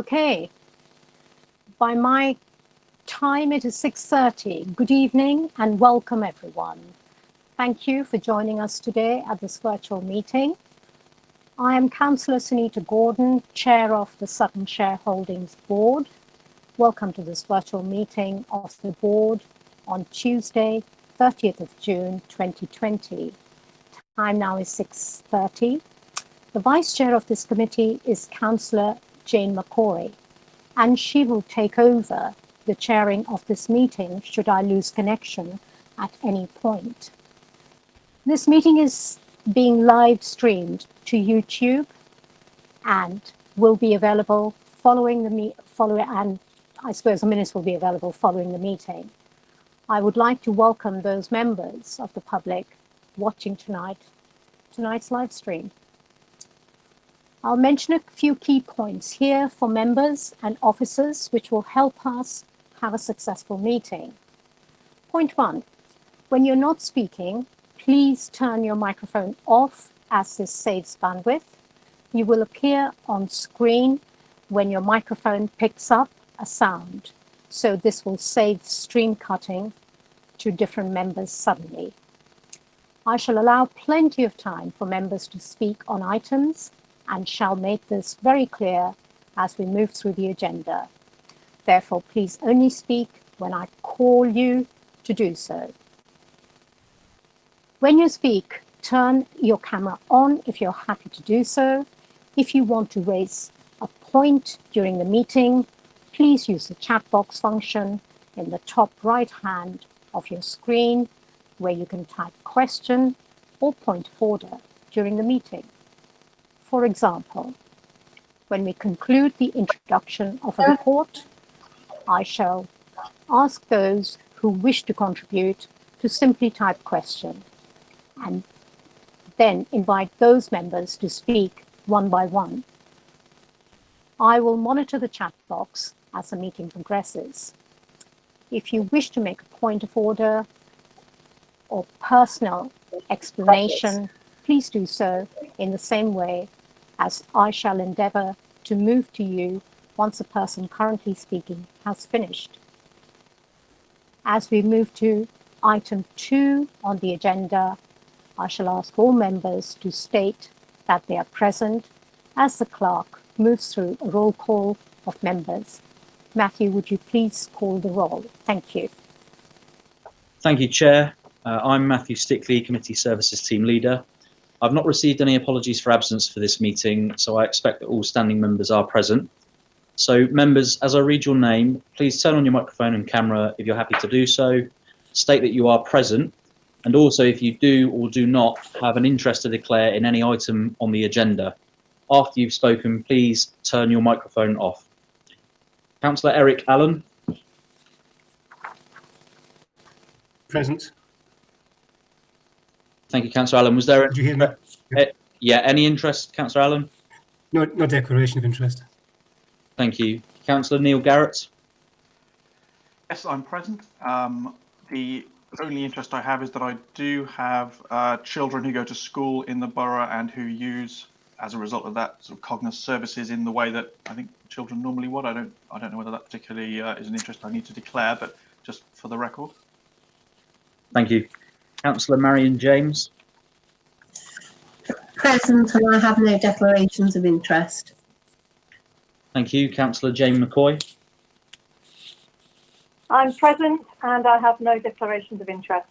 Okay, by my time it is 6:30. Good evening and welcome everyone. Thank you for joining us today at this virtual meeting. I am Councillor Sunita Gordon, Chair of the Sutton Shareholdings Board. Welcome to this virtual meeting of the Board on Tuesday, 30th of June 2020. Time now is 6:30. The Vice Chair of this committee is Councillor Jane McCoy, and she will take over the chairing of this meeting should I lose connection at any point. This meeting is being live streamed to YouTube and will be available following the and I suppose the minutes will be available following the meeting. I would like to welcome those members of the public watching tonight's live stream. I'll mention a few key points here for members and officers which will help us have a successful meeting. Point 1, when you're not speaking, please turn your microphone off as this saves bandwidth. You will appear on screen when your microphone picks up a sound, so this will save stream cutting to different members suddenly. I shall allow plenty of time for members to speak on items and shall make this very clear as we move through the agenda. Therefore, please only speak when I call you to do so. When you speak, turn your camera on if you're happy to do so. If you want to raise a point during the meeting, please use the chat box function in the top right hand of your screen where you can type question or point of order during the meeting. For example, when we conclude the introduction of a report, I shall ask those who wish to contribute to simply type question and then invite those members to speak one by one. I will monitor the chat box as the meeting progresses. If you wish to make a point of order or personal explanation, please do so in the same way as I shall endeavour to move to you once the person currently speaking has finished. As we move to item 2 on the agenda, I shall ask all members to state that they are present as the clerk moves through a roll call of members. Matthew, would you please call the roll? Thank you. Thank you, Chair. I'm Matthew Stickley, Committee Services Team Leader. I've not received any apologies for absence for this meeting, so I expect that all standing members are present. So members, as I read your name, please turn on your microphone and camera if you're happy to do so, state that you are present, and also if you do or do not have an interest to declare in any item on the agenda. After you've spoken, please turn your microphone off. Councillor Eric Allen. Present. Thank you, Councillor Allen. Was there? Did you hear me? Yeah, any interest, Councillor Allen? No declaration of interest. Thank you. Councillor Neil Garrett. Yes, I'm present. The only interest I have is that I do have children who go to school in the borough and who use, as a result of that, sort of Cognos services in the way that I think children normally would. I don't know whether that particularly is an interest I need to declare, but just for the record. Thank you. Councillor Marion James. Present, and I have no declarations of interest. Thank you. Councillor Jane McCoy. I'm present and I have no declarations of interest.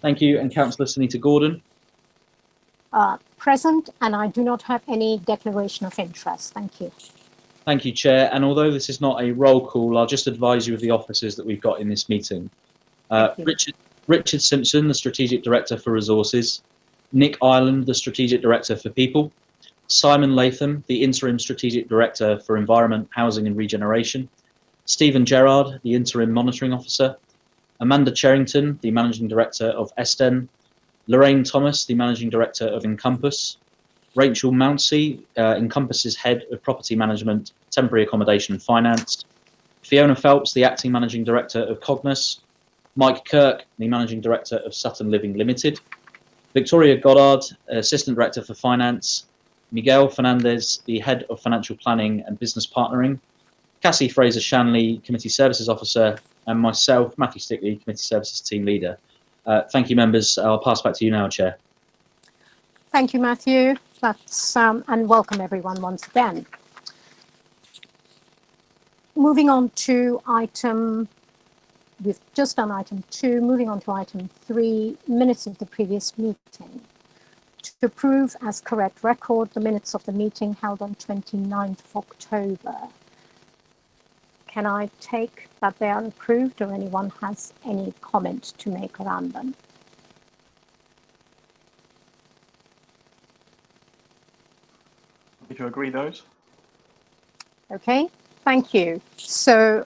Thank you. And Councillor Sunita Gordon. Present, and I do not have any declaration of interest. Thank you. Thank you, Chair. And although this is not a roll call, I'll just advise you of the officers that we've got in this meeting. Richard Simpson, the Strategic Director for Resources. Nick Ireland, the Strategic Director for People. Simon Latham, the Interim Strategic Director for Environment, Housing and Regeneration. Stephen Gerrard, the Interim Monitoring Officer. Amanda Cherrington, the Managing Director of Esten. Lorraine Thomas, the Managing Director of Encompass. Rachel Mounsey, Encompass's Head of Property Management, Temporary Accommodation and Finance. Fiona Phelps, the Acting Managing Director of Cognos. Mike Kirk, the Managing Director of Sutton Living Limited. Victoria Goddard, Assistant Director for Finance. Miguel Fernandez, the Head of Financial Planning and Business Partnering, Cassie Fraser-Shanley, Committee Services Officer, and myself, Matthew Stickley, Committee Services Team Leader. Thank you, members. I'll pass back to you now, Chair. Thank you, Matthew. That's and welcome everyone once again. Moving on to we've just done item 2, moving on to item 3, minutes of the previous meeting. To approve as correct record the minutes of the meeting held on 29th of October. Can I take that they are approved, or anyone has any comment to make around them? Did you agree those? Okay, thank you. So,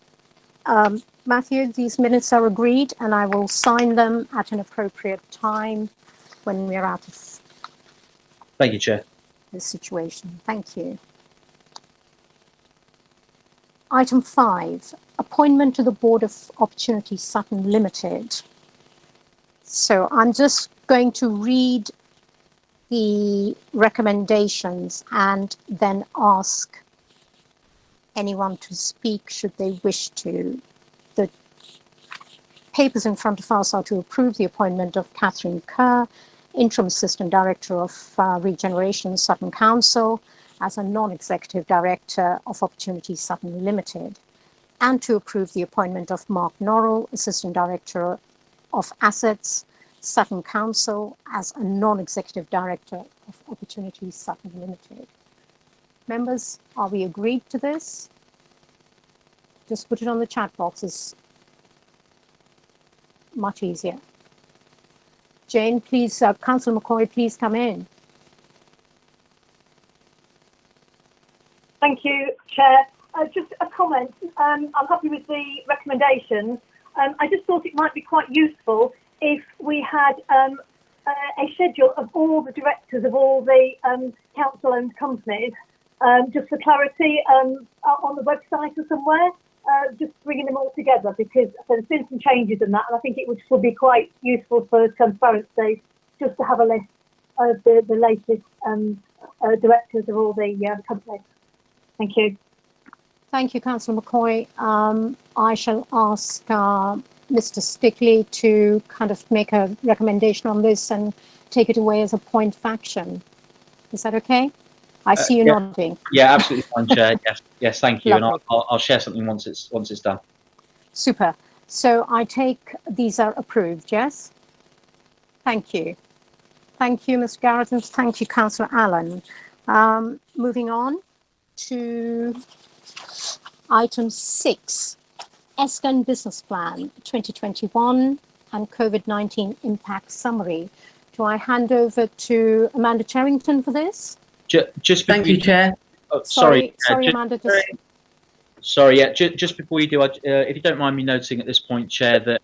Matthew, these minutes are agreed, and I will sign them at an appropriate time when we're out of Thank you, Chair. this situation. Thank you. Item 5, appointment to the Board of Opportunity Sutton Limited. So I'm just going to read the recommendations and then ask anyone to speak should they wish to. The papers in front of us are to approve the appointment of Catherine Kerr, Interim Assistant Director of Regeneration Sutton Council, as a non-executive director of Opportunity Sutton Limited, and to approve the appointment of Mark Norrell, Assistant Director of Assets, Sutton Council, as a non-executive director of Opportunity Sutton Limited. Members, are we agreed to this? Just put it on the chat box, it's much easier. Jane, please, Councillor McCoy, please come in. Thank you, Chair. Just a comment. I'm happy with the recommendations. I just thought it might be quite useful if we had a schedule of all the directors of all the council-owned companies, just for clarity, on the website or somewhere, just bringing them all together, because there's been some changes in that, and I think it would be quite useful for transparency just to have a list of the latest directors of all the companies. Thank you. Thank you, Councillor McCoy. I shall ask Mr. Stickley to kind of make a recommendation on this and take it away as a point of action. Is that okay? I see you nodding. Yeah, absolutely fine, Chair. Yes, thank you. Lovely. And I'll share something once it's done. Super. So I take these are approved, yes? Thank you. Thank you, Mr. Garrett, and thank you, Councillor Allen. Moving on to item 6, ESCON Business Plan 2021 and COVID-19 Impact Summary. Do I hand over to Amanda Charrington for this? Just Thank you, Chair. Oh, Sorry, Amanda. Sorry, yeah. Just before you do, if you don't mind me noting at this point, Chair, that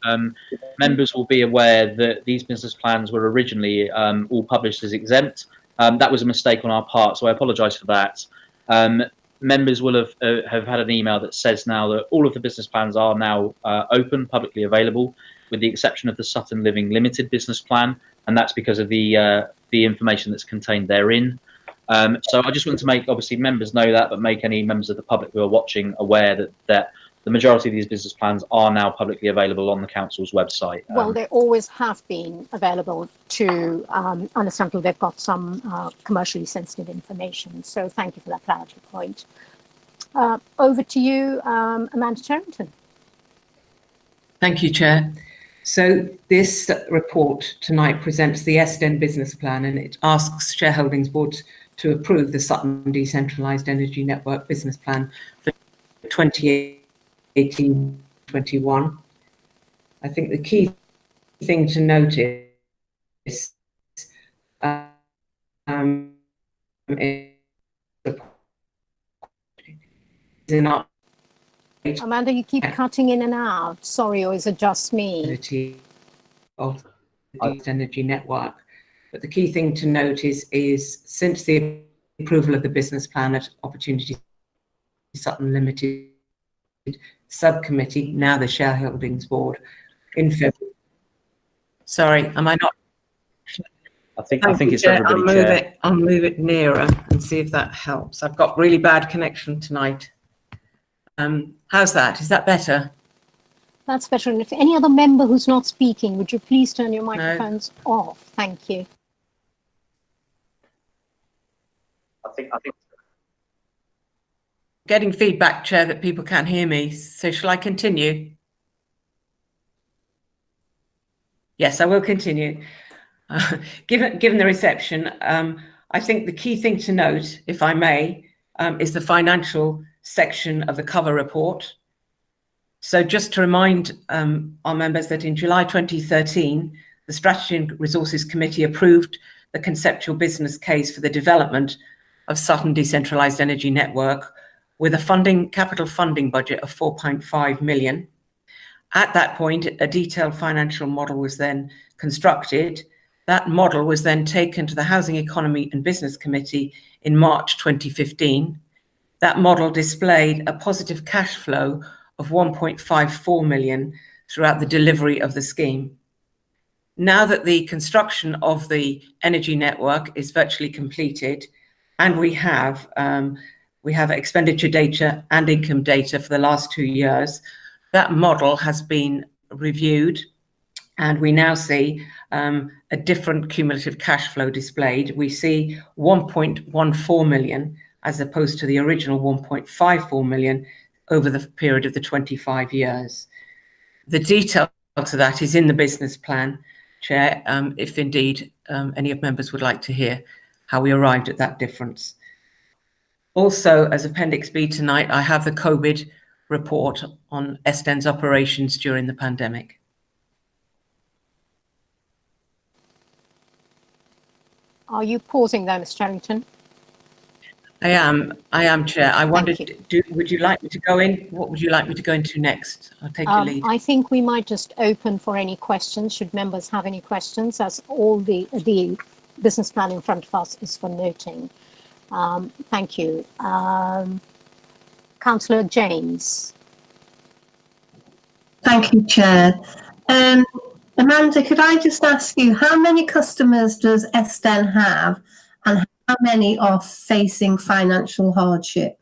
members will be aware that these business plans were originally all published as exempt. That was a mistake on our part, so I apologise for that. Members will have had an email that says now that all of the business plans are now open, publicly available, with the exception of the Sutton Living Limited business plan, and that's because of the information that's contained therein. So I just want to make, obviously, members know that, but make any members of the public who are watching aware that the majority of these business plans are now publicly available on the council's website. Well, they always have been available to understand that they've got some commercially sensitive information. So thank you for that clarity point. Over to you, Amanda Charrington. Thank you, Chair. So this report tonight presents the ESCON business plan, and it asks Shareholdings Board to approve the Sutton Decentralised Energy Network business plan for 2018-21. I think the key thing to notice is Amanda, you keep cutting in and out. Sorry, or is it just me? Of the energy network. But the key thing to note is since the approval of the business plan at Opportunity Sutton Limited subcommittee, now the Shareholdings Board, in February. Sorry, am I not? I think Thank you, it's Chair. everybody, Chair. I'll move it nearer and see if that helps. I've got really bad connection tonight. How's that? Is that better? That's better. And if any other member who's not speaking, would you please turn your No. microphones off? Thank you. I think Getting feedback, Chair, that people can't hear me. So shall I continue? Yes, I will continue. Given the reception, I think the key thing to note, if I may, is the financial section of the cover report. So just to remind our members that in July 2013, the Strategy and Resources Committee approved the conceptual business case for the development of Sutton Decentralised Energy Network with a capital funding budget of 4.5 million. At that point, a detailed financial model was then constructed. That model was then taken to the Housing Economy and Business Committee in March 2015. That model displayed a positive cash flow of 1.54 million throughout the delivery of the scheme. Now that the construction of the energy network is virtually completed, and we have expenditure data and income data for the last 2 years, that model has been reviewed, and we now see a different cumulative cash flow displayed. We see 1.14 million as opposed to the original 1.54 million over the period of the 25 years. The detail to that is in the business plan, Chair, if indeed any of members would like to hear how we arrived at that difference. Also, as Appendix B tonight, I have the COVID report on SDEN's operations during the pandemic. Are you pausing there, Ms. Charrington? I am, Chair. I wondered, would you like me to go in? What would you like me to go into next? I'll take your lead. I think we might just open for any questions, should members have any questions, as all the business plan in front of us is for noting. Thank you. Councillor James. Thank you, Chair. Amanda, could I just ask you, how many customers does SDEN have, and how many are facing financial hardship?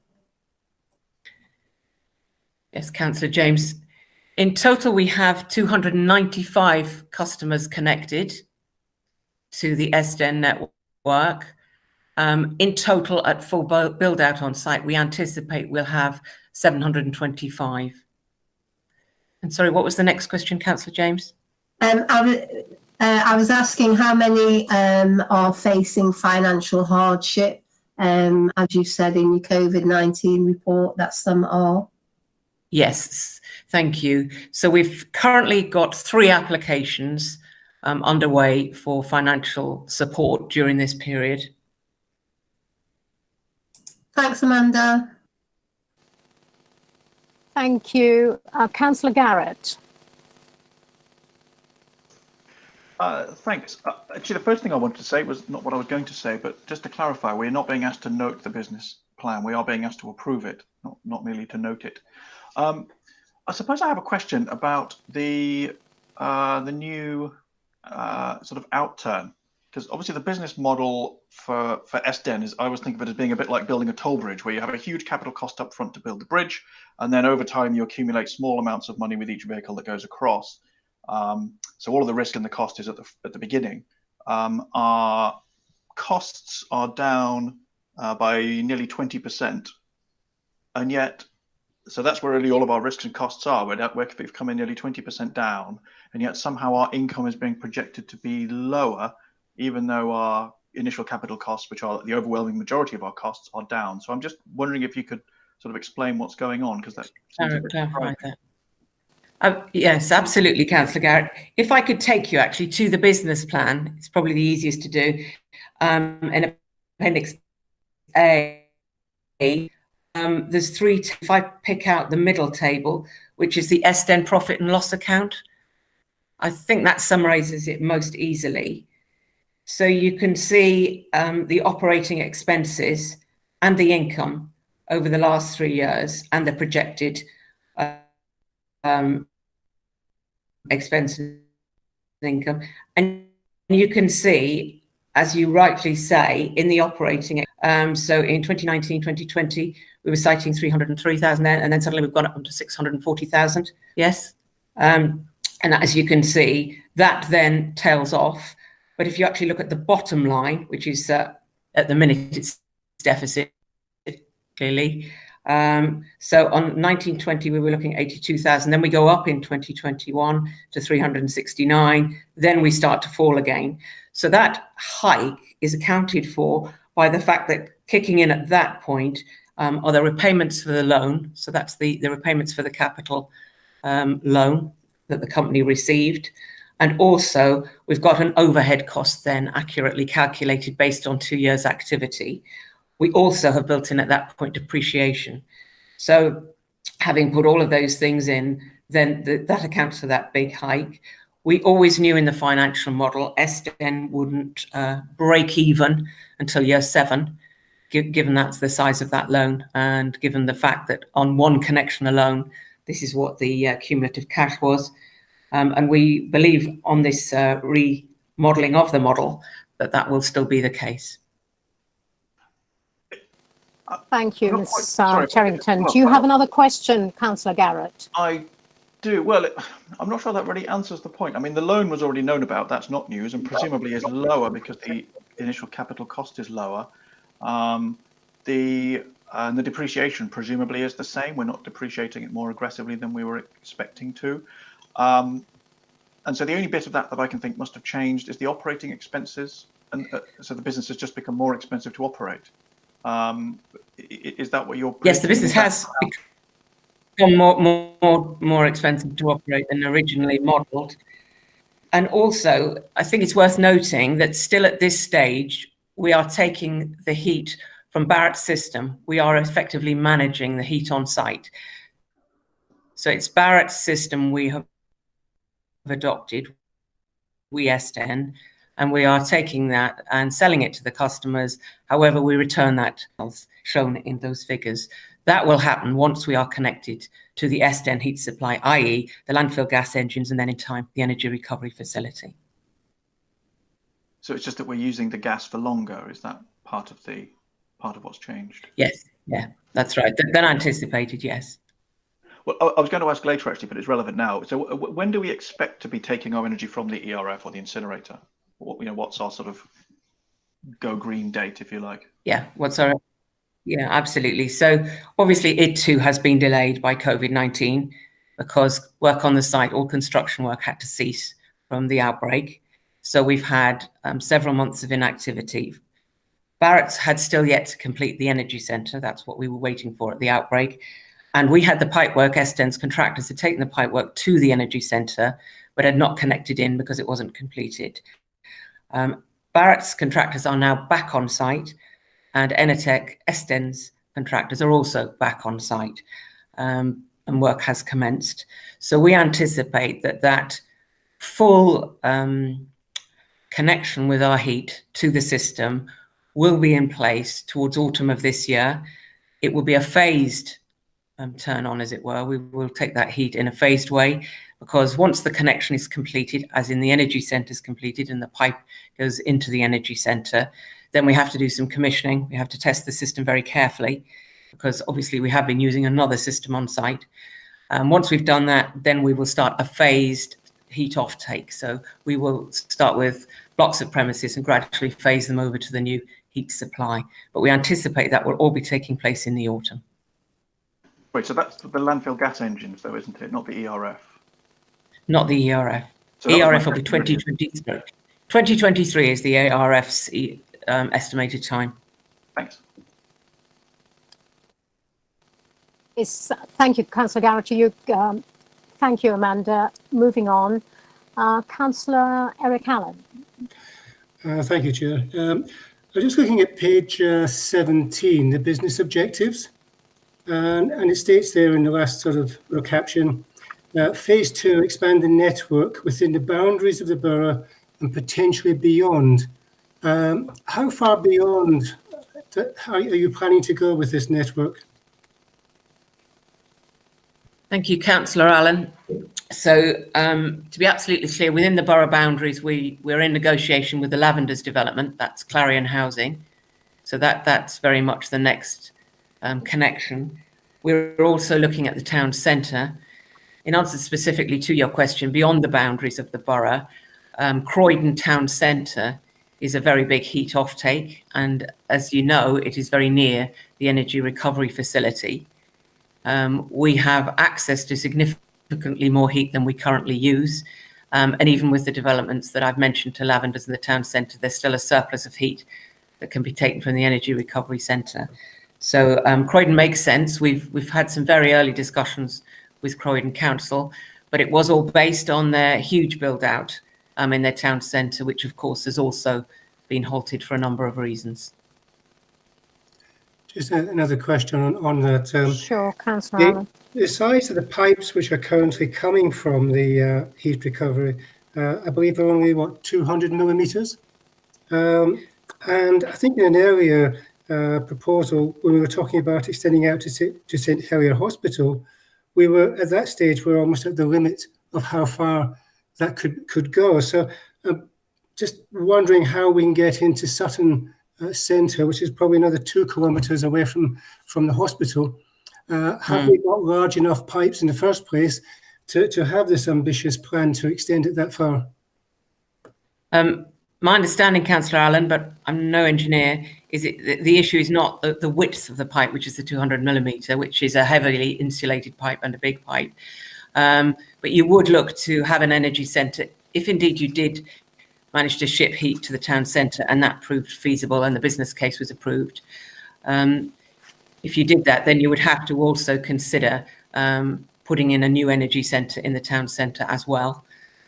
Yes, Councillor James. In total, we have 295 customers connected to the SDEN network. In total, at full build out on site, we anticipate we'll have 725. And sorry, what was the next question, Councillor James? I was asking how many are facing financial hardship, as you said in your COVID-19 report, that some are. Yes, thank you. So we've currently got 3 applications underway for financial support during this period. Thanks, Amanda. Thank you. Councillor Garrett. Thanks. Actually, the first thing I wanted to say was not what I was going to say, but just to clarify, we're not being asked to note the business plan. We are being asked to approve it, not merely to note it. I suppose I have a question about the new sort of outturn, because obviously the business model for SDEN is, I always think of it as being a bit like building a toll bridge, where you have a huge capital cost up front to build the bridge, and then over time you accumulate small amounts of money with each vehicle that goes across. So all of the risk and the cost is at the beginning. Our costs are down by nearly 20%, and yet, so that's where really all of our risks and costs are. We've come in nearly 20% down, and yet somehow our income is being projected to be lower, even though our initial capital costs, which are the overwhelming majority of our costs, are down. So I'm just wondering if you could sort of explain what's going on, because that seems a bit surprising. Yes, absolutely, Councillor Garrett. If I could take you actually to the business plan, it's probably the easiest to do. In Appendix A, there's 3. If I pick out the middle table, which is the SDEN profit and loss account, I think that summarises it most easily. So you can see the operating expenses and the income over the last 3 years, and the projected expenses and income, and you can see as you rightly say, in the operating, so in 2019, 2020, we were citing 303,000 then, and then suddenly we've gone up to 640,000. Yes. And as you can see, that then tails off. But if you actually look at the bottom line, which is at the minute it's deficit, clearly. So on 1920, we were looking at 82,000. Then we go up in 2021 to 369. Then we start to fall again. So that hike is accounted for by the fact that kicking in at that point are the repayments for the loan. So that's the repayments for the capital loan that the company received. And also we've got an overhead cost then accurately calculated based on 2 years activity. We also have built in at that point depreciation. So having put all of those things in, then that accounts for that big hike. We always knew in the financial model, SDN wouldn't break even until year 7, given that's the size of that loan, and given the fact that on one connection alone, this is what the cumulative cash was. And we believe on this remodeling of the model that will still be the case. Thank you, Ms. Cherrington. Do you have another question, Councillor Garrett? I do. Well, I'm not sure that really answers the point. I mean, the loan was already known about. That's not news, and presumably is lower because the initial capital cost is lower. The depreciation presumably is the same. We're not depreciating it more aggressively than we were expecting to. And so the only bit of that I can think must have changed is the operating expenses. And so the business has just become more expensive to operate. Is that what you're? Yes, the business has become more expensive to operate than originally modelled. And also, I think it's worth noting that still at this stage, we are taking the heat from Barrett's system. We are effectively managing the heat on site. So it's Barrett's system we have adopted, we SDN, and we are taking that and selling it to the customers. However, we return that as shown in those figures. That will happen once we are connected to the SDN heat supply, i.e. the landfill gas engines, and then in time, the energy recovery facility. So it's just that we're using the gas for longer. Is that part of what's changed? Yes, yeah, that's right. Than anticipated, yes. Well, I was going to ask later actually, but it's relevant now. So when do we expect to be taking our energy from the ERF or the incinerator? What's our sort of go green date, if you like? Yeah, yeah, absolutely. So obviously it too has been delayed by COVID-19 because work on the site, all construction work had to cease from the outbreak. So we've had several months of inactivity. Barrett's had still yet to complete the energy centre. That's what we were waiting for at the outbreak. And we had the pipework, SDN's contractors had taken the pipework to the energy centre, but had not connected in because it wasn't completed. Barrett's contractors are now back on site, and Enertech, SDN's contractors are also back on site, and work has commenced. So we anticipate that full connection with our heat to the system will be in place towards autumn of this year. It will be a phased turn on, as it were. We will take that heat in a phased way, because once the connection is completed, as in the energy centre is completed and the pipe goes into the energy centre, then we have to do some commissioning. We have to test the system very carefully, because obviously we have been using another system on site. Once we've done that, then we will start a phased heat offtake. So we will start with blocks of premises and gradually phase them over to the new heat supply. But we anticipate that will all be taking place in the autumn. Wait, so that's the landfill gas engines, though, isn't it? Not the ERF? Not the ERF. So ERF will be 2023. 2023 is the ARF's estimated time. Thanks. Thank you, Councillor Garrett. Thank you, Amanda. Moving on, Councillor Eric Allen. Thank you, Chair. I'm just looking at page 17, the business objectives, and it states there in the last sort of caption, phase 2, expand the network within the boundaries of the borough and potentially beyond. How far beyond are you planning to go with this network? Thank you, Councillor Allen. So to be absolutely clear, within the borough boundaries, we're in negotiation with the Lavenders development, that's Clarion Housing. So that's very much the next connection. We're also looking at the town centre. In answer specifically to your question, beyond the boundaries of the borough, Croydon town centre is a very big heat offtake, and as you know, it is very near the energy recovery facility. We have access to significantly more heat than we currently use, and even with the developments that I've mentioned to Lavenders in the town centre, there's still a surplus of heat that can be taken from the energy recovery centre. So Croydon makes sense. We've had some very early discussions with Croydon Council, but it was all based on their huge build out in their town centre, which of course has also been halted for a number of reasons. Just another question on that. Sure, Councillor Allen. The size of the pipes which are currently coming from the heat recovery, I believe are only, what, 200 millimetres? And I think in an earlier proposal, when we were talking about extending out to St Helier Hospital, we were at that stage, we're almost at the limit of how far that could go. So just wondering how we can get into Sutton Centre, which is probably another 2 kilometres away from the hospital. Have we got large enough pipes in the first place to have this ambitious plan to extend it that far? My understanding, Councillor Allen, but I'm no engineer, is the issue is not the width of the pipe, which is the 200 millimetre, which is a heavily insulated pipe and a big pipe. But you would look to have an energy centre, if indeed you did manage to ship heat to the town centre and that proved feasible and the business case was approved. If you did that, then you would have to also consider putting in a new energy centre in the town centre as well,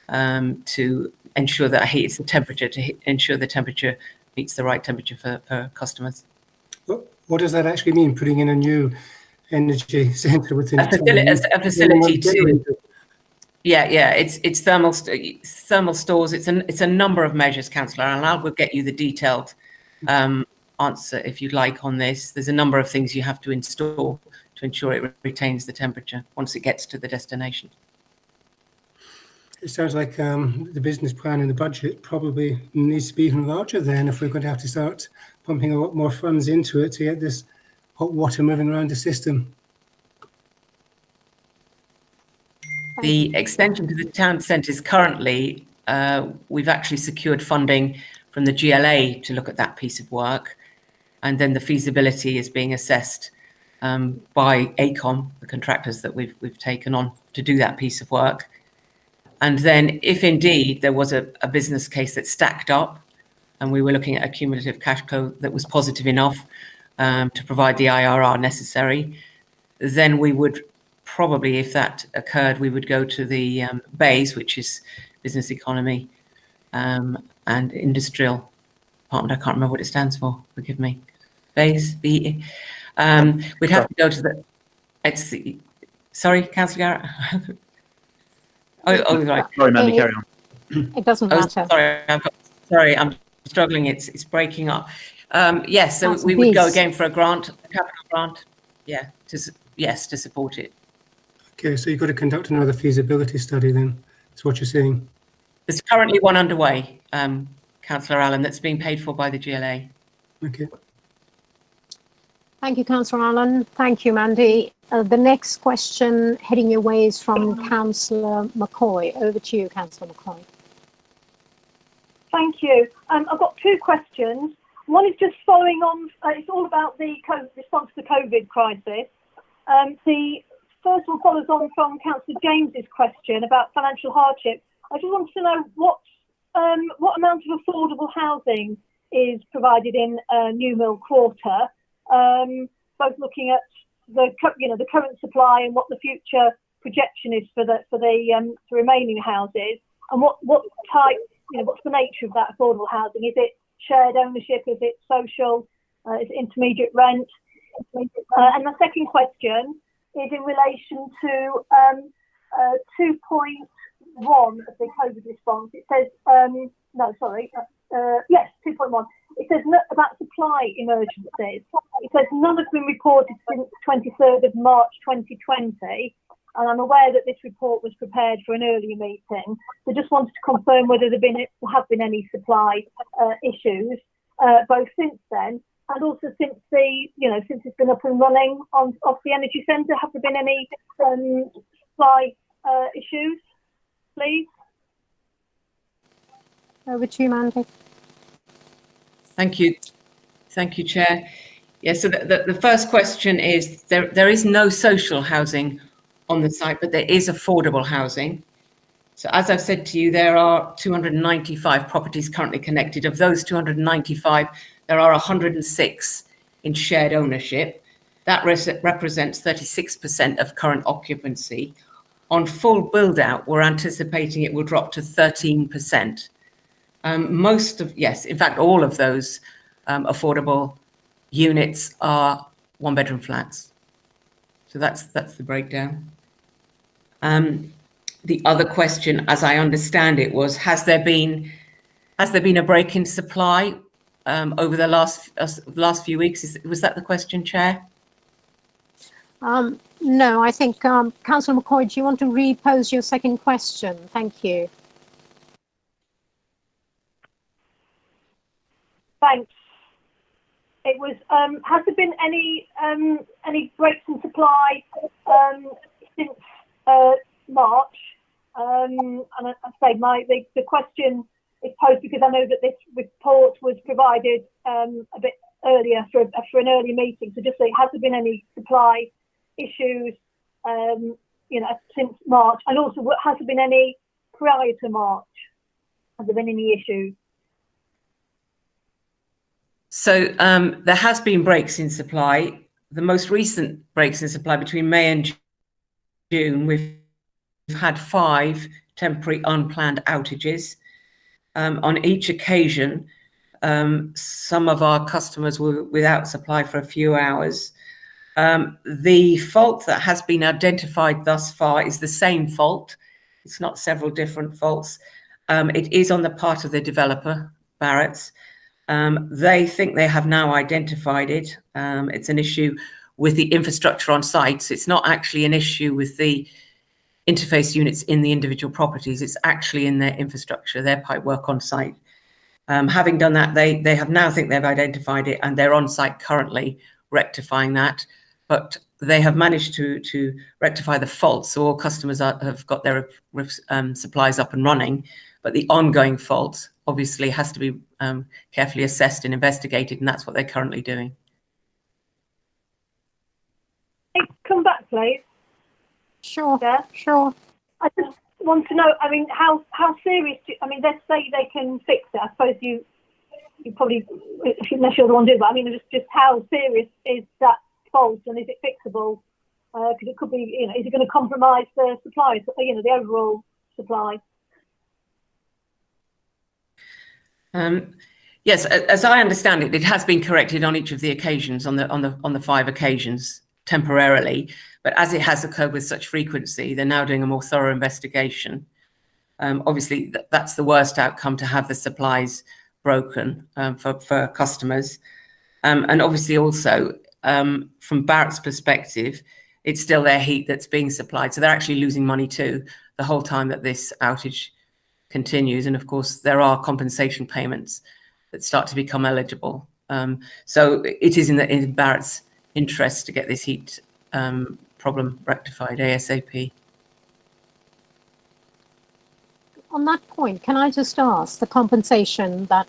to ensure that heat is the temperature, to ensure the temperature meets the right temperature for customers. What does that actually mean, putting in a new energy centre within a facility to? Yeah, it's thermal stores. It's a number of measures, Councillor, and I will get you the detailed answer if you'd like on this. There's a number of things you have to install to ensure it retains the temperature once it gets to the destination. It sounds like the business plan and the budget probably needs to be even larger then, if we're going to have to start pumping a lot more funds into it to get this hot water moving around the system. The extension to the town centres currently, we've actually secured funding from the GLA to look at that piece of work, and then the feasibility is being assessed by ACOM, the contractors that we've taken on to do that piece of work. And then if indeed there was a business case that stacked up and we were looking at a cumulative cash flow that was positive enough to provide the IRR necessary, then we would probably, if that occurred, we would go to the BEIS, which is Business Economy and Industrial Department. I can't remember what it stands for, forgive me. BEIS, B-E. We'd have to go to the, sorry, Councillor Garrett. Oh, right. Sorry, Mandy, carry on. It doesn't matter. Sorry, I'm struggling. It's breaking up. Yes, so we would go again for a grant, a capital grant. Yeah, to support it. Okay, so you've got to conduct another feasibility study then. That's what you're saying. There's currently one underway, Councillor Allen, that's being paid for by the GLA. Okay. Thank you, Councillor Allen. Thank you, Mandy. The next question heading your way is from Councillor McCoy. Over to you, Councillor McCoy. Thank you. I've got 2 questions. One is just following on, it's all about the response to the COVID crisis. The first one follows on from Councillor James's question about financial hardship. I just wanted to know what amount of affordable housing is provided in New Mill Quarter, both looking at the current supply and what the future projection is for the remaining houses, and what type, what's the nature of that affordable housing? Is it shared ownership? Is it social? Is it intermediate rent? And the second question is in relation to 2.1 of the COVID response. It says, yes, 2.1. It says about supply emergencies. It says none have been reported since 23rd of March 2020. and I'm aware that this report was prepared for an earlier meeting. So just wanted to confirm whether there have been any supply issues, both since then and also since since it's been up and running off the energy centre. Have there been any supply issues, please? Over to you, Mandy. Thank you, Chair. Yes, so the first question is, there is no social housing on the site, but there is affordable housing. So as I've said to you, there are 295 properties currently connected. Of those 295, there are 106 in shared ownership. That represents 36% of current occupancy. On full build out, we're anticipating it will drop to 13%. In fact, all of those affordable units are one-bedroom flats. So that's the breakdown. The other question, as I understand it, was has there been a break in supply over the last few weeks? Was that the question, Chair? No, I think Councillor McCoy, do you want to repose your second question? Thank you. Thanks. It was, has there been any breaks in supply since March? And I say the question is posed because I know that this report was provided a bit earlier for an earlier meeting. So just say, has there been any supply issues, since March? And also, has there been any prior to March? Has there been any issues? So there has been breaks in supply. The most recent breaks in supply between May and June, we've had 5 temporary unplanned outages. On each occasion, some of our customers were without supply for a few hours. The fault that has been identified thus far is the same fault. It's not several different faults. It is on the part of the developer, Barratt's. They think they have now identified it. It's an issue with the infrastructure on sites. It's not actually an issue with the interface units in the individual properties. It's actually in their infrastructure, their pipe work on site. Having done that, they have now think they've identified it, and they're on site currently rectifying that. But they have managed to rectify the faults, so all customers have got their supplies up and running. But the ongoing fault obviously has to be carefully assessed and investigated, and that's what they're currently doing. Come back, please. Sure. Yeah. Sure. I just want to know. I mean, how serious? Let's say they can fix it. I suppose you probably, unless you're the one doing it. But I mean, just how serious is that fault, and is it fixable? Because it could be, is it going to compromise the supply? The overall supply. Yes, as I understand it, it has been corrected on each of the occasions, on the 5 occasions temporarily. But as it has occurred with such frequency, they're now doing a more thorough investigation. Obviously, that's the worst outcome, to have the supplies broken for customers. And obviously also, from Barratt's perspective, it's still their heat that's being supplied. So they're actually losing money too, the whole time that this outage continues. And of course, there are compensation payments that start to become eligible. So it is in Barratt's interest to get this heat problem rectified ASAP. On that point, can I just ask, the compensation that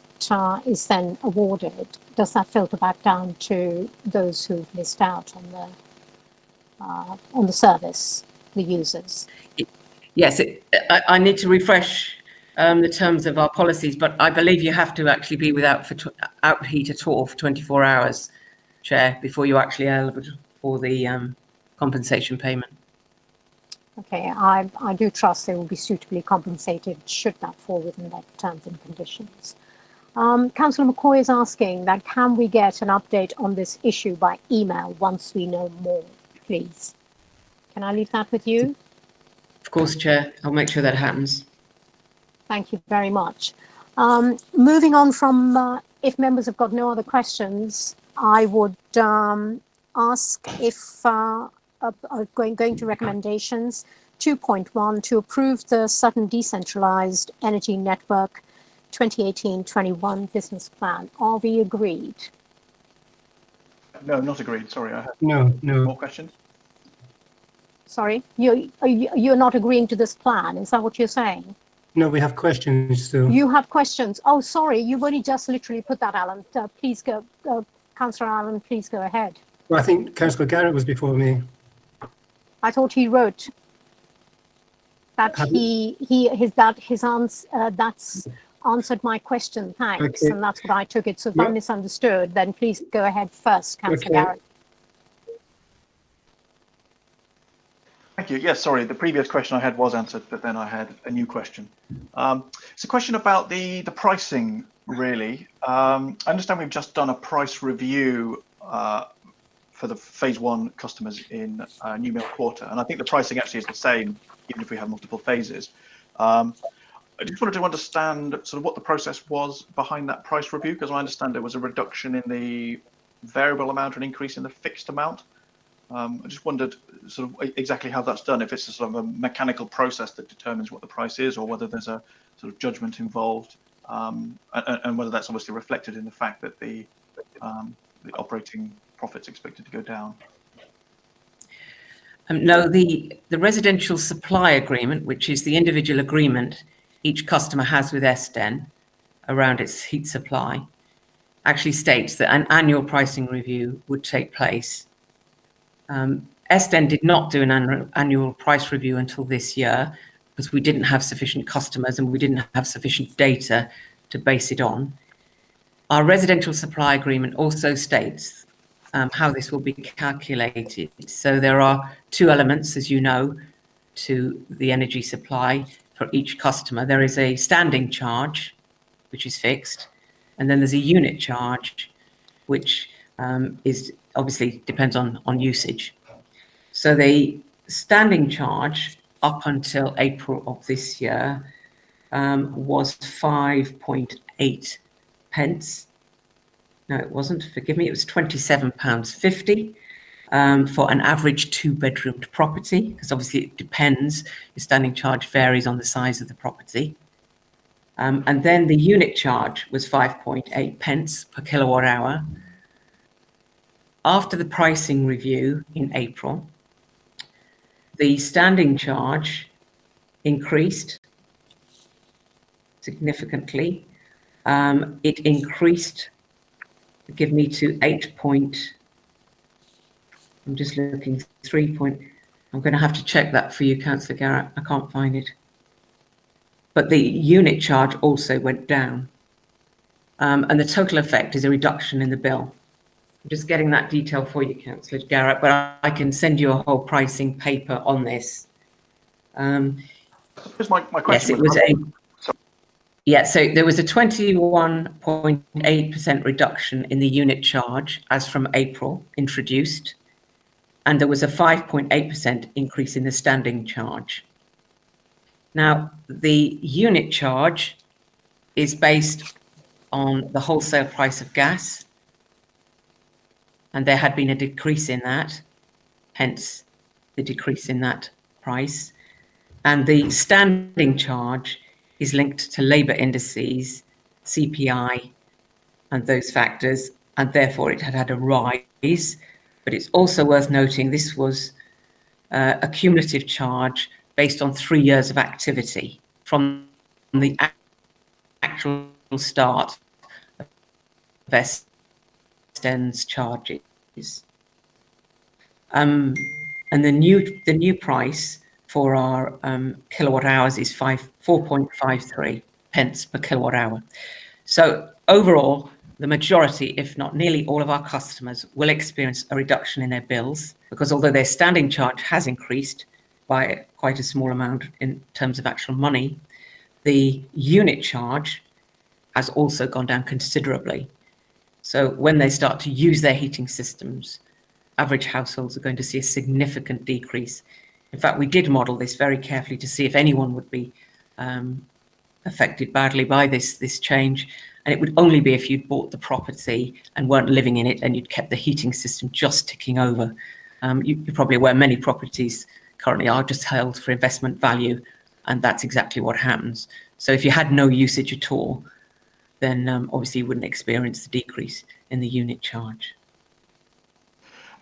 is then awarded, does that filter back down to those who've missed out on the service, the users? Yes, I need to refresh the terms of our policies, but I believe you have to actually be without heat at all for 24 hours, Chair, before you actually are eligible for the compensation payment. Okay, I do trust they will be suitably compensated should that fall within their terms and conditions. Councillor McCoy is asking that, can we get an update on this issue by email once we know more, please? Can I leave that with you? Of course, Chair. I'll make sure that happens. Thank you very much. Moving on from, if members have got no other questions, I would ask if going to recommendations. 2.1, to approve the Sutton Decentralised Energy Network 2018-21 business plan. Are we agreed? No, not agreed. Sorry, I have No, more no. questions. Sorry, you're not agreeing to this plan. Is that what you're saying? No, we have questions still. You have questions. Oh, sorry, you've only just literally put that, Alan. Please go, Councillor Allen, please go ahead. Well, I think Councillor Garrett was before me. I thought he wrote that that's answered my question. Thanks, Okay. and that's what I took it. So if Yeah. I misunderstood, then please go ahead first, Councillor Okay. Garrett. Thank you. Yes, sorry, the previous question I had was answered, but then I had a new question. It's a question about the pricing, really. I understand we've just done a price review for the phase 1 customers in New Mill Quarter, and I think the pricing actually is the same, even if we have multiple phases. I just wanted to understand sort of what the process was behind that price review, because I understand there was a reduction in the variable amount and increase in the fixed amount. I just wondered sort of exactly how that's done, if it's a sort of a mechanical process that determines what the price is, or whether there's a sort of judgment involved, and whether that's obviously reflected in the fact that the operating profit's expected to go down. No, the residential supply agreement, which is the individual agreement each customer has with Esten around its heat supply, actually states that an annual pricing review would take place. Esten did not do an annual price review until this year because we didn't have sufficient customers and we didn't have sufficient data to base it on. Our residential supply agreement also states how this will be calculated. So there are 2 elements, as you know, to the energy supply for each customer. There is a standing charge, which is fixed, and then there's a unit charge, which is obviously depends on usage. So the standing charge up until April of this year was 5.8 pence. No, it wasn't. Forgive me. It was £27.50 for an average 2-bedroomed property, because obviously it depends. The standing charge varies on the size of the property. And then the unit charge was 5.8 pence per kilowatt hour. After the pricing review in April, the standing charge increased significantly. It increased, give me to 8 point, I'm just looking, 3 point, I'm going to have to check that for you, Councillor Garrett. I can't find it. But the unit charge also went down. And the total effect is a reduction in the bill. I'm just getting that detail for you, Councillor Garrett, but I can send you a whole pricing paper on this. Here's my question. Yes, it was so there was a 21.8% reduction in the unit charge as from April introduced, and there was a 5.8% increase in the standing charge. Now, the unit charge is based on the wholesale price of gas, and there had been a decrease in that, hence the decrease in that price. And the standing charge is linked to labour indices, CPI, and those factors, and therefore it had had a rise. But it's also worth noting this was a cumulative charge based on 3 years of activity from the actual start of Esten's charges. And the new price for our kilowatt hours is 4.53 pence per kilowatt hour. So overall, the majority, if not nearly all of our customers will experience a reduction in their bills, because although their standing charge has increased by quite a small amount in terms of actual money, the unit charge has also gone down considerably. So when they start to use their heating systems, average households are going to see a significant decrease. In fact, we did model this very carefully to see if anyone would be affected badly by this change. And it would only be if you'd bought the property and weren't living in it and you'd kept the heating system just ticking over. You're probably aware many properties currently are just held for investment value, and that's exactly what happens. So if you had no usage at all, then obviously you wouldn't experience the decrease in the unit charge.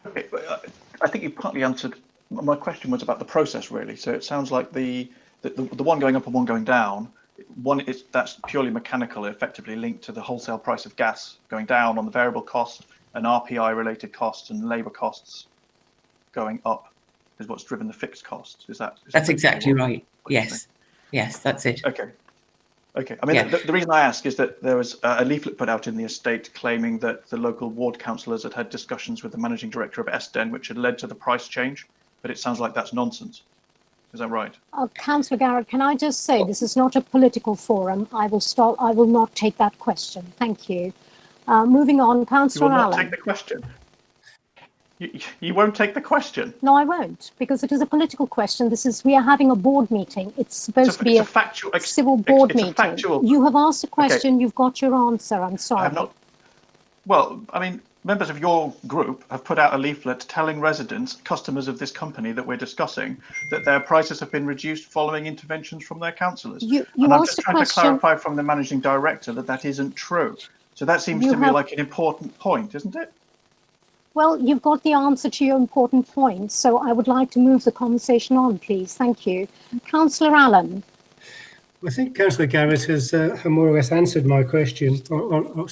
Okay, I think you partly answered. My question was about the process, really. So it sounds like the one going up and one going down, that's purely mechanical, effectively linked to the wholesale price of gas going down on the variable cost, and RPI related costs and labour costs going up is what's driven the fixed costs. That's exactly right. Yes. Yes, that's it. Okay. Okay. I mean, the reason I ask is that there was a leaflet put out in the estate claiming that the local ward councillors had discussions with the managing director of SDEN, which had led to the price change. But it sounds like that's nonsense. Is that right? Councillor Garrett, can I just say this is not a political forum. I will not take that question. Thank you. Moving on, Councillor Allen. You will not take the question. You won't take the question. No, I won't, because it is a political question. We are having a board meeting. It's supposed to be a civil board meeting. You have asked a question. Okay. You've got your answer. I'm sorry. I have not. Well, I mean, members of your group have put out a leaflet telling residents, customers of this company that we're discussing, that their prices have been reduced following interventions from their councillors. And I'm just trying to clarify from the managing director that isn't true. So that seems to me like an important point, isn't it? Well, you've got the answer to your important point, so I would like to move the conversation on, please. Thank you. Councillor Allen. I think Councillor Garrett has more or less answered my question, or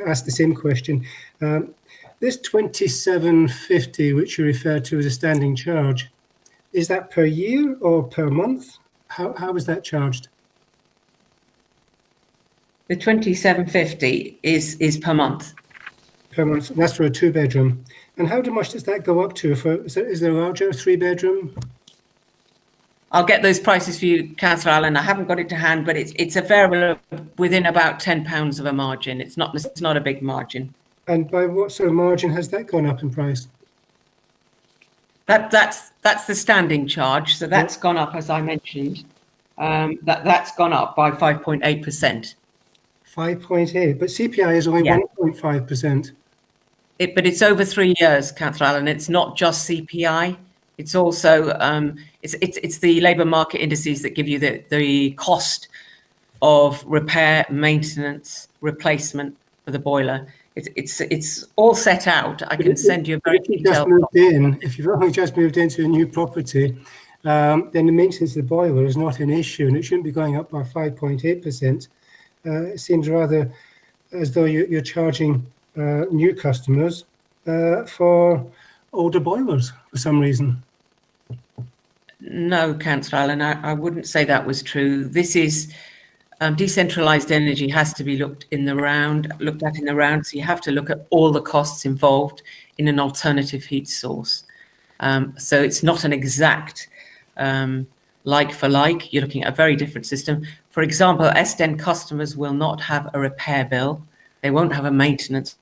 asked the same question. This 27.50, which you referred to as a standing charge, is that per year or per month? How is that charged? The 27.50 is per month. Per month. That's for a 2-bedroom. And how much does that go up to? Is there a larger 3-bedroom? I'll get those prices for you, Councillor Allen. I haven't got it to hand, but it's a variable within about £10 of a margin. It's not a big margin. And by what sort of margin has that gone up in price? That's the standing charge. So that's gone up, as I mentioned. That's gone up by 5.8%. 5.8, but CPI is only 1.5%. But it's over 3 years, Councillor Allen. It's not just CPI. It's also it's the labour market indices that give you the cost of repair, maintenance, replacement for the boiler. It's all set out. I can send you a very detailed. If you've only just moved into a new property, then the maintenance of the boiler is not an issue, and it shouldn't be going up by 5.8%. It seems rather as though you're charging new customers for older boilers for some reason. No, Councillor Allen, I wouldn't say that was true. This is decentralised energy has to be looked at in the round. So you have to look at all the costs involved in an alternative heat source. So it's not an exact like for like. You're looking at a very different system. For example, SDEN customers will not have a repair bill. They won't have a maintenance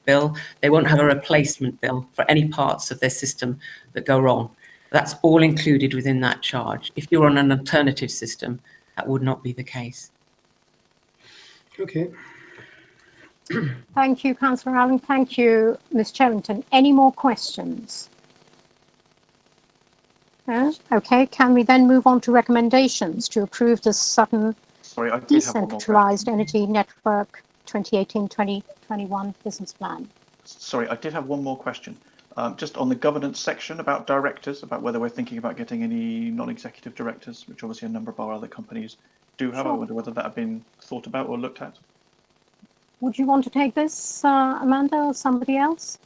bill. They won't have a replacement bill for any parts of their system that go wrong. That's all included within that charge. If you're on an alternative system, that would not be the case. Okay. Thank you, Councillor Allen. Thank you, Ms. Cherrington. Any more questions? Okay, can we then move on to recommendations to approve the Sutton Decentralised Energy Network 2018-2021 business plan? Sorry, I did have one more question. Just on the governance section about directors, about whether we're thinking about getting any non-executive directors, which obviously a number of our other companies do have. Sure. I wonder whether that had been thought about or looked at. Would you want to take this, Amanda, or somebody else?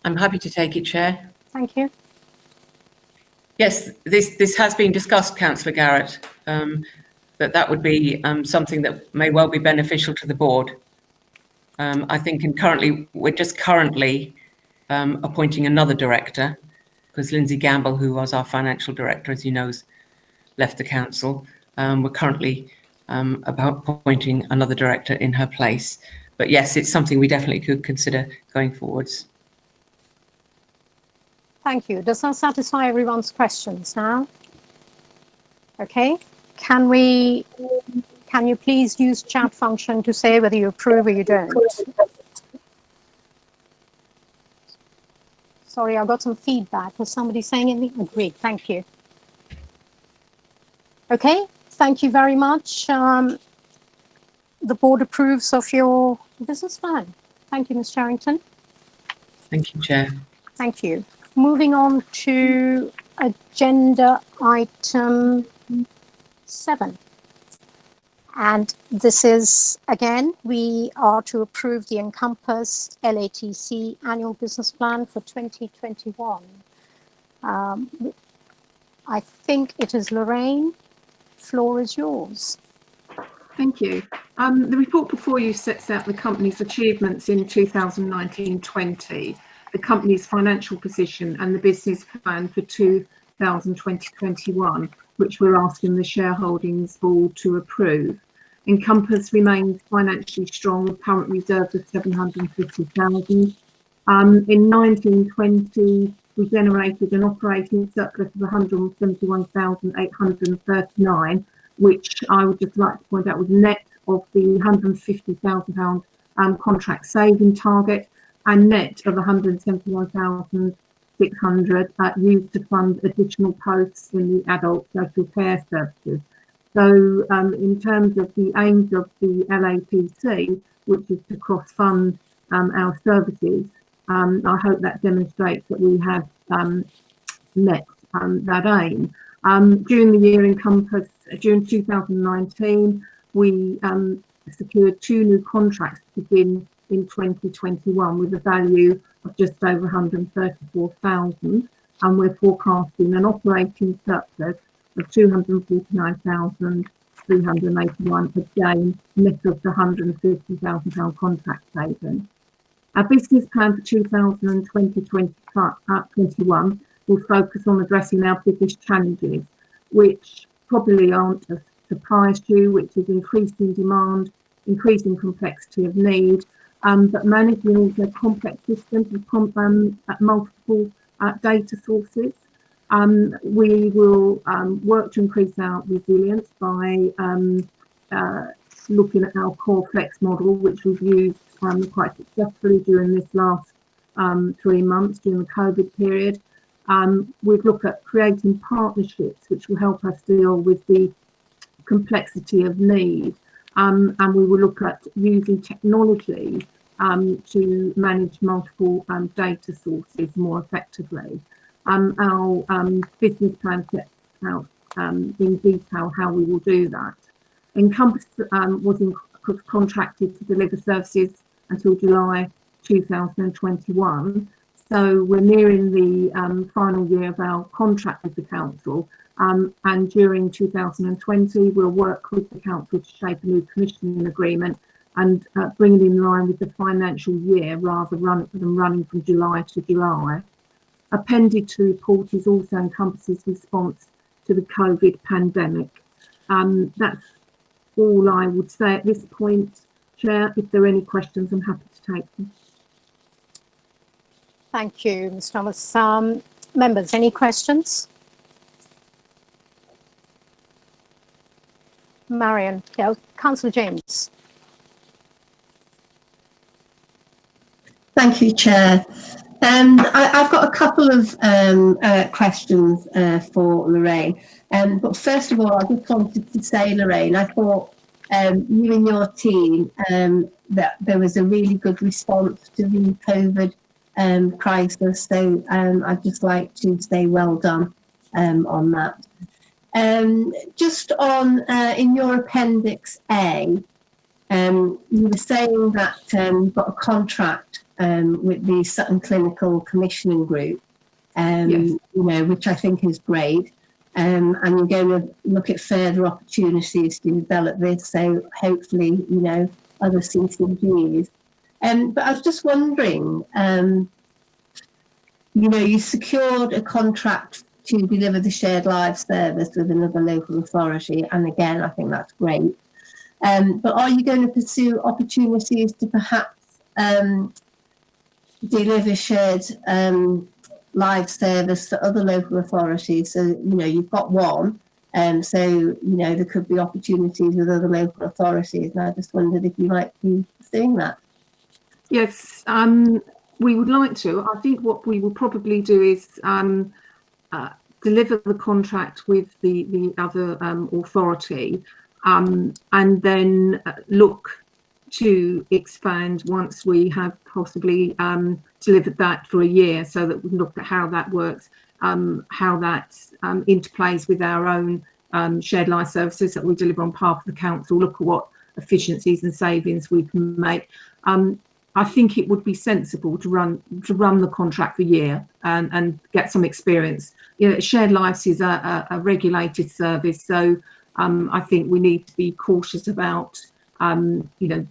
I'm happy to take it, Chair. Thank you. Yes, this has been discussed, Councillor Garrett, that would be something that may well be beneficial to the board. I think we're just currently appointing another director, because Lindsay Gamble, who was our financial director, as you know, has left the council. We're currently appointing another director in her place. But yes, it's something we definitely could consider going forwards. Thank you. Does that satisfy everyone's questions now? Okay. Can you please use chat function to say whether you approve or you don't? Sorry, I got some feedback. Was somebody saying anything? Agreed. Thank you. Okay, thank you very much. The board approves of your business plan. Thank you, Ms. Sherrington. Thank you, Chair. Thank you. Moving on to agenda item 7. And this is, again, we are to approve the Encompass LATC annual business plan for 2021. I think it is Lorraine. Floor is yours. Thank you. The report before you sets out the company's achievements in 2019-20, the company's financial position and the business plan for 2020-21, which we're asking the shareholdings board to approve. Encompass remains financially strong with current reserves of 750,000. In 1920, we generated an operating surplus of 171,839, which I would just like to point out was net of the £150,000 contract saving target and net of 171,600 used to fund additional posts in the adult social care services. So in terms of the aims of the LATC, which is to cross-fund our services, I hope that demonstrates that we have met that aim. During the year Encompass, during 2019, we secured 2 new contracts to begin in 2021 with a value of just over 134,000, and we're forecasting an operating surplus of 249,381, again net of the £150,000 contract saving. Our business plan for 2020-21 will focus on addressing our biggest challenges, which probably aren't a surprise to you, which is increasing demand, increasing complexity of need, but managing also complex systems with multiple data sources. We will work to increase our resilience by looking at our core flex model, which we've used quite successfully during this last 3 months during the COVID period. We've looked at creating partnerships which will help us deal with the complexity of need, and we will look at using technology to manage multiple data sources more effectively. Our business plan sets out in detail how we will do that. Encompass was contracted to deliver services until July 2021. So we're nearing the final year of our contract with the council, and during 2020 we'll work with the council to shape a new commissioning agreement and bring it in line with the financial year rather than running from July to July. Appended to the report is also Encompass's response to the COVID pandemic. That's all I would say at this point, Chair. If there are any questions, I'm happy to take them. Thank you, Ms. Thomas. Members, any questions? Marion, yeah, Councillor James. Thank you, Chair. I've got a couple of questions for Lorraine. But first of all, I just wanted to say, Lorraine, I thought you and your team, that there was a really good response to the COVID crisis. So I'd just like to say well done on that. Just on, in your Appendix A, you were saying that you've got a contract with the Sutton Clinical Commissioning Group, Yes. you know, which I think is great. And you're going to look at further opportunities to develop this, so hopefully, you know, other CCGs. But I was just wondering, you know, you secured a contract to deliver the shared live service with another local authority, and again, I think that's great. But are you going to pursue opportunities to perhaps deliver shared live service for other local authorities? So, you know, you've got one, so, you know, there could be opportunities with other local authorities, and I just wondered if you might be pursuing that. Yes, We would like to. I think what we will probably do is deliver the contract with the other authority, and then look to expand once we have possibly delivered that for a year, so that we can look at how that works, how that interplays with our own shared life services that we deliver on behalf of the council, look at what efficiencies and savings we can make. I think it would be sensible to run the contract for a year and get some experience. You know, shared lives is a regulated service, so I think we need to be cautious about you know,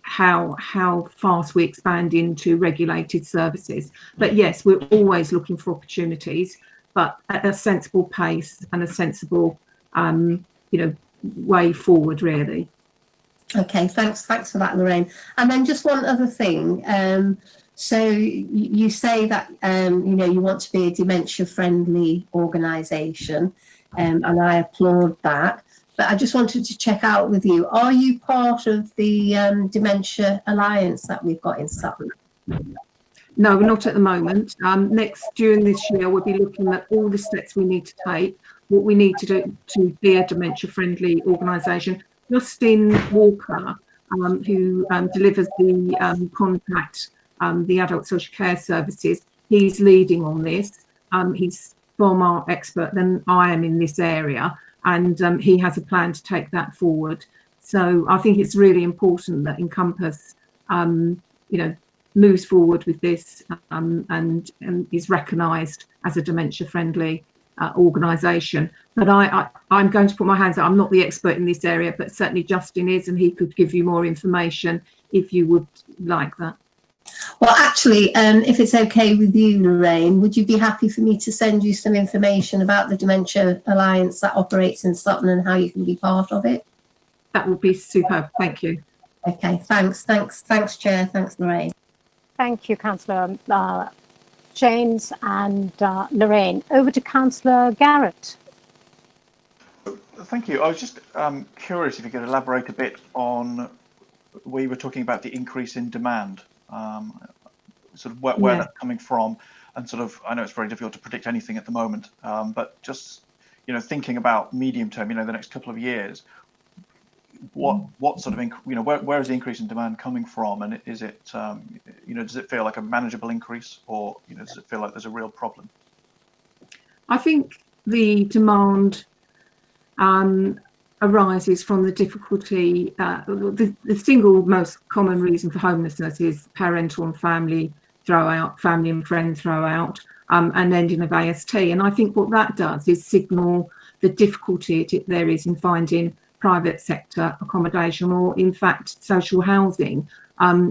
how fast we expand into regulated services. But yes, we're always looking for opportunities, but at a sensible pace and a sensible you know, way forward, really. Okay, thanks for that, Lorraine. And then just one other thing. So you say that you know, you want to be a dementia-friendly organisation, and I applaud that. But I just wanted to check out with you: are you part of the Dementia Alliance that we've got in Sutton? No, we're not at the moment. During this year, we'll be looking at all the steps we need to take, what we need to do to be a dementia-friendly organisation. Justin Walker, who delivers the contract, the adult social care services, he's leading on this. He's far more expert than I am in this area, and he has a plan to take that forward. So I think it's really important that Encompass, you know, moves forward with this and is recognised as a dementia-friendly organisation. But I'm going to put my hands up. I'm not the expert in this area, but certainly Justin is, and he could give you more information if you would like that. Well, actually, if it's okay with you, Lorraine, would you be happy for me to send you some information about the Dementia Alliance that operates in Sutton and how you can be part of it? That would be superb. Thank you. Okay, thanks, Chair. Thanks, Lorraine. Thank you, Councillor James and Lorraine. Over to Councillor Garrett. Thank you. I was just curious if you could elaborate a bit on where you were talking about the increase in demand, sort of where that's coming from, and sort of, I know it's very difficult to predict anything at the moment, but just, you know, thinking about medium term, you know, the next couple of years, what sort of, you know, where is the increase in demand coming from, and is it, you know, does it feel like a manageable increase, or, you know, does it feel like there's a real problem? I think the demand arises from the difficulty. The single most common reason for homelessness is parental and family and friend throwout, and ending of AST. And I think what that does is signal the difficulty there is in finding private sector accommodation, or in fact social housing,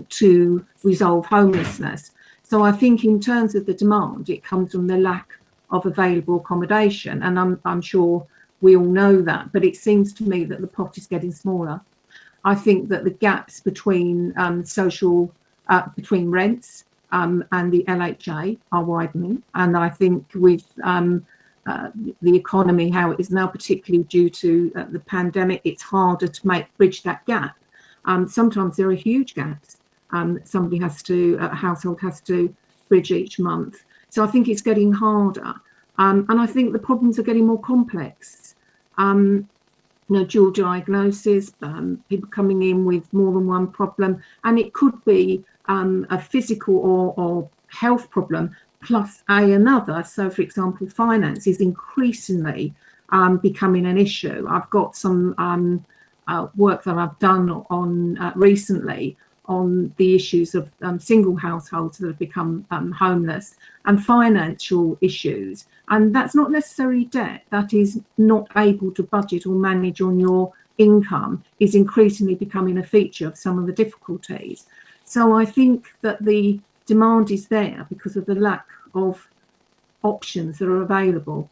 to resolve homelessness. So I think in terms of the demand, it comes from the lack of available accommodation, and I'm sure we all know that, but it seems to me that the pot is getting smaller. I think that the gaps between between rents and the LHA are widening, and I think with the economy how it is now, particularly due to the pandemic, it's harder to bridge that gap. Sometimes there are huge gaps. A household has to bridge each month. So I think it's getting harder, and I think the problems are getting more complex. You know, dual diagnosis, people coming in with more than one problem, and it could be a physical or health problem plus another. So, for example, finance is increasingly becoming an issue. I've got some work that I've done on recently on the issues of single households that have become homeless and financial issues. And that's not necessarily debt, that is not able to budget or manage on your income is increasingly becoming a feature of some of the difficulties. So I think that the demand is there because of the lack of options that are available.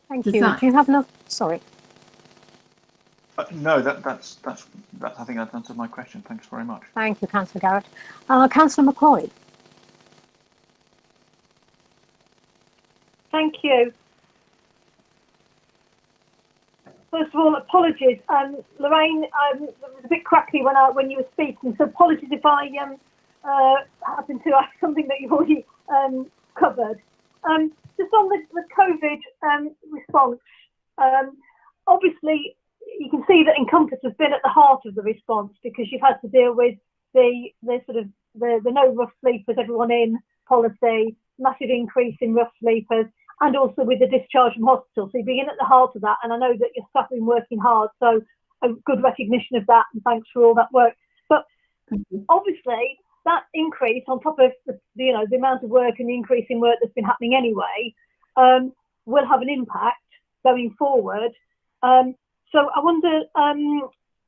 Thank you. Do you have no? Sorry. No, that's I think that answered my question. Thanks very much. Thank you, Councillor Garrett. Councillor McCoy. Thank you. First of all, apologies. Lorraine, it was a bit crackly when you were speaking, so apologies if I happen to ask something that you've already covered. Just on the COVID response, obviously you can see that Encompass has been at the heart of the response, because you've had to deal with the no rough sleepers, everyone in policy, massive increase in rough sleepers, and also with the discharge from hospital. So you've been at the heart of that, and I know that your staff have been working hard, so a good recognition of that, and thanks for all that work. But obviously that increase, on top of the amount of work and the increase in work that's been happening anyway, will have an impact going forward. So I wonder,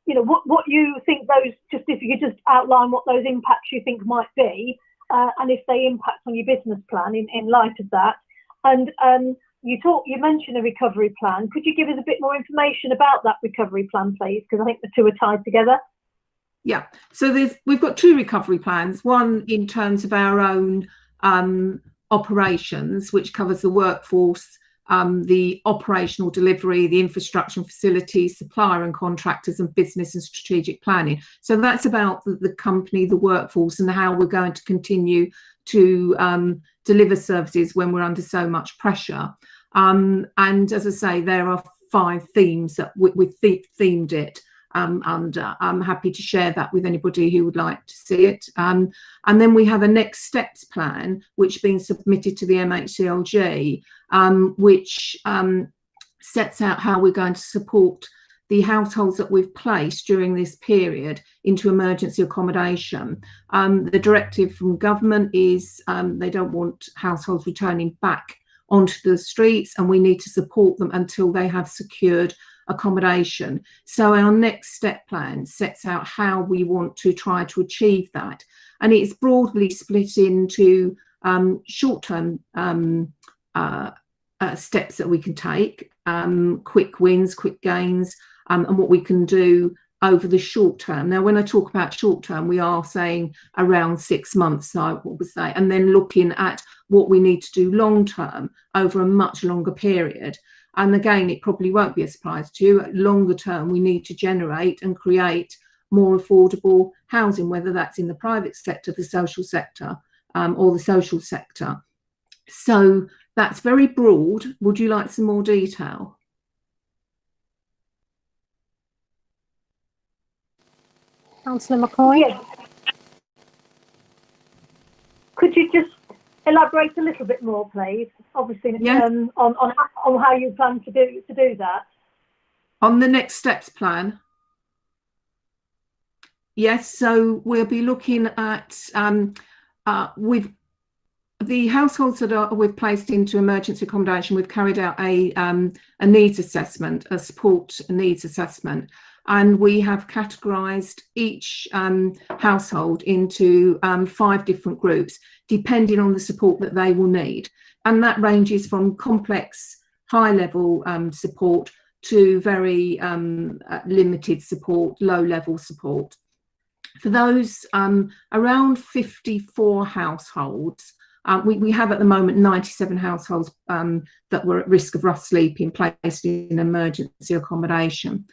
what you think those, just if you could just outline what those impacts you think might be, and if they impact on your business plan in light of that. And you mentioned a recovery plan. Could you give us a bit more information about that recovery plan, please? Because I think the two are tied together. Yeah, so we've got two recovery plans, one in terms of our own operations, which covers the workforce, the operational delivery, the infrastructure and facilities, supplier and contractors, and business and strategic planning. So that's about the company, the workforce, and how we're going to continue to deliver services when we're under so much pressure. And as I say, there are 5 themes that we've themed it. And I'm happy to share that with anybody who would like to see it. And then we have a next steps plan, which has been submitted to the MHCLG, which sets out how we're going to support the households that we've placed during this period into emergency accommodation. The directive from government is they don't want households returning back onto the streets, and we need to support them until they have secured accommodation. So our next step plan sets out how we want to try to achieve that, and it's broadly split into short-term steps that we can take, quick wins, quick gains, and what we can do over the short term. Now, when I talk about short term, we are saying around 6 months, I would say, and then looking at what we need to do long term over a much longer period. And again, it probably won't be a surprise to you, longer term, we need to generate and create more affordable housing, whether that's in the private sector, the social sector, or the social sector. So that's very broad. Would you like some more detail? Councillor McCoy? Yes. Could you just elaborate a little bit more, please? Obviously, yes. on how you plan to do that. On the next steps plan. Yes, so we'll be looking at with the households that we've placed into emergency accommodation. We've carried out a needs assessment, a support needs assessment, and we have categorised each household into 5 different groups, depending on the support that they will need. And that ranges from complex, high-level support to very limited support, low-level support. For those around 54 households, we have at the moment 97 households that were at risk of rough sleeping placed in emergency accommodation.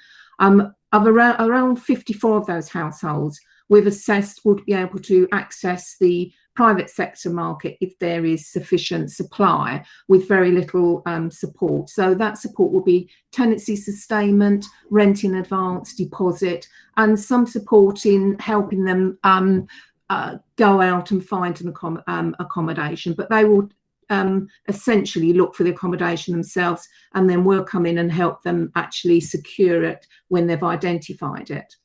Of around 54 of those households, we've assessed would be able to access the private sector market if there is sufficient supply with very little support. So that support will be tenancy sustainment, rent in advance, deposit, and some support in helping them go out and find an accommodation. But they will essentially look for the accommodation themselves, and then we'll come in and help them actually secure it when they've identified it.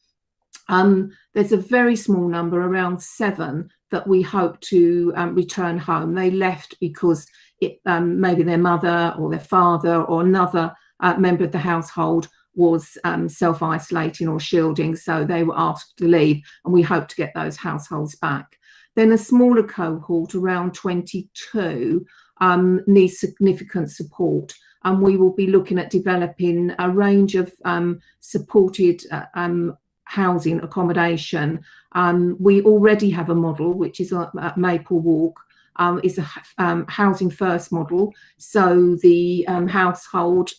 There's a very small number, around 7, that we hope to return home. They left because maybe their mother or their father or another member of the household was self-isolating or shielding, so they were asked to leave, and we hope to get those households back. Then a smaller cohort, around 22, needs significant support, and we will be looking at developing a range of supported housing accommodation. We already have a model which is at Maple Walk. Is a housing first model, so the household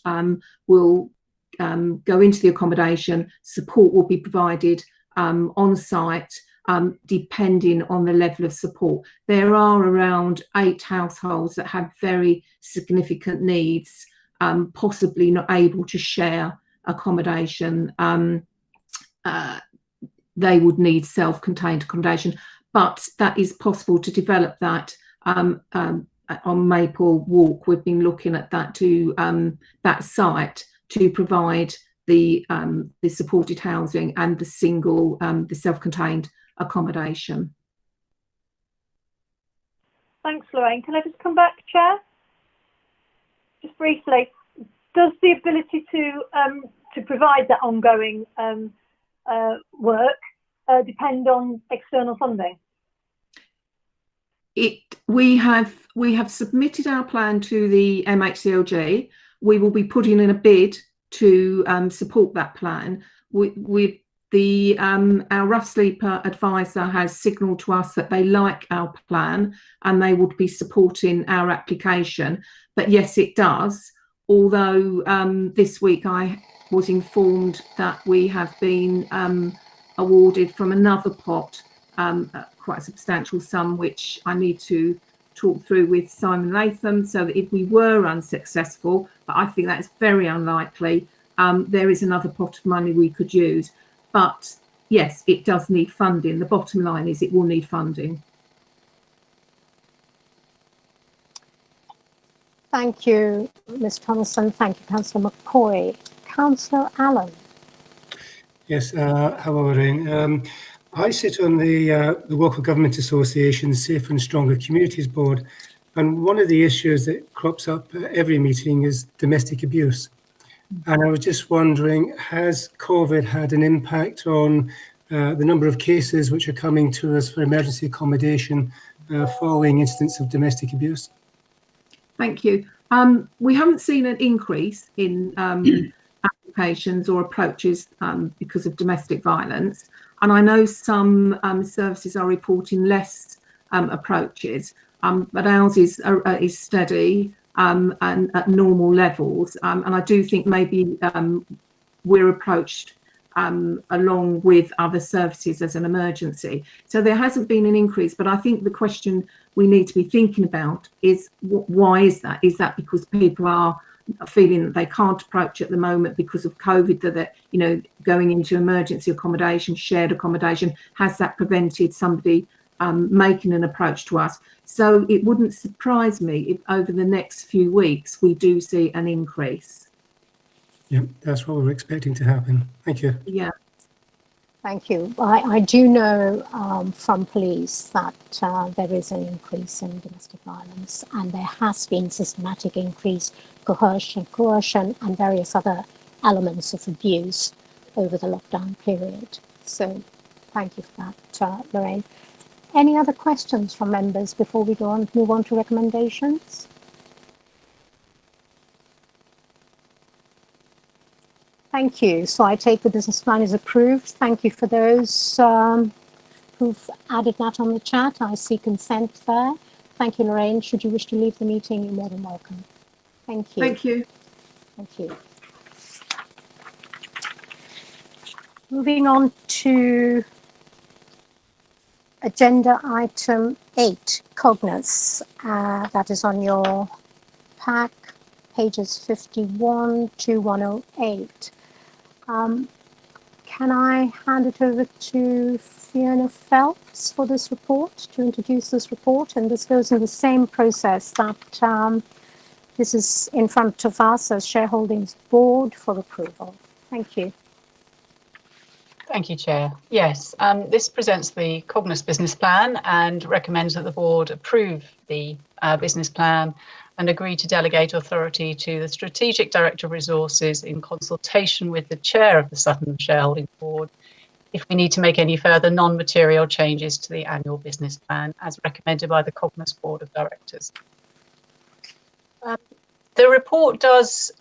will go into the accommodation, support will be provided on site, depending on the level of support. There are around 8 households that have very significant needs, possibly not able to share accommodation. They would need self-contained accommodation, but that is possible to develop that. On Maple Walk, we've been looking at that to that site to provide the supported housing and the single, the self-contained accommodation. Thanks, Lorraine. Can I just come back, Chair? Just briefly, does the ability to provide that ongoing work depend on external funding? We have submitted our plan to the MHCLG. We will be putting in a bid to support that plan. Our rough sleeper advisor has signalled to us that they like our plan and they would be supporting our application. But yes, it does. Although this week I was informed that we have been awarded from another pot quite a substantial sum, which I need to talk through with Simon Latham, so that if we were unsuccessful, but I think that's very unlikely, there is another pot of money we could use. But yes, it does need funding. The bottom line is it will need funding. Thank you, Ms. Thomason. Thank you, Councillor McCoy. Councillor Allen. Yes, hello, Lorraine. I sit on the Local Government Association's Safer and Stronger Communities Board, and one of the issues that crops up at every meeting is domestic abuse. And I was just wondering, has COVID had an impact on the number of cases which are coming to us for emergency accommodation following incidents of domestic abuse? Thank you. We haven't seen an increase in applications or approaches because of domestic violence. And I know some services are reporting less approaches, but ours is steady and at normal levels. And I do think maybe we're approached along with other services as an emergency. So there hasn't been an increase, but I think the question we need to be thinking about is why is that? Is that because people are feeling that they can't approach at the moment because of COVID, that they're, you know, going into emergency accommodation, shared accommodation? Has that prevented somebody making an approach to us? So it wouldn't surprise me if over the next few weeks we do see an increase. Yeah, that's what we're expecting to happen. Thank you. Yeah. Thank you. I do know from police that there is an increase in domestic violence, and there has been systematic increase, coercion, and various other elements of abuse over the lockdown period. So thank you for that, Lorraine. Any other questions from members before we move on to recommendations? Thank you. So I take the business plan is approved. Thank you for those who've added that on the chat. I see consent there. Thank you, Lorraine. Should you wish to leave the meeting, you're more than welcome. Thank you. Thank you. Thank you. Moving on to agenda item 8, Cognus. That is on your pack, pages 51 to 108. Can I hand it over to Fiona Phelps for this report, to introduce this report? And this goes in the same process that this is in front of us as Shareholdings Board for approval. Thank you. Thank you, Chair. Yes, this presents the Cognus business plan and recommends that the board approve the business plan and agree to delegate authority to the Strategic Director of Resources in consultation with the Chair of the Sutton Shareholdings Board if we need to make any further non-material changes to the annual business plan as recommended by the Cognus Board of Directors. The report does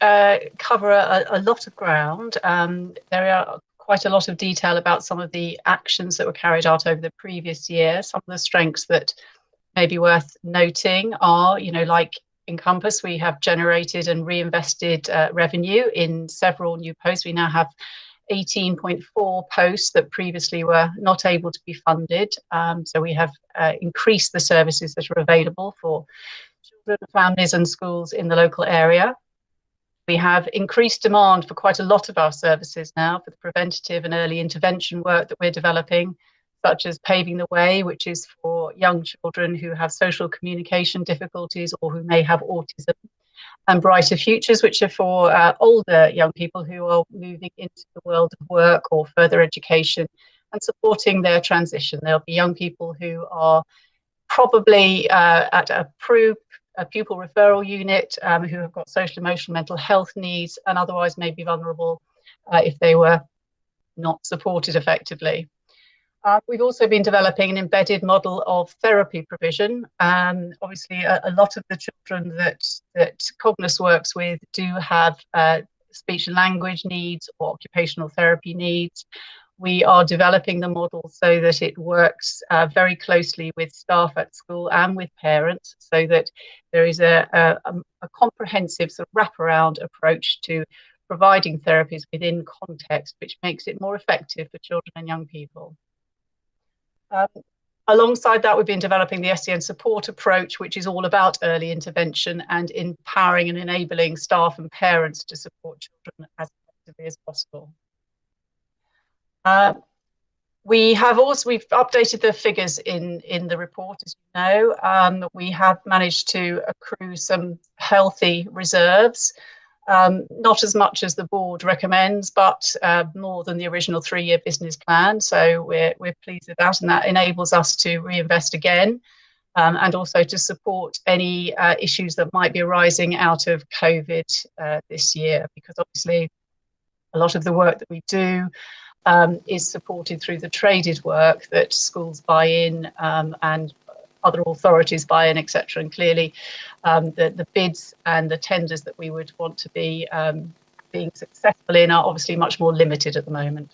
cover a lot of ground. There are quite a lot of detail about some of the actions that were carried out over the previous year. Some of the strengths that may be worth noting are, you know, like Encompass, we have generated and reinvested revenue in several new posts. We now have 18.4 posts that previously were not able to be funded. So we have increased the services that are available for children, families and schools in the local area. We have increased demand for quite a lot of our services now for the preventative and early intervention work that we're developing, such as Paving the Way, which is for young children who have social communication difficulties or who may have autism, and Brighter Futures, which are for older young people who are moving into the world of work or further education and supporting their transition. There'll be young people who are probably at a pupil referral unit who have got social, emotional, mental health needs and otherwise may be vulnerable if they were not supported effectively. We've also been developing an embedded model of therapy provision. Obviously, a lot of the children that Cognos works with do have speech and language needs or occupational therapy needs. We are developing the model so that it works very closely with staff at school and with parents, so that there is a comprehensive sort of wraparound approach to providing therapies within context, which makes it more effective for children and young people. Alongside that, we've been developing the SEN support approach, which is all about early intervention and empowering and enabling staff and parents to support children as effectively as possible. We've updated the figures in the report, as you know. We have managed to accrue some healthy reserves. Not as much as the board recommends, but more than the original 3-year business plan. So we're pleased with that, and that enables us to reinvest again and also to support any issues that might be arising out of COVID this year, because obviously a lot of the work that we do is supported through the traded work that schools buy in and other authorities buy in, etc. And clearly the bids and the tenders that we would want to be being successful in are obviously much more limited at the moment.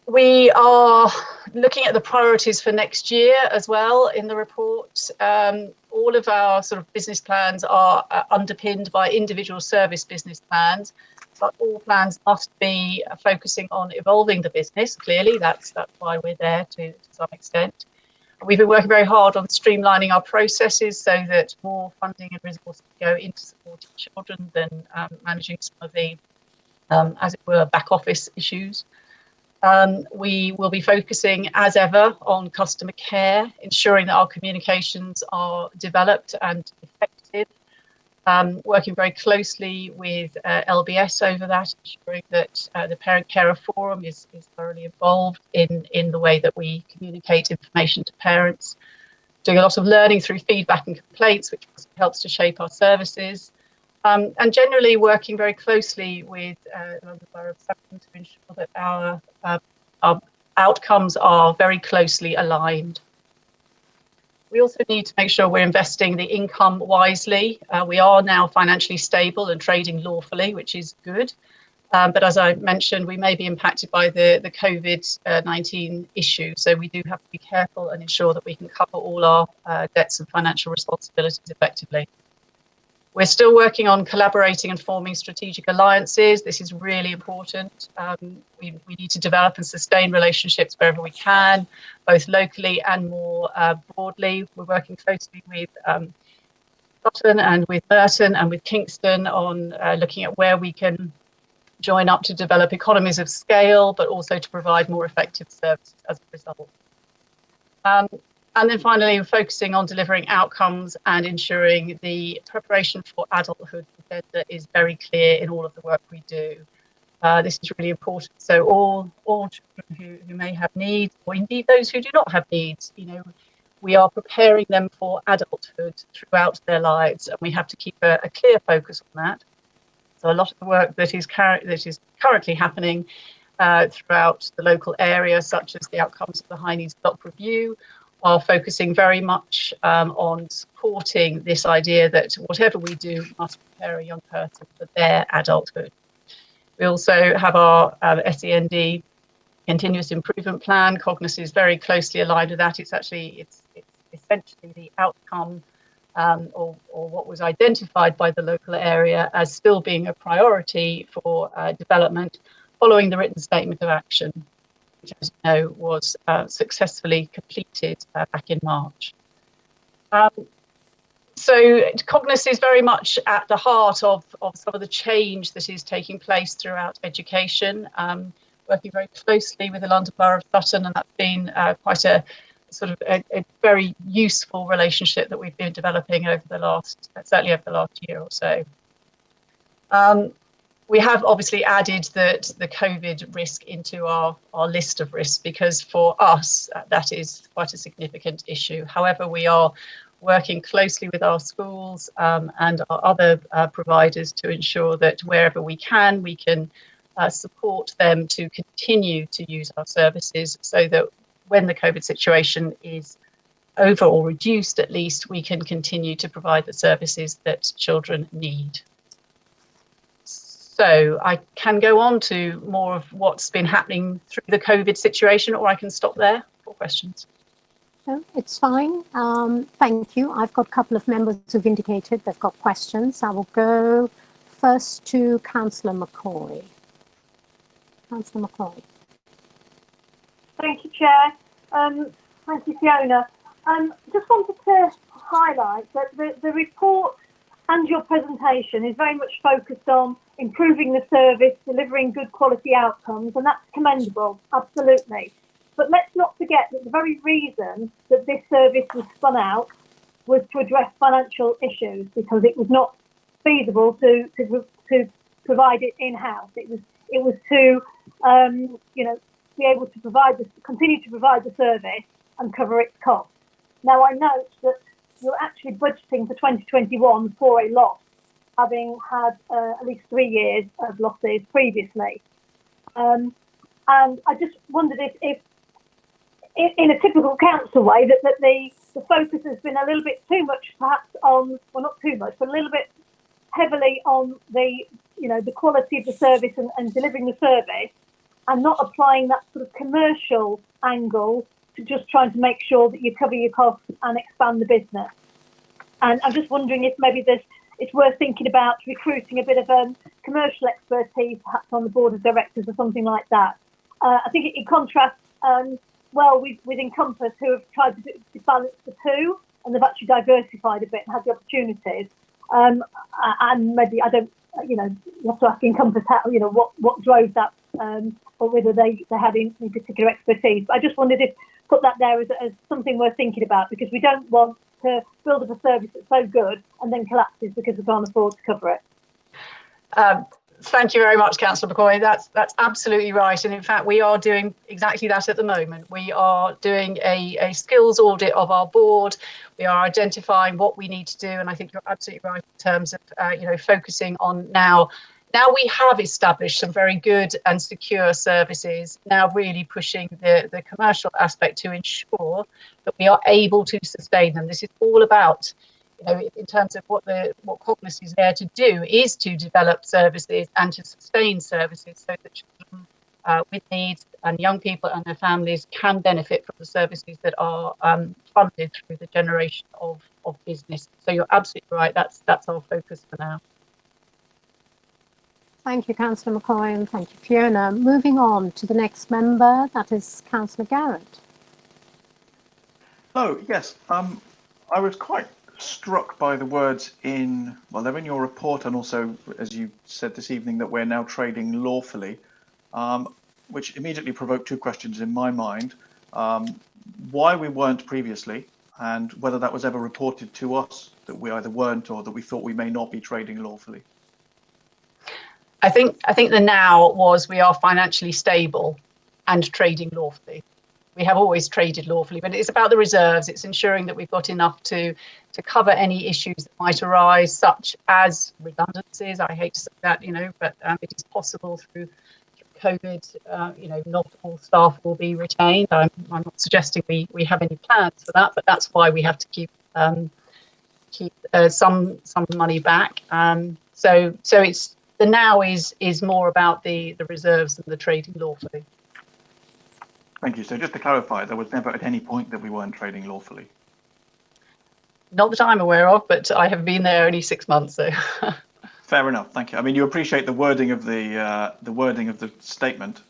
We are looking at the priorities for next year as well in the report. All of our sort of business plans are underpinned by individual service business plans, but all plans must be focusing on evolving the business. Clearly, that's why we're there to some extent. We've been working very hard on streamlining our processes so that more funding and resources go into supporting children than managing some of the, as it were, back office issues. We will be focusing, as ever, on customer care, ensuring that our communications are developed and effective, working very closely with LBS over that, ensuring that the Parent Carer Forum is thoroughly involved in the way that we communicate information to parents, doing a lot of learning through feedback and complaints, which helps to shape our services, and generally working very closely with the London Borough of Sutton to ensure that our outcomes are very closely aligned. We also need to make sure we're investing the income wisely. We are now financially stable and trading lawfully, which is good. But as I mentioned, we may be impacted by the COVID-19 issue. So we do have to be careful and ensure that we can cover all our debts and financial responsibilities effectively. We're still working on collaborating and forming strategic alliances. This is really important. We need to develop and sustain relationships wherever we can, both locally and more broadly. We're working closely with Sutton and with Burton and with Kingston on looking at where we can join up to develop economies of scale, but also to provide more effective services as a result. And then finally, we're focusing on delivering outcomes and ensuring the preparation for adulthood agenda is very clear in all of the work we do. This is really important. So all children who may have needs, or indeed those who do not have needs, we are preparing them for adulthood throughout their lives, and we have to keep a clear focus on that. So a lot of the work that is currently happening throughout the local area, such as the outcomes of the High Needs Block Review, are focusing very much on supporting this idea that whatever we do must prepare a young person for their adulthood. We also have our SEND continuous improvement plan. Cognos is very closely aligned with that. It's essentially the outcome or what was identified by the local area as still being a priority for development following the written statement of action, which, as you know, was successfully completed back in March. So Cognos is very much at the heart of some of the change that is taking place throughout education, working very closely with the London Borough of Sutton, and that's been quite a sort of a very useful relationship that we've been developing over the last, certainly over the last year or so. We have obviously added the COVID risk into our list of risks, because for us, that is quite a significant issue. However, we are working closely with our schools and our other providers to ensure that wherever we can support them to continue to use our services, so that when the COVID situation is over or reduced, at least we can continue to provide the services that children need. So I can go on to more of what's been happening through the COVID situation, or I can stop there for questions. No, it's fine. Thank you. I've got a couple of members who've indicated they've got questions. I will go first to Councillor McCoy. Councillor McCoy. Thank you, Chair. Thank you, Fiona. Just wanted to highlight that the report and your presentation is very much focused on improving the service, delivering good quality outcomes, and that's commendable, absolutely. But let's not forget that the very reason that this service was spun out was to address financial issues, because it was not feasible to provide it in-house. It was to be able to continue to provide the service and cover its costs. Now, I note that you're actually budgeting for 2021 for a loss, having had at least 3 years of losses previously. And I just wondered if in a typical council way, that the focus has been a little bit too much, perhaps on, well, not too much, but a little bit heavily on the quality of the service and delivering the service, and not applying that sort of commercial angle to just trying to make sure that you cover your costs and expand the business. And I'm just wondering if maybe it's worth thinking about recruiting a bit of commercial expertise, perhaps on the board of directors or something like that. I think it contrasts well with Encompass, who have tried to balance the two, and they've actually diversified a bit and had the opportunities. And maybe, I don't, you have to ask Encompass how, what drove that, or whether they had any particular expertise. But I just wondered if put that there as something worth thinking about, because we don't want to build up a service that's so good and then collapses because we can't afford to cover it. Thank you very much, Councillor McCoy. That's absolutely right. And in fact, we are doing exactly that at the moment. We are doing a skills audit of our board. We are identifying what we need to do. And I think you're absolutely right in terms of, focusing on now we have established some very good and secure services, now really pushing the commercial aspect to ensure that we are able to sustain them. This is all about, in terms of what Cognos is there to do, is to develop services and to sustain services so that children with needs and young people and their families can benefit from the services that are funded through the generation of business. So you're absolutely right. That's our focus for now. Thank you, Councillor McCoy, and thank you, Fiona. Moving on to the next member, that is Councillor Garrett. Hello, yes. I was quite struck by the words they're in your report, and also, as you said this evening, that we're now trading lawfully, which immediately provoked two questions in my mind. Why we weren't previously, and whether that was ever reported to us that we either weren't or that we thought we may not be trading lawfully. I think the now was we are financially stable and trading lawfully. We have always traded lawfully, but it's about the reserves. It's ensuring that we've got enough to cover any issues that might arise, such as redundancies. I hate to say that, but it is possible through COVID. Not all staff will be retained. I'm not suggesting we have any plans for that, but that's why we have to keep some money back. So it's the now is more about the reserves than the trading lawfully. Thank you. So just to clarify, there was never at any point that we weren't trading lawfully. Not that I'm aware of, but I have been there only 6 months, so. Fair enough, thank you. I mean, you appreciate the wording of the statement.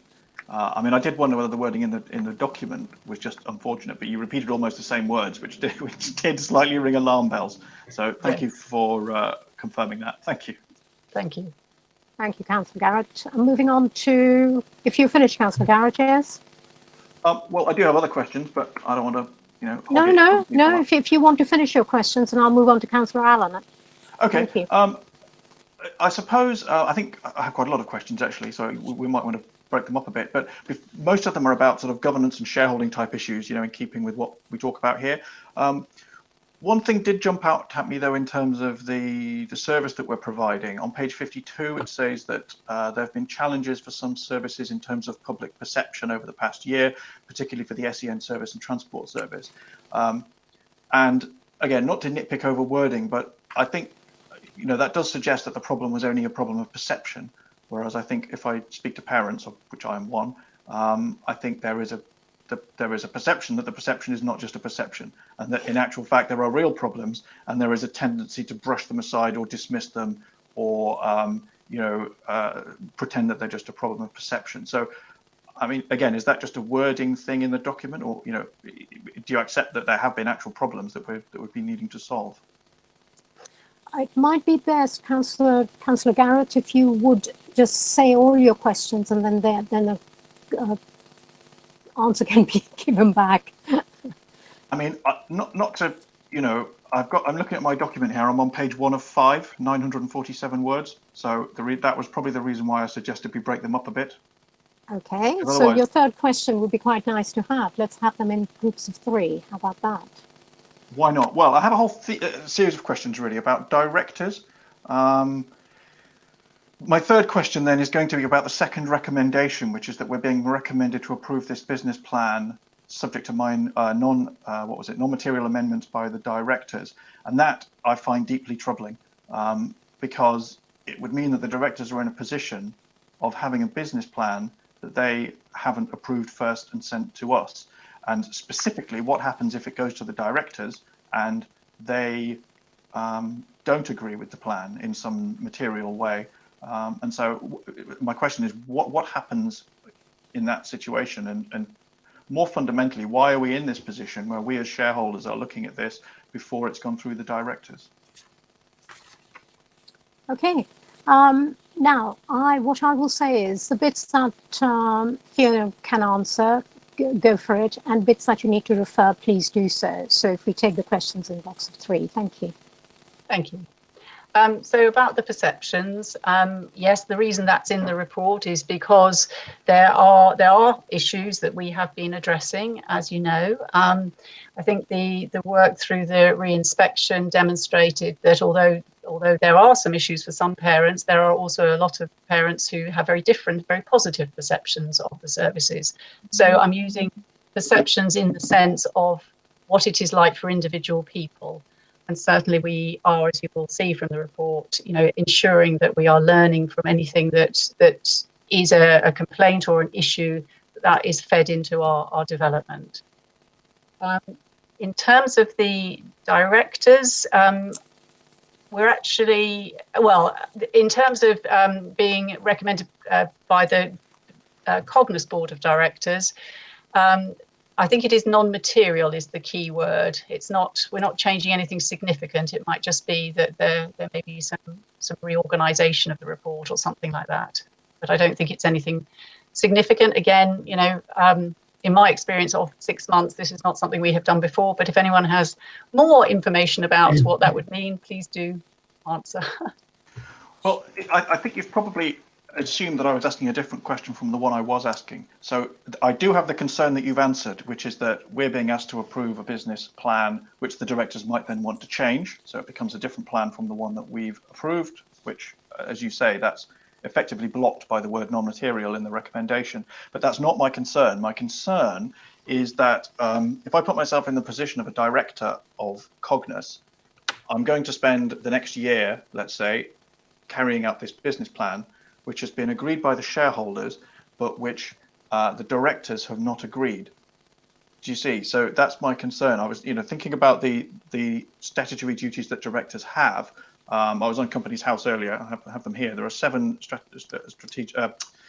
I mean, I did wonder whether the wording in the document was just unfortunate, but you repeated almost the same words, which did slightly ring alarm bells. So thank you for confirming that. Thank you. Thank you. Thank you, Councillor Garrett. I'm moving on to, if you're finished, Councillor Garrett, yes? Well, I do have other questions, but I don't want to, No. If you want to finish your questions, and I'll move on to Councillor Allen. Okay. Thank you. I suppose I think I have quite a lot of questions actually, so we might want to break them up a bit. But most of them are about sort of governance and shareholding type issues, in keeping with what we talk about here. One thing did jump out at me though in terms of the service that we're providing. On page 52, it says that there have been challenges for some services in terms of public perception over the past year, particularly for the SEN service and transport service. And again, not to nitpick over wording, but I think that does suggest that the problem was only a problem of perception. Whereas I think if I speak to parents, of which I am one, I think there is a perception that the perception is not just a perception, and that in actual fact there are real problems, and there is a tendency to brush them aside or dismiss them, or pretend that they're just a problem of perception. So, I mean, again, is that just a wording thing in the document, or do you accept that there have been actual problems that we've been needing to solve? It might be best, Councillor Garrett, if you would just say all your questions, and then the answer can be given back. I mean, not to, I'm looking at my document here. I'm on page 1 of 5, 947 words. So that was probably the reason why I suggested we break them up a bit. Okay, so your third question would be quite nice to have. Let's have them in groups of 3. How about that? Why not? Well, I have a whole series of questions really about directors. My third question then is going to be about the second recommendation, which is that we're being recommended to approve this business plan subject to non-material amendments by the directors. And that I find deeply troubling because it would mean that the directors are in a position of having a business plan that they haven't approved first and sent to us. And specifically, what happens if it goes to the directors and they don't agree with the plan in some material way? And so my question is, what happens in that situation? And more fundamentally, why are we in this position where we as shareholders are looking at this before it's gone through the directors? Okay. Now, what I will say is the bits that Fiona can answer, go for it, and bits that you need to refer, please do so. So if we take the questions in box of 3, thank you. Thank you. So about the perceptions, yes, the reason that's in the report is because there are issues that we have been addressing, as you know. I think the work through the re-inspection demonstrated that although there are some issues for some parents, there are also a lot of parents who have very different, very positive perceptions of the services. So I'm using perceptions in the sense of what it is like for individual people. And certainly we are, as you will see from the report, ensuring that we are learning from anything that is a complaint or an issue that is fed into our development. In terms of the directors, we're actually, well, in terms of being recommended by the Cognos Board of Directors, I think it is non-material is the key word. It's not, we're not changing anything significant. It might just be that there may be some reorganisation of the report or something like that. But I don't think it's anything significant. Again, in my experience of 6 months, this is not something we have done before. But if anyone has more information about what that would mean, please do answer. Well, I think you've probably assumed that I was asking a different question from the one I was asking. So I do have the concern that you've answered, which is that we're being asked to approve a business plan, which the directors might then want to change. So it becomes a different plan from the one that we've approved, which, as you say, that's effectively blocked by the word non-material in the recommendation. But that's not my concern. My concern is that if I put myself in the position of a director of Cognos, I'm going to spend the next year, let's say, carrying out this business plan, which has been agreed by the shareholders, but which the directors have not agreed. Do you see? So that's my concern. I was, thinking about the statutory duties that directors have. I was on Companies House earlier. I have them here. There are 7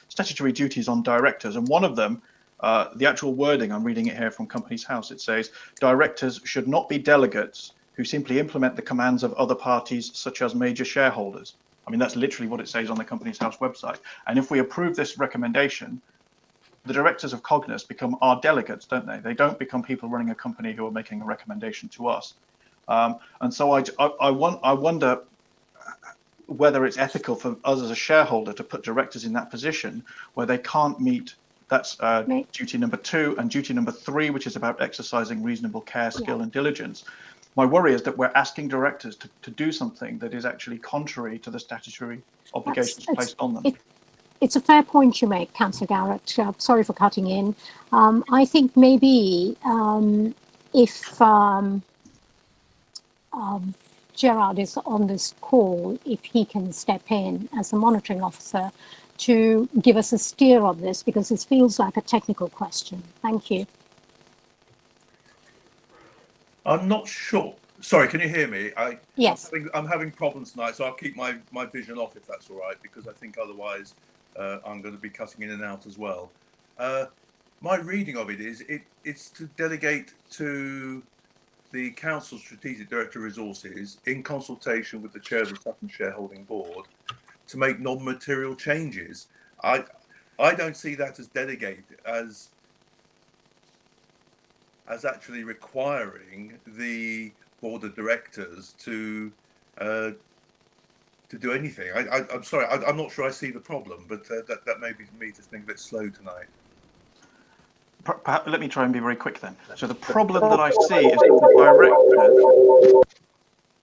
statutory duties on directors, and one of them, the actual wording, I'm reading it here from Companies House. It says directors should not be delegates who simply implement the commands of other parties, such as major shareholders. I mean, that's literally what it says on the Companies House website. And if we approve this recommendation, the directors of Cognos become our delegates, don't they? They don't become people running a company who are making a recommendation to us. And so I wonder whether it's ethical for us as a shareholder to put directors in that position where they can't meet. That's duty number 2 and duty number 3, which is about exercising reasonable care, skill, and diligence. My worry is that we're asking directors to do something that is actually contrary to the statutory obligations placed on them. It's a fair point you make, Councillor Garrett. Sorry for cutting in. I think maybe if Gerard is on this call, if he can step in as a monitoring officer to give us a steer on this, because this feels like a technical question. Thank you. I'm not sure. Sorry, can you hear me? Yes. I'm having problems tonight, so I'll keep my vision off if that's all right, because I think otherwise I'm going to be cutting in and out as well. My reading of it is it's to delegate to the Council Strategic Director of Resources, in consultation with the Chair of the Sutton Shareholding Board, to make non-material changes. I don't see that as delegate, as actually requiring the Board of Directors to do anything. I'm sorry, I'm not sure I see the problem, but that may be me just being a bit slow tonight. Perhaps, let me try and be very quick then. So the problem that I see is that the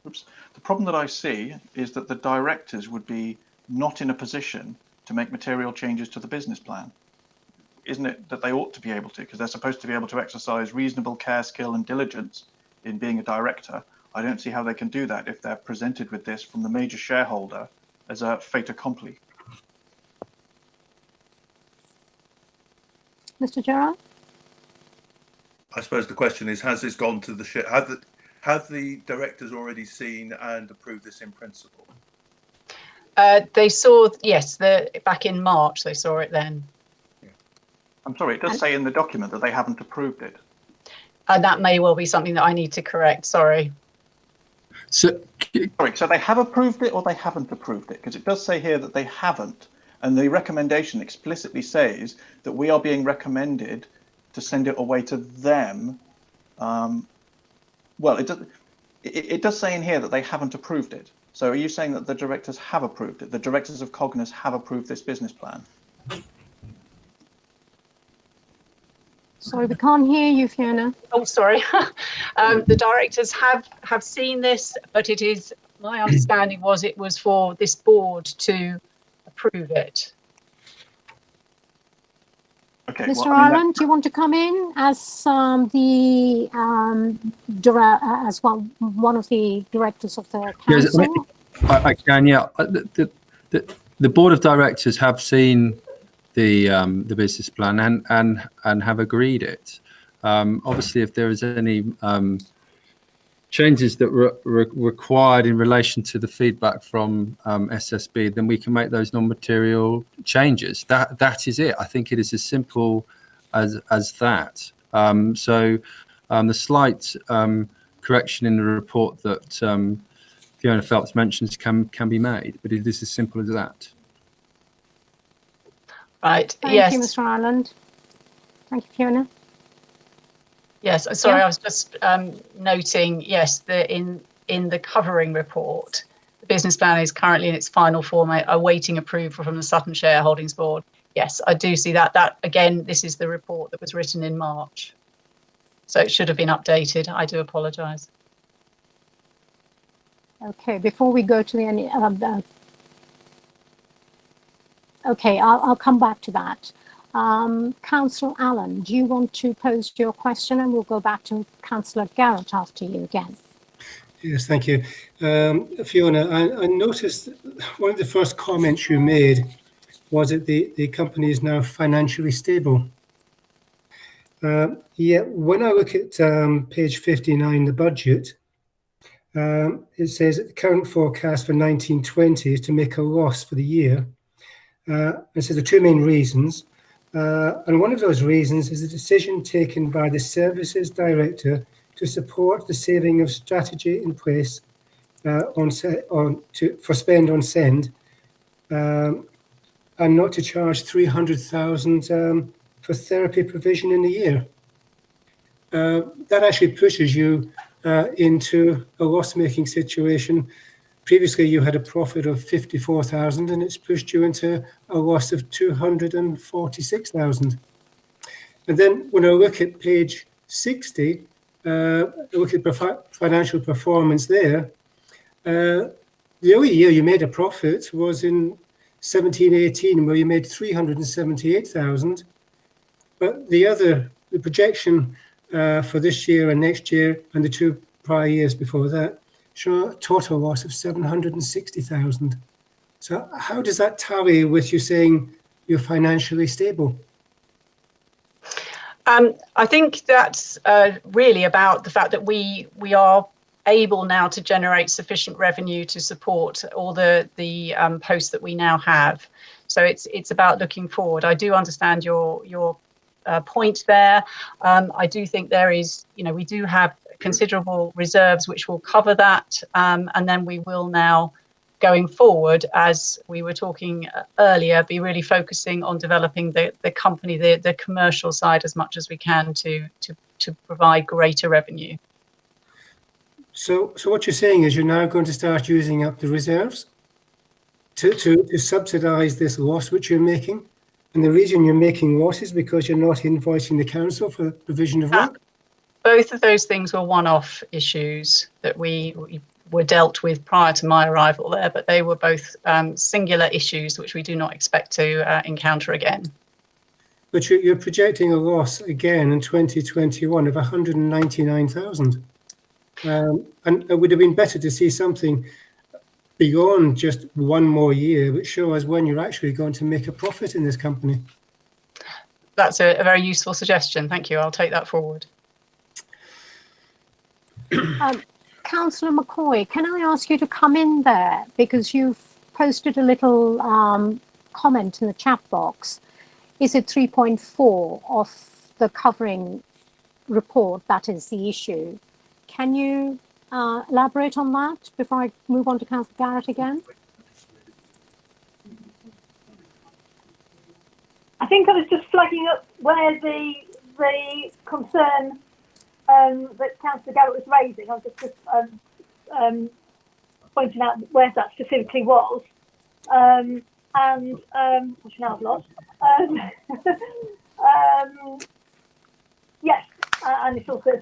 directors. The problem that I see is that the directors would be not in a position to make material changes to the business plan. Isn't it that they ought to be able to, because they're supposed to be able to exercise reasonable care, skill, and diligence in being a director? I don't see how they can do that if they're presented with this from the major shareholder as a fait accompli. Mr. Gerard? I suppose the question is, has this gone to the share? Have the directors already seen and approved this in principle? They saw, yes, back in March, they saw it then. I'm sorry, it does say in the document that they haven't approved it. That may well be something that I need to correct, sorry. Sorry, so they have approved it or they haven't approved it? Because it does say here that they haven't. And the recommendation explicitly says that we are being recommended to send it away to them. Well, it does say in here that they haven't approved it. So are you saying that the directors have approved it? The directors of Cognos have approved this business plan? Sorry, we can't hear you, Fiona. Oh, sorry. The directors have seen this, but it is, my understanding was it was for this board to approve it. Okay, Mr. Ireland, do you want to come in as one of the directors of the council? Yes, I can. Yeah, the board of directors have seen the business plan and have agreed it. Obviously, if there is any changes that were required in relation to the feedback from SSB, then we can make those non-material changes. That is it. I think it is as simple as that. So the slight correction in the report that Fiona Phelps mentions can be made, but it is as simple as that. Right. Thank you, Mr. Ireland. Thank you, Fiona. Yes, sorry, I was just noting, yes, that in the covering report, the business plan is currently in its final form, awaiting approval from the Sutton Shareholdings Board. Yes, I do see that. That, again, this is the report that was written in March. So it should have been updated. I do apologise. Okay, before we go to the end, okay, I'll come back to that. Councillor Allen, do you want to pose your question, and we'll go back to Councillor Garrett after you again? Yes, thank you. Fiona, I noticed one of the first comments you made was that the company is now financially stable. Yeah, when I look at page 59, the budget, it says the current forecast for 1920 is to make a loss for the year. It says the two main reasons. And one of those reasons is the decision taken by the Services Director to support the saving of strategy in place for spend on send, and not to charge 300,000 for therapy provision in a year. That actually pushes you into a loss-making situation. Previously, you had a profit of 54,000, and it's pushed you into a loss of 246,000. And then when I look at page 60, look at financial performance there. The only year you made a profit was in 17-18, where you made 378,000. But the projection for this year and next year and the two prior years before that show a total loss of 760,000. So how does that tally with you saying you're financially stable? I think that's really about the fact that we are able now to generate sufficient revenue to support all the posts that we now have. So it's about looking forward. I do understand your point there. I do think there is, we do have considerable reserves which will cover that, and then we will now, going forward, as we were talking earlier, be really focusing on developing the company, the commercial side as much as we can to provide greater revenue. So what you're saying is you're now going to start using up the reserves to subsidise this loss which you're making, and the reason you're making loss is because you're not invoicing the council for provision of work? Both of those things were one-off issues that we were dealt with prior to my arrival there, but they were both singular issues which we do not expect to encounter again. But you're projecting a loss again in 2021 of 199,000. And it would have been better to see something beyond just one more year, which shows when you're actually going to make a profit in this company. That's a very useful suggestion. Thank you. I'll take that forward. Councillor McCoy, can I ask you to come in there, because you've posted a little comment in the chat box. Is it 3.4 of the covering report that is the issue? Can you elaborate on that before I move on to Councillor Garrett again? I think I was just flagging up where the concern that Councillor Garrett was raising. I was just pointing out where that specifically was, and which now I've lost. Yes, and it's also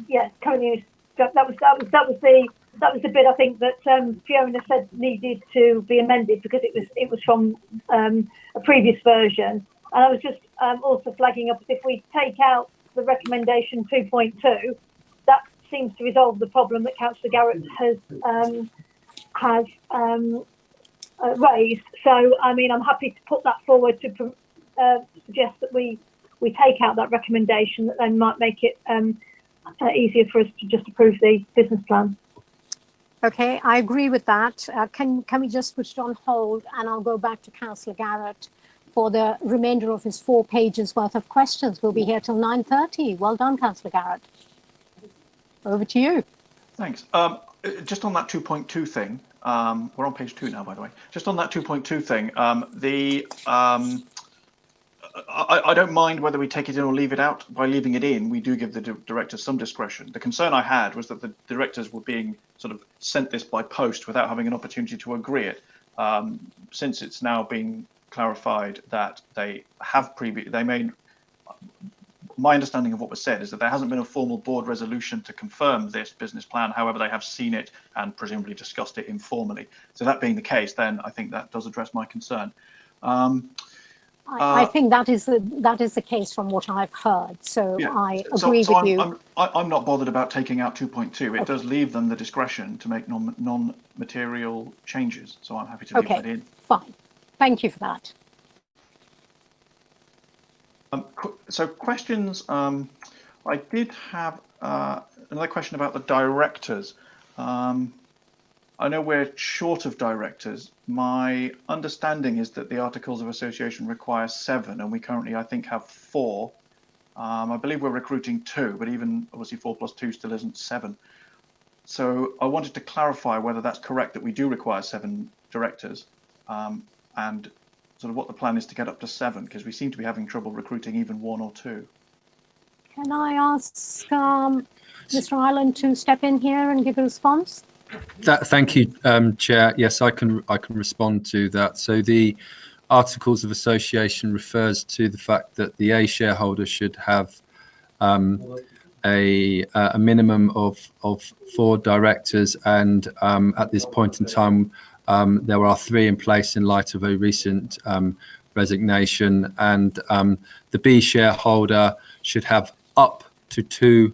yeah, currently that was the bit I think that Fiona said needed to be amended because it was from a previous version, and I was just also flagging up if we take out the recommendation 2.2, that seems to resolve the problem that Councillor Garrett has raised. So I mean, I'm happy to put that forward to suggest that we take out that recommendation, that then might make it easier for us to just approve the business plan. Okay, I agree with that. Can we just put it on hold, and I'll go back to Councillor Garrett for the remainder of his 4 pages worth of questions. We'll be here till 9:30. Well done, Councillor Garrett. Over to you. Thanks. Just on that 2.2 thing, we're on page 2 now, by the way. Just on that 2.2 thing, I don't mind whether we take it in or leave it out. By leaving it in, we do give the directors some discretion. The concern I had was that the directors were being sort of sent this by post without having an opportunity to agree it. Since it's now been clarified that they made, my understanding of what was said is that there hasn't been a formal board resolution to confirm this business plan. However, they have seen it and presumably discussed it informally. So that being the case, then I think that does address my concern. I think that is the case from what I've heard. So yeah. I agree with you. I'm not bothered about taking out 2.2. It does leave them the discretion to make non-material changes. So I'm happy to leave that in. Fine. Thank you for that. So questions, I did have another question about the directors. I know we're short of directors. My understanding is that the Articles of Association require 7, and we currently, I think, have 4. I believe we're recruiting 2, but even obviously 4 plus 2 still isn't 7. So I wanted to clarify whether that's correct, that we do require 7 directors, and sort of what the plan is to get up to 7, because we seem to be having trouble recruiting even 1 or 2. Can I ask Mr. Ireland to step in here and give a response? Thank you, Chair. Yes, I can respond to that. So the Articles of Association refers to the fact that the A shareholder should have a minimum of 4 directors, and at this point in time there are 3 in place in light of a recent resignation, and the B shareholder should have up to 2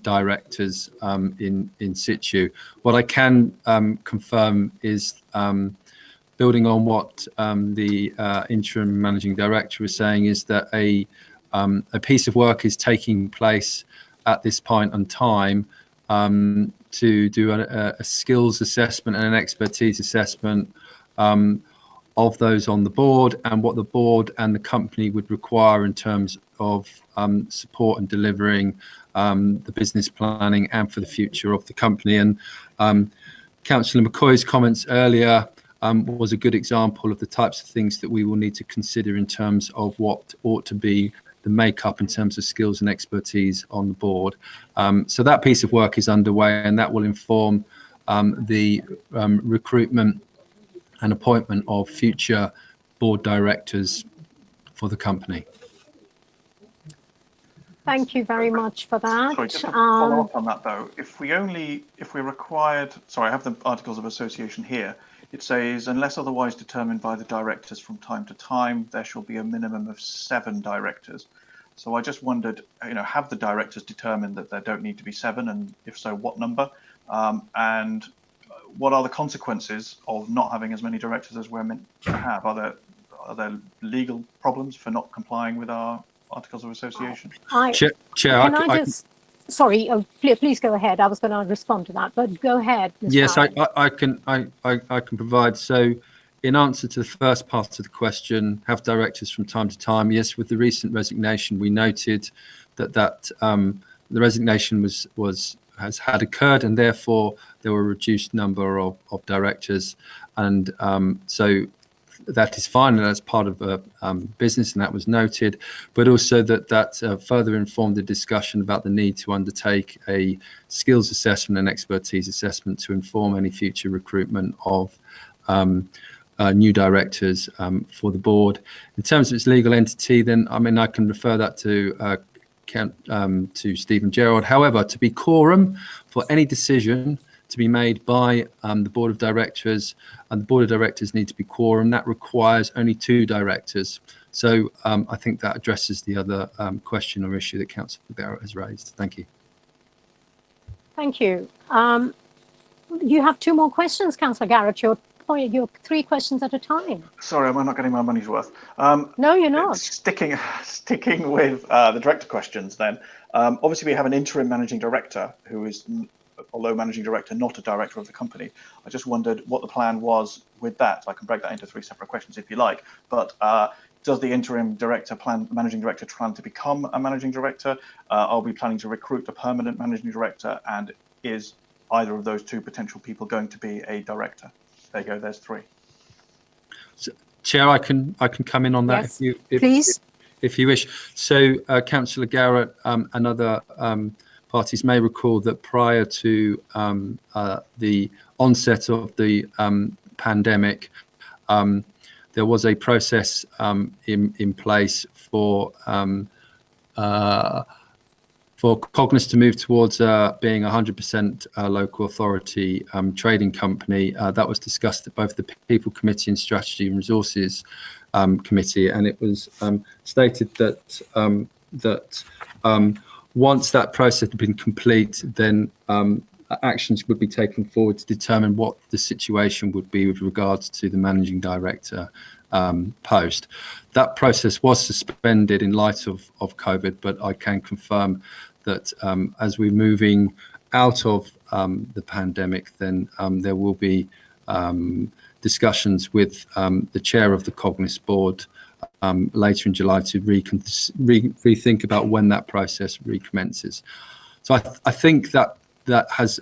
directors in situ. What I can confirm is, building on what the interim managing director is saying, is that a piece of work is taking place at this point in time to do a skills assessment and an expertise assessment of those on the board, and what the board and the company would require in terms of support and delivering the business planning and for the future of the company. And Councillor McCoy's comments earlier was a good example of the types of things that we will need to consider in terms of what ought to be the makeup in terms of skills and expertise on the board. So that piece of work is underway, and that will inform the recruitment and appointment of future board directors for the company. Thank you very much for that. Sorry, just to follow up on that though, if we're required, sorry, I have the Articles of Association here. It says, unless otherwise determined by the directors from time to time, there shall be a minimum of 7 directors. So I just wondered, have the directors determined that there don't need to be 7, and if so, what number? And what are the consequences of not having as many directors as we're meant to have? Are there legal problems for not complying with our Articles of Association? Chair, sorry, please go ahead. I was going to respond to that, but go ahead. Mr. Yes, Ireland. I can provide. So, in answer to the first part of the question, have directors from time to time? Yes, with the recent resignation, we noted that the resignation has occurred, and therefore there were a reduced number of directors, and so that is fine, and that's part of business, and that was noted, but also that further informed the discussion about the need to undertake a skills assessment and expertise assessment to inform any future recruitment of new directors for the board. In terms of its legal entity, then I can refer that to Stephen Gerrard. However, to be quorum for any decision to be made by the board of directors, and the board of directors need to be quorum, that requires only 2 directors. So I think that addresses the other question or issue that Councillor Garrett has raised. Thank you. Thank you. You have 2 more questions, Councillor Garrett. You're 3 questions at a time. Sorry, am I not getting my money's worth? No, you're not. Sticking with the director questions then. Obviously, we have an interim managing director who is, although managing director, not a director of the company. I just wondered what the plan was with that. I can break that into 3 separate questions if you like. But does the interim managing director plan to become a managing director? Are we planning to recruit a permanent managing director? And is either of those 2 potential people going to be a director? There you go. There's 3. So, Chair, I can come in on that. Yes, please. If you wish. So, Councillor Garrett and other parties may recall that prior to the onset of the pandemic, there was a process in place for Cognis to move towards being 100% local authority trading company. That was discussed at both the People Committee and Strategy and Resources Committee, and it was stated that once that process had been complete, then actions would be taken forward to determine what the situation would be with regards to the managing director post. That process was suspended in light of COVID, but I can confirm that as we're moving out of the pandemic, then there will be discussions with the chair of the Cognis board later in July to rethink about when that process recommences. So I think that has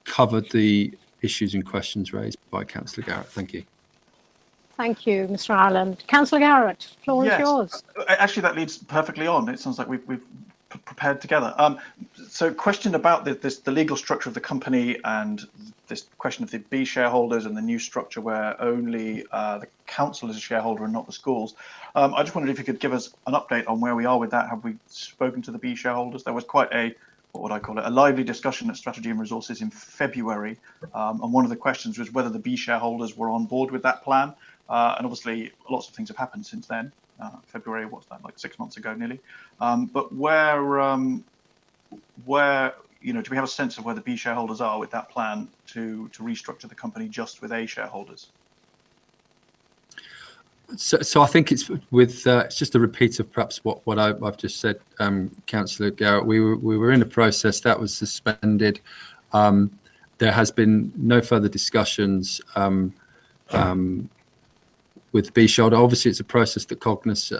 covered the issues and questions raised by Councillor Garrett. Thank you. Thank you, Mr. Ireland. Councillor Garrett, floor is yours. Actually, that leads perfectly on. It sounds like we've prepared together. So question about the legal structure of the company and this question of the B shareholders and the new structure where only the council is a shareholder and not the schools. I just wondered if you could give us an update on where we are with that. Have we spoken to the B shareholders? There was quite a, what would I call it, a lively discussion at Strategy and Resources in February. And one of the questions was whether the B shareholders were on board with that plan. And obviously lots of things have happened since then. February, what's that, like 6 months ago nearly. But where, you know, do we have a sense of where the B shareholders are with that plan to restructure the company just with A shareholders? So I think it's with it's just a repeat of perhaps what I've just said, Councillor Garrett. We were in a process that was suspended. There has been no further discussions with B shareholder. Obviously, it's a process that Cognis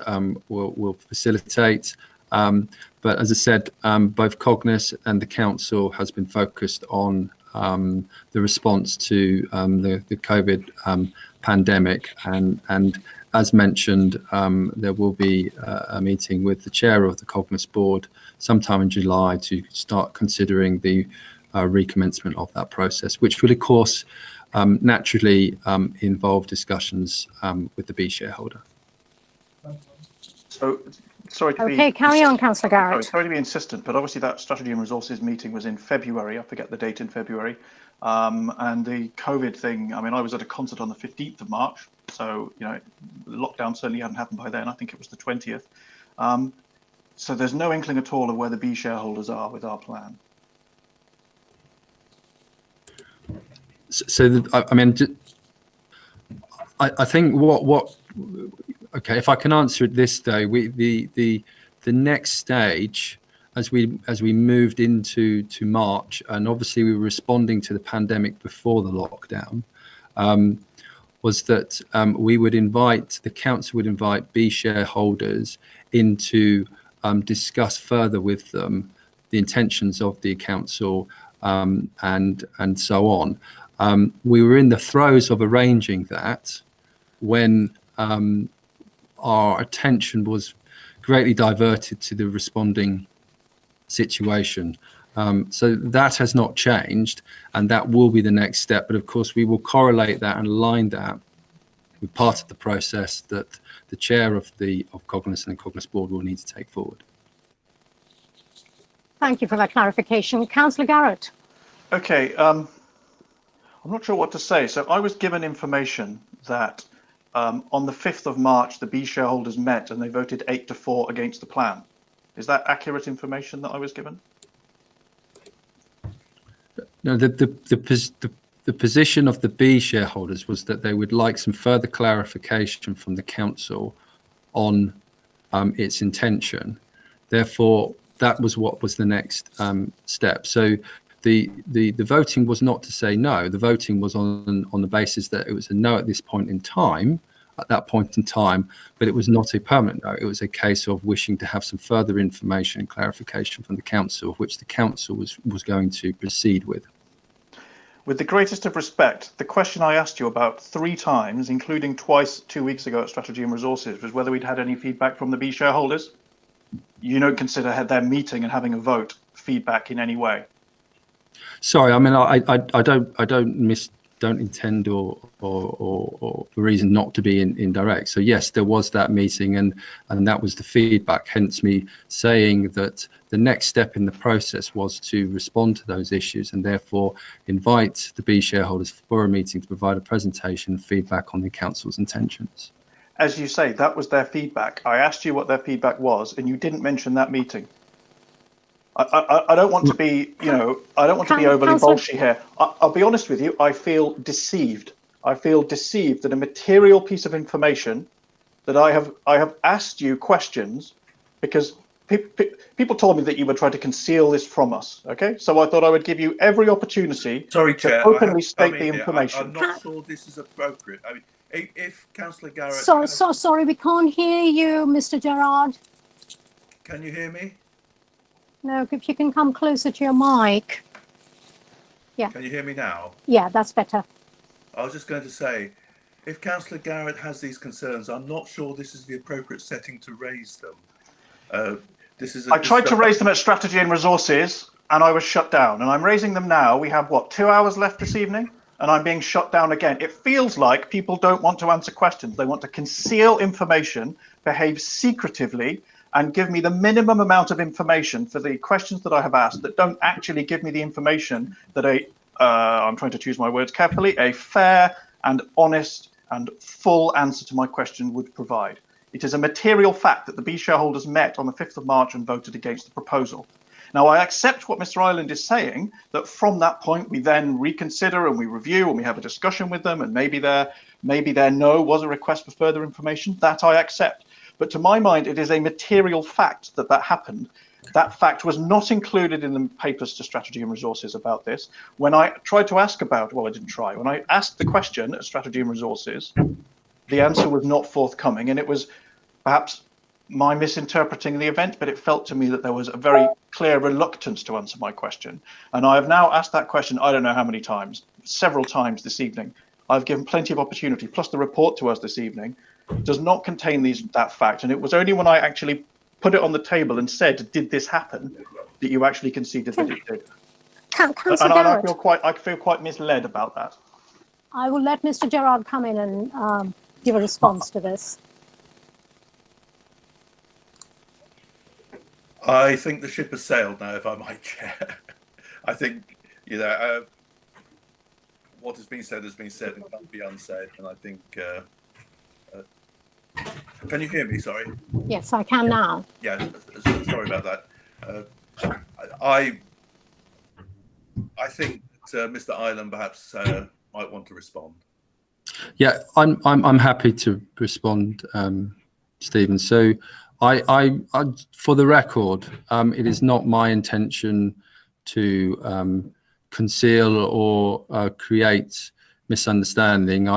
will facilitate. But as I said, both Cognis and the council has been focused on the response to the COVID pandemic, and as mentioned, there will be a meeting with the chair of the Cognis board sometime in July to start considering the recommencement of that process, which will, of course, naturally involve discussions with the B shareholder. So, sorry to be carry on, Councillor Garrett. Sorry to be insistent, but obviously that Strategy and Resources meeting was in February. I forget the date in February. And the COVID thing, I mean, I was at a concert on the 15th of March. So, you know, lockdown certainly hadn't happened by then. I think it was the 20th. So there's no inkling at all of where the B shareholders are with our plan. So I mean, I think okay, if I can answer it this day, the next stage as we moved into March, and obviously we were responding to the pandemic before the lockdown, was that the council would invite B shareholders in to discuss further with them the intentions of the council and so on. We were in the throes of arranging that when our attention was greatly diverted to the responding situation. So that has not changed, and that will be the next step. But of course, we will correlate that and align that with part of the process that the chair of Cognis and the Cognis board will need to take forward. Thank you for that clarification. Councillor Garrett. Okay. I'm not sure what to say. So I was given information that on the 5th of March, the B shareholders met and they voted 8-4 against the plan. Is that accurate information that I was given? No, the position of the B shareholders was that they would like some further clarification from the council on its intention. Therefore, that was what was the next step. So the voting was not to say no. The voting was on the basis that it was a no at this point in time, at that point in time, but it was not a permanent no. It was a case of wishing to have some further information and clarification from the council, which the council was going to proceed with. With the greatest of respect, the question I asked you about 3 times, including twice 2 weeks ago at Strategy and Resources, was whether we'd had any feedback from the B shareholders. You don't consider their meeting and having a vote feedback in any way? Sorry, I mean, I don't intend or for reason not to be indirect. So yes, there was that meeting, and that was the feedback. Hence me saying that the next step in the process was to respond to those issues and therefore invite the B shareholders for a meeting to provide a presentation and feedback on the council's intentions. As you say, that was their feedback. I asked you what their feedback was, and you didn't mention that meeting. I don't want to be, I don't want to be overly bolshy here. I'll be honest with you, I feel deceived I feel deceived that a material piece of information that I have asked you questions because people told me that you would try to conceal this from us. Okay, so I thought I would give you every opportunity Sorry, to Chair, openly state the information. I'm not sure this is appropriate. I mean, if Councillor Garrett... So sorry, we can't hear you, Mr. Gerard. Can you hear me? No, if you can come closer to your mic. Yeah. Can you hear me now? Yeah, that's better. I was just going to say, if Councillor Garrett has these concerns, I'm not sure this is the appropriate setting to raise them. I tried to raise them at Strategy and Resources, and I was shut down. And I'm raising them now. We have, what, 2 hours left this evening? And I'm being shut down again. It feels like people don't want to answer questions. They want to conceal information, behave secretively, and give me the minimum amount of information for the questions that I have asked that don't actually give me the information that I'm trying to choose my words carefully, a fair and honest and full answer to my question would provide. It is a material fact that the B shareholders met on the 5th of March and voted against the proposal. Now, I accept what Mr. Ireland is saying, that from that point we then reconsider and we review and we have a discussion with them, and maybe their no was a request for further information. That I accept. But to my mind, it is a material fact that happened. That fact was not included in the papers to Strategy and Resources about this. When I tried to ask about, well, I didn't try. When I asked the question at Strategy and Resources, the answer was not forthcoming, and it was perhaps my misinterpreting the event, but it felt to me that there was a very clear reluctance to answer my question. And I have now asked that question, I don't know how many times, several times this evening. I've given plenty of opportunity, plus the report to us this evening does not contain that fact. And it was only when I actually put it on the table and said, did this happen, that you actually conceded that it did. And I feel quite misled about that. I will let Mr. Gerard come in and give a response to this. I think the ship has sailed now, if I might, Chair. I think, what has been said and can't be unsaid. And I think, can you hear me? Sorry. Yes, I can now. Yeah, sorry about that. I think Mr. Ireland perhaps might want to respond. Yeah, I'm happy to respond, Stephen. So, I for the record, it is not my intention to conceal or create misunderstanding.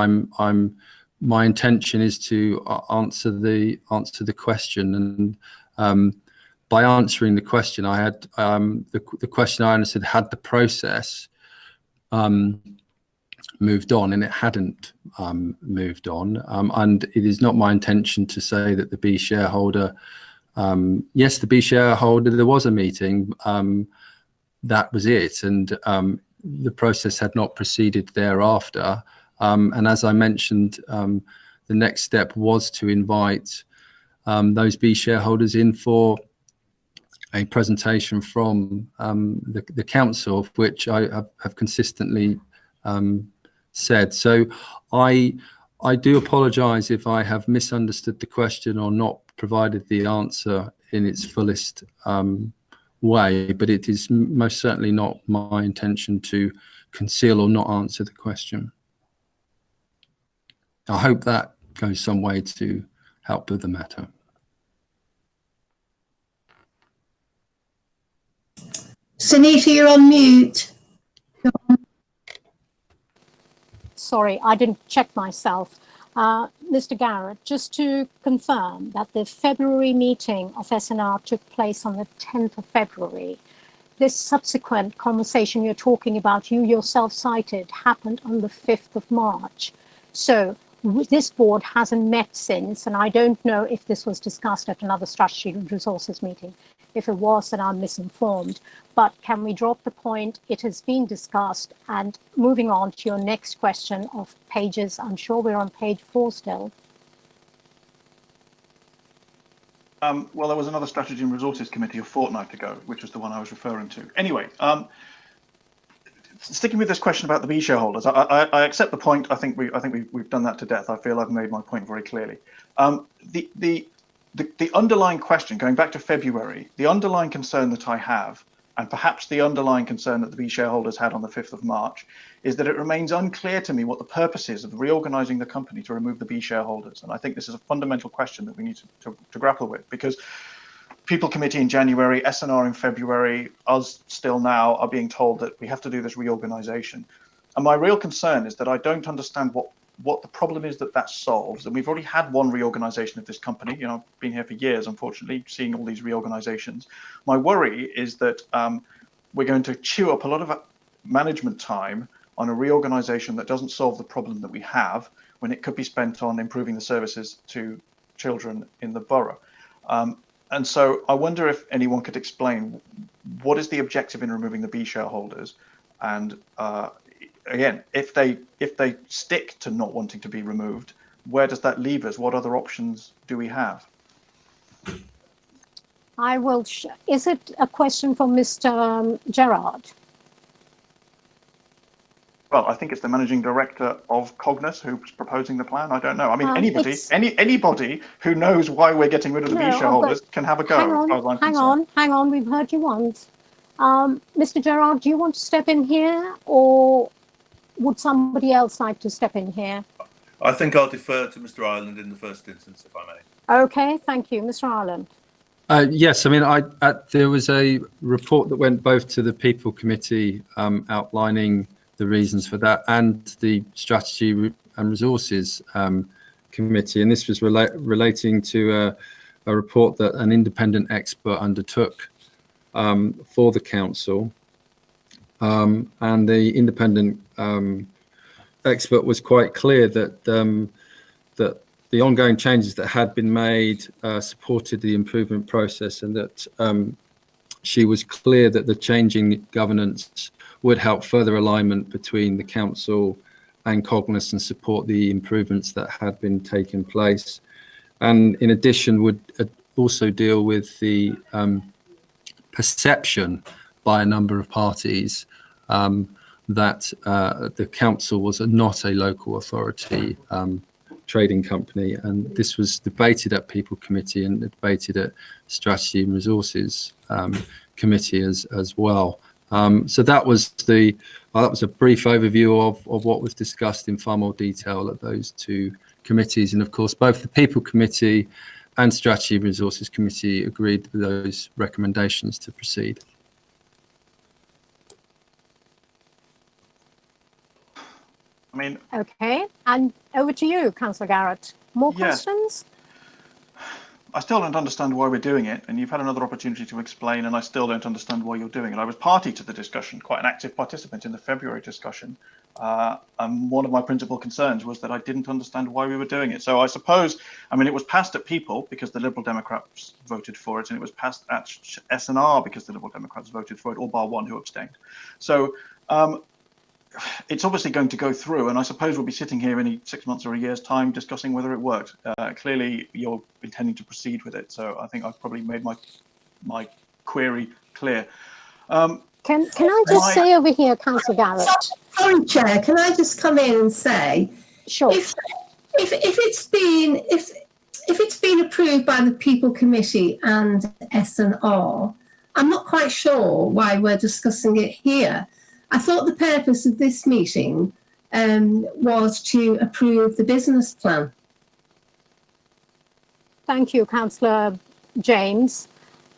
My intention is to answer the question, and by answering the question, I had the question I understood had the process moved on, and it hadn't moved on. And it is not my intention to say that the B shareholder, yes, the B shareholder, there was a meeting, that was it, and the process had not proceeded thereafter. And as I mentioned, the next step was to invite those B shareholders in for a presentation from the council, which I have consistently said. So I do apologise if I have misunderstood the question or not provided the answer in its fullest way, but it is most certainly not my intention to conceal or not answer the question. I hope that goes some way to help with the matter. Sunita, you're on mute. Sorry, I didn't check myself. Mr. Garrett, just to confirm that the February meeting of SNR took place on the 10th of February. This subsequent conversation you're talking about, you yourself cited, happened on the 5th of March. So this board hasn't met since, and I don't know if this was discussed at another Strategy and Resources meeting. If it was, then I'm misinformed. But can we drop the point? It has been discussed. And moving on to your next question of pages, I'm sure we're on page 4 still. Well, there was another Strategy and Resources Committee a fortnight ago, which was the one I was referring to. Anyway, sticking with this question about the B shareholders, I accept the point. I think we've done that to death. I feel I've made my point very clearly. The underlying question, going back to February, the underlying concern that I have and perhaps the underlying concern that the B shareholders had on the 5th of March, is that it remains unclear to me what the purpose is of reorganising the company to remove the B shareholders. And I think this is a fundamental question that we need to grapple with, because People Committee in January, SNR in February, us still now are being told that we have to do this reorganisation. And my real concern is that I don't understand what the problem is that solves. And we've already had one reorganisation of this company. You know, I've been here for years, unfortunately, seeing all these reorganisations. My worry is that we're going to chew up a lot of management time on a reorganisation that doesn't solve the problem that we have, when it could be spent on improving the services to children in the borough. And so I wonder if anyone could explain what is the objective in removing the B shareholders, and again, if they stick to not wanting to be removed, where does that leave us? What other options do we have? I will. Is it a question from Mr. Gerard? Well, I think it's the managing director of Cognos who's proposing the plan. I don't know. I mean, anybody who knows why we're getting rid of the B shareholders can have a go. Hang on. We've heard you once. Mr. Gerard, do you want to step in here, or would somebody else like to step in here? I think I'll defer to Mr. Ireland in the first instance, if I may. Okay, thank you. Mr. Ireland. Yes, I mean, there was a report that went both to the People Committee outlining the reasons for that, and the Strategy and Resources Committee, and this was relating to a report that an independent expert undertook for the council, and the independent expert was quite clear that that the ongoing changes that had been made supported the improvement process, and that she was clear that the changing governance would help further alignment between the council and Cognos and support the improvements that had been taking place. And in addition, would also deal with the perception by a number of parties that the council was not a local authority trading company, and this was debated at People Committee and debated at Strategy and Resources Committee as well. So that was a brief overview of what was discussed in far more detail at those two committees, and of course both the People Committee and Strategy and Resources Committee agreed with those recommendations to proceed. I mean, okay, and over to you, Councillor Garrett. More questions? I still don't understand why we're doing it, and you've had another opportunity to explain, and I still don't understand why you're doing it. I was party to the discussion, quite an active participant in the February discussion, and one of my principal concerns was that I didn't understand why we were doing it. So I suppose, I mean, it was passed at People because the Liberal Democrats voted for it, and it was passed at SNR because the Liberal Democrats voted for it, all bar one who abstained. So it's obviously going to go through, and I suppose we'll be sitting here in 6 months or a year's time discussing whether it worked. Clearly, you're intending to proceed with it, so I think I've probably made my query clear. Can I just say over here, Councillor Garrett? Sorry, Chair. Can I just come in and say, sure. If it's been approved by the People Committee and SNR, I'm not quite sure why we're discussing it here. I thought the purpose of this meeting was to approve the business plan. Thank you, Councillor James.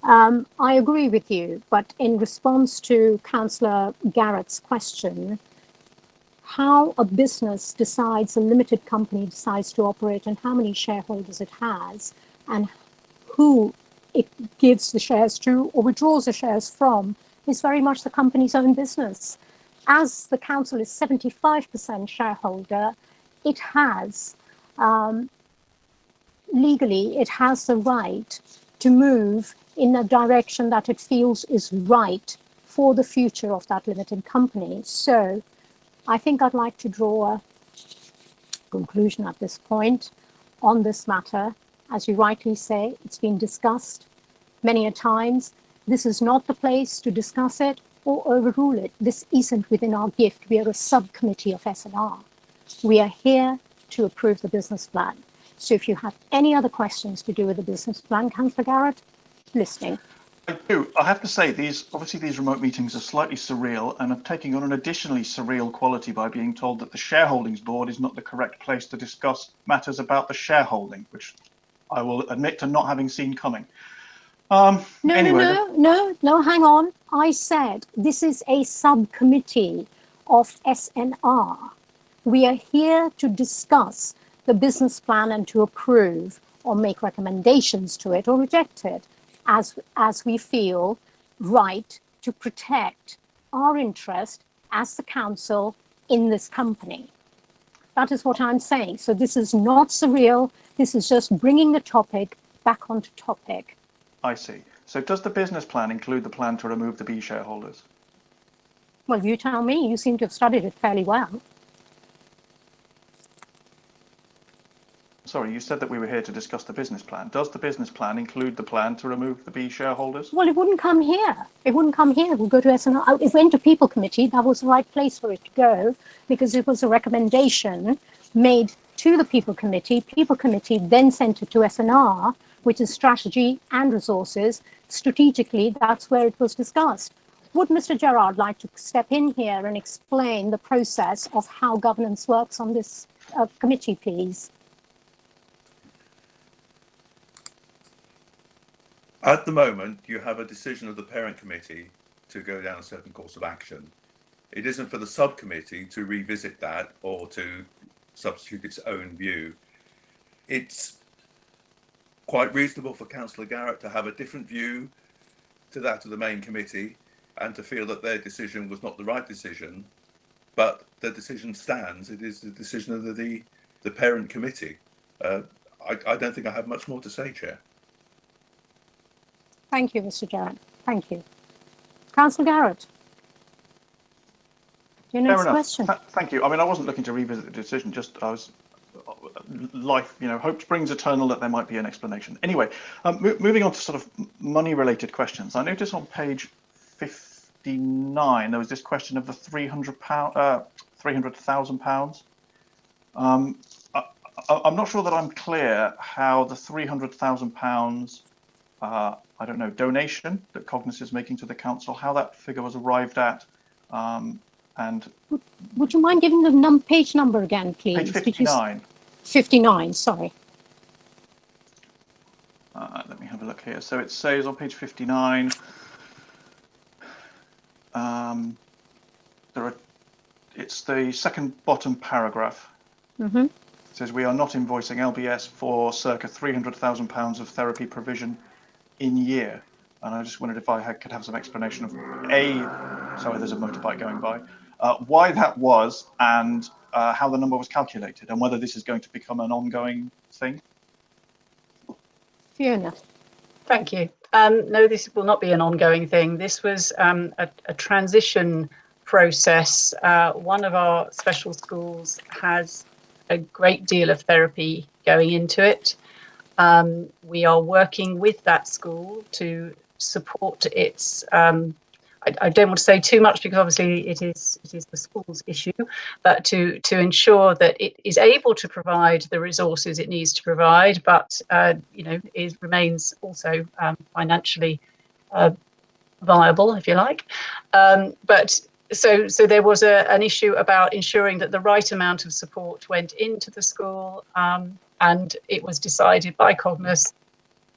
I agree with you, but in response to Councillor Garrett's question, how a business decides, a limited company decides to operate, and how many shareholders it has, and who it gives the shares to or withdraws the shares from, is very much the company's own business. As the council is 75% shareholder, it has, legally, it has the right to move in a direction that it feels is right for the future of that limited company. So I think I'd like to draw a conclusion at this point on this matter. As you rightly say, it's been discussed many a times. This is not the place to discuss it or overrule it. This isn't within our gift. We are a subcommittee of SNR. We are here to approve the business plan. So if you have any other questions to do with the business plan, Councillor Garrett, listening. I do. I have to say, these remote meetings are slightly surreal and are taking on an additionally surreal quality by being told that the shareholdings board is not the correct place to discuss matters about the shareholding, which I will admit to not having seen coming. Anyway, No, hang on. I said this is a subcommittee of SNR. We are here to discuss the business plan and to approve or make recommendations to it or reject it as we feel right to protect our interest as the council in this company. That is what I'm saying. So this is not surreal. This is just bringing the topic back onto topic. I see. So does the business plan include the plan to remove the B shareholders? Well, you tell me. You seem to have studied it fairly well. Sorry, you said that we were here to discuss the business plan. Does the business plan include the plan to remove the B shareholders? Well, it wouldn't come here. It wouldn't come here. It would go to SNR. If it went to People Committee, that was the right place for it to go because it was a recommendation made to the People Committee. People Committee then sent it to SNR, which is Strategy and Resources. Strategically, that's where it was discussed. Would Mr. Gerard like to step in here and explain the process of how governance works on this committee, please? At the moment, you have a decision of the parent committee to go down a certain course of action. It isn't for the subcommittee to revisit that or to substitute its own view. It's quite reasonable for Councillor Garrett to have a different view to that of the main committee and to feel that their decision was not the right decision, but the decision stands. It is the decision of the parent committee. I don't think I have much more to say, Chair. Thank you, Mr. Jarrett. Thank you. Councillor Garrett. Your next question. Thank you. I mean, I wasn't looking to revisit the decision, just I was life, hope springs eternal that there might be an explanation. Anyway, moving on to sort of money-related questions. I noticed on page 59 there was this question of the £300,000. I'm not sure that I'm clear how the £300,000 I don't know, donation that Cognus is making to the council, how that figure was arrived at. And would you mind giving the page number again, please? Page 59. 59, sorry. Let me have a look here. So it says on page 59, it's the second bottom paragraph. Mm-hmm. It says we are not invoicing LBS for circa £300,000 of therapy provision in year. And I just wondered if I could have some explanation of sorry, there's a motorbike going by, why that was and how the number was calculated and whether this is going to become an ongoing thing. Fiona. Thank you. No, this will not be an ongoing thing. This was a transition process. One of our special schools has a great deal of therapy going into it. We are working with that school to support its, I don't want to say too much because obviously it is the school's issue, but to ensure that it is able to provide the resources it needs to provide, but it remains also financially viable, if you like. But so there was an issue about ensuring that the right amount of support went into the school, and it was decided by Cognus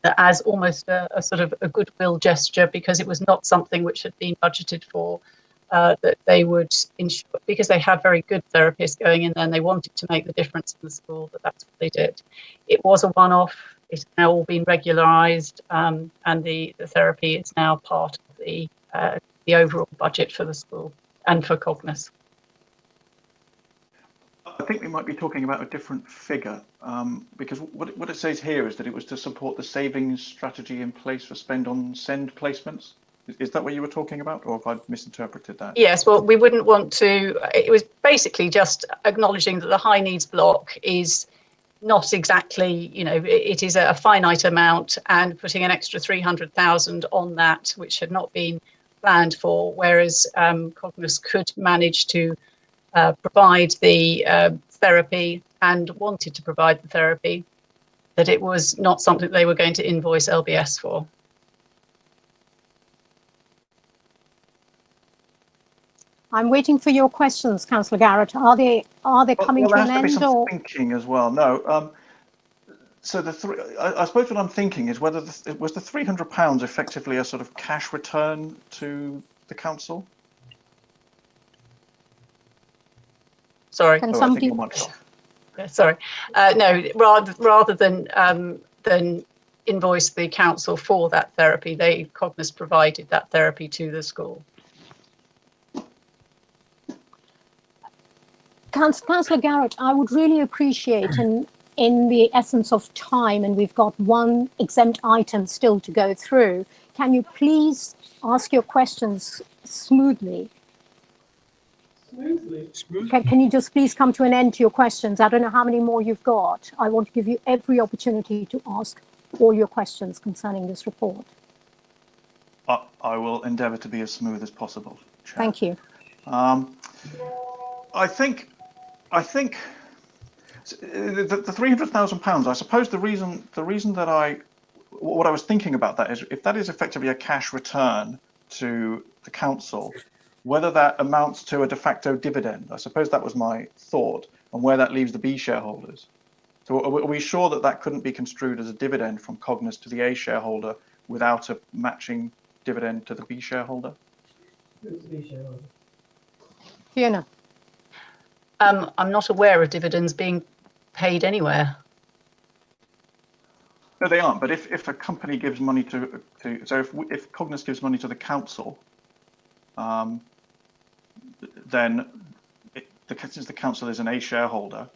that as almost a sort of a goodwill gesture, because it was not something which had been budgeted for, that they would ensure, because they have very good therapists going in there and they wanted to make the difference in the school, that's what they did. It was a one-off. It's now all been regularised, and the therapy is now part of the overall budget for the school and for Cognus. I think we might be talking about a different figure, because what it says here is that it was to support the savings strategy in place for spend on send placements. Is that what you were talking about, or have I misinterpreted that? Yes, well, we wouldn't want to. It was basically just acknowledging that the high needs block is not exactly, it is a finite amount, and putting an extra 300,000 on that, which had not been planned for, whereas Cognus could manage to provide the therapy and wanted to provide the therapy, that it was not something they were going to invoice LBS for. I'm waiting for your questions, Councillor Garrett. Are they coming to an there has to be end, some or thinking as well. No. So I suppose what I'm thinking is whether was the £300 effectively a sort of cash return to the council? Sorry. can Oh, I think somebody? your mic's off. Sorry. No, rather than invoice the council for that therapy, Cognos provided that therapy to the school. Councillor Garrett, I would really appreciate, in the essence of time, and we've got one exempt item still to go through, can you please ask your questions smoothly? Can you just please come to an end to your questions? I don't know how many more you've got. I want to give you every opportunity to ask all your questions concerning this report. I will endeavour to be as smooth as possible, Chair. Thank you. I think the £300,000. I suppose the reason that what I was thinking about that is if that is effectively a cash return to the council, whether that amounts to a de facto dividend. I suppose that was my thought on where that leaves the B shareholders. So are we sure that that couldn't be construed as a dividend from Cognos to the A shareholder without a matching dividend to the B shareholder? Fiona. I'm not aware of dividends being paid anywhere. No, they aren't. But if a company gives money so if Cognos gives money to the council, then since the council is an A shareholder,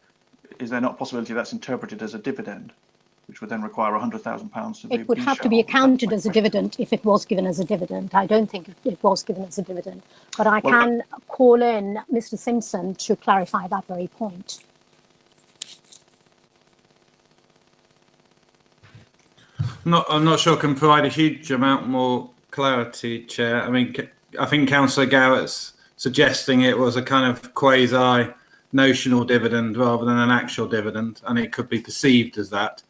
is there not a possibility that's interpreted as a dividend, which would then require £100,000 to the It would B have to be shareholder? accounted as a dividend if it was given as a dividend. I don't think it was given as a dividend, but I can call in Mr. Simpson to clarify that very point. I'm not sure I can provide a huge amount more clarity, Chair. I mean, I think Councillor Garrett's suggesting it was a kind of quasi-notional dividend rather than an actual dividend, and it could be perceived as that.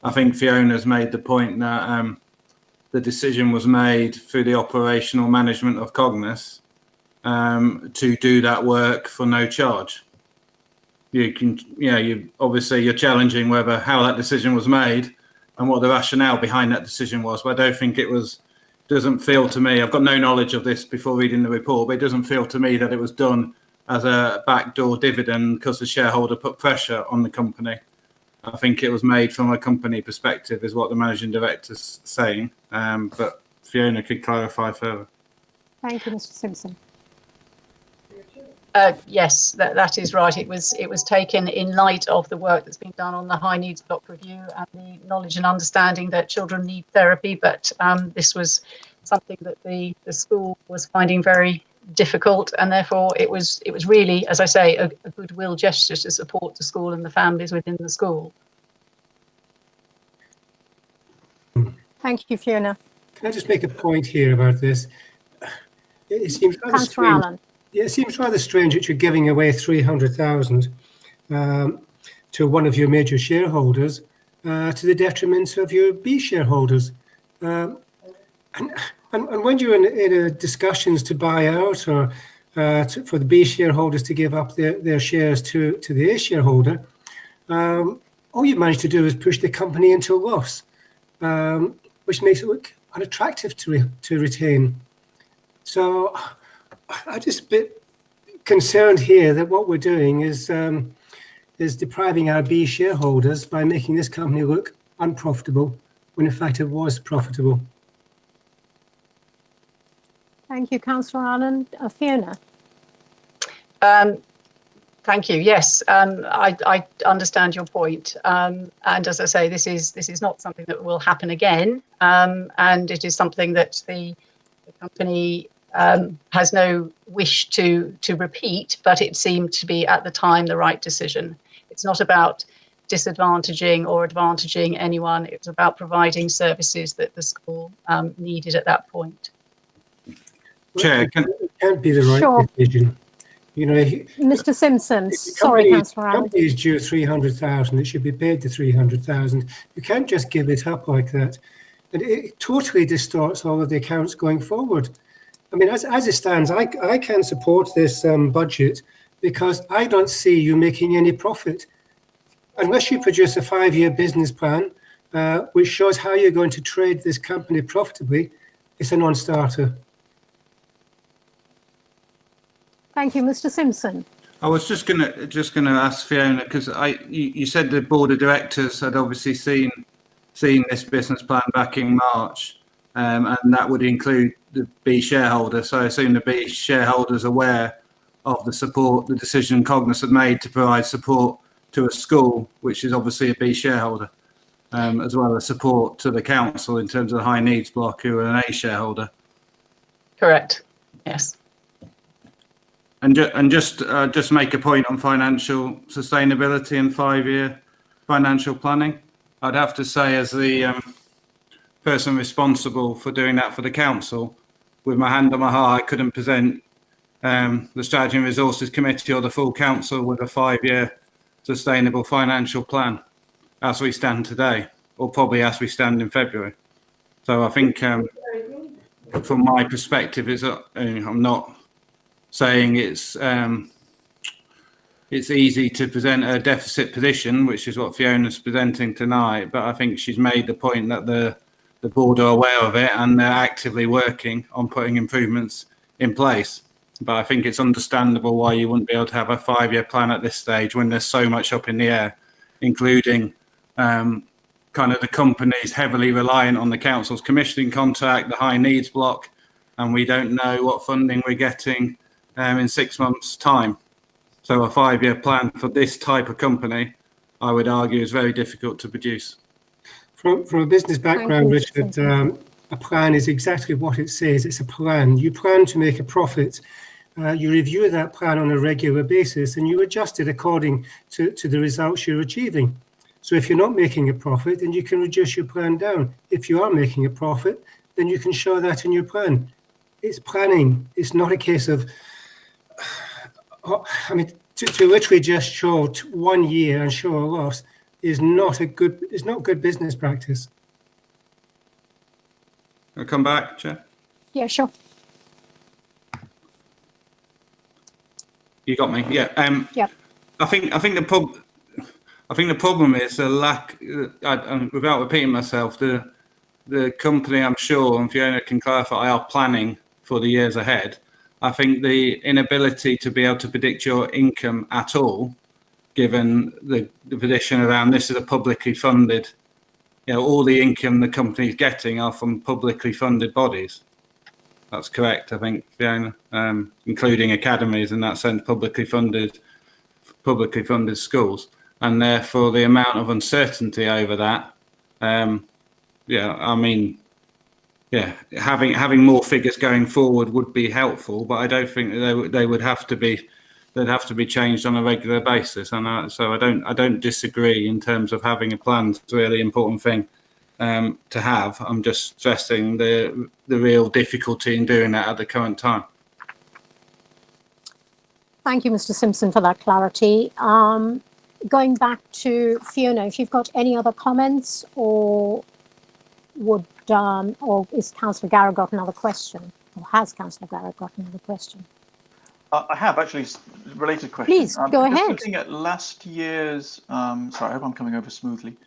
I think Fiona's made the point that the decision was made through the operational management of Cognos to do that work for no charge. Obviously you're challenging how that decision was made and what the rationale behind that decision was, but I don't think doesn't feel to me, I've got no knowledge of this before reading the report, but it doesn't feel to me that it was done as a backdoor dividend because the shareholder put pressure on the company. I think it was made from a company perspective is what the managing director's saying, but Fiona could clarify further. Thank you, Mr. Simpson. Yes, that is right. It was taken in light of the work that's been done on the high needs block review and the knowledge and understanding that children need therapy, but this was something that the school was finding very difficult, and therefore it was really, as I say, a goodwill gesture to support the school and the families within the school. Thank you, Fiona. Can I just make a point here about this? It seems rather Councillor Allen. Yeah, it seems rather strange that you're giving away 300,000 to one of your major shareholders to the detriment of your B shareholders. And when you're in discussions to buy out or for the B shareholders to give up their shares to the A shareholder, all you manage to do is push the company into a loss, which makes it look unattractive to retain. So I'm just a bit concerned here that what we're doing is depriving our B shareholders by making this company look unprofitable when in fact it was profitable. Thank you, Councillor Allen. Fiona. Thank you. Yes, I understand your point, and as I say, this is not something that will happen again, and it is something that the company has no wish to repeat, but it seemed to be at the time the right decision. It's not about disadvantaging or advantaging anyone. It was about providing services that the school needed at that point. Chair, it can't be the right decision. You know, Mr. Simpson, sorry, Councillor Allen. The company is due 300,000. It should be paid the 300,000. You can't just give it up like that. And it totally distorts all of the accounts going forward. I mean, as it stands, I can support this budget because I don't see you making any profit. Unless you produce a 5-year business plan, which shows how you're going to trade this company profitably, it's a non-starter. Thank you, Mr. Simpson. I was just gonna ask Fiona, because you said the board of directors had obviously seen this business plan back in March, and that would include the B shareholder. So I assume the B shareholders aware of the support, the decision Cognos had made to provide support to a school, which is obviously a B shareholder, as well as support to the council in terms of the high needs block, who are an A shareholder. Correct. Yes. And just make a point on financial sustainability and 5-year financial planning. I'd have to say, as the person responsible for doing that for the council, with my hand on my heart, I couldn't present the Strategy and Resources Committee or the full council with a 5-year sustainable financial plan as we stand today, or probably as we stand in February. So I think from my perspective, I'm not saying it's easy to present a deficit position, which is what Fiona's presenting tonight, but I think she's made the point that the board are aware of it and they're actively working on putting improvements in place. But I think it's understandable why you wouldn't be able to have a 5-year plan at this stage when there's so much up in the air, including kind of the companies heavily reliant on the council's commissioning contract, the high needs block, and we don't know what funding we're getting in 6 months' time. So a 5-year plan for this type of company, I would argue, is very difficult to produce. From a business background, Richard, a plan is exactly what it says. It's a plan. You plan to make a profit. You review that plan on a regular basis and you adjust it according to the results you're achieving. So if you're not making a profit, then you can reduce your plan down. If you are making a profit, then you can show that in your plan. It's planning. It's not a case of, I mean, to literally just show 1 year and show a loss is not good business practice. I'll come back, Chair. Yeah, sure. You got me. Yeah. Yep. I think the problem is the lack. Without repeating myself, the company, I'm sure, and Fiona can clarify, are planning for the years ahead. I think the inability to be able to predict your income at all, given the position around this is a publicly funded, all the income the company is getting are from publicly funded bodies. That's correct, I think, Fiona, including academies, in that sense, publicly funded schools, and therefore the amount of uncertainty over that. Having more figures going forward would be helpful, but I don't think they would have to be. They'd have to be changed on a regular basis, and so I don't disagree in terms of having a plan. It's a really important thing to have. I'm just stressing the real difficulty in doing that at the current time. Thank you, Mr. Simpson, for that clarity. Going back to Fiona, if you've got any other comments, or is Councillor Garrett got another question, or has Councillor Garrett got another question? I have actually related questions. Please, go ahead. Looking at last year's, sorry, I hope I'm coming over smoothly.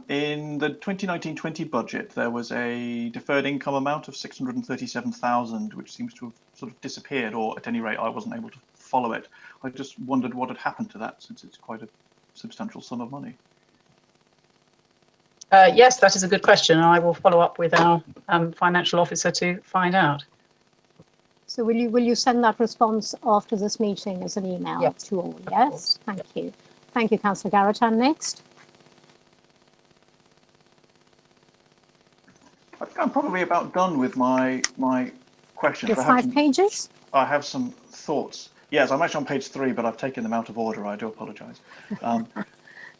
In the 2019-20 budget, there was a deferred income amount of 637,000, which seems to have sort of disappeared, or at any rate, I wasn't able to follow it. I just wondered what had happened to that, since it's quite a substantial sum of money. Yes, that is a good question, and I will follow up with our financial officer to find out. So will you send that response after this meeting as an email to all? Yes, thank you. Thank you, Councillor Garrett. And next. I think I'm probably about done with my questions. Your 5 pages? I have some thoughts. Yes, I'm actually on page 3, but I've taken them out of order. I do apologise. Okay.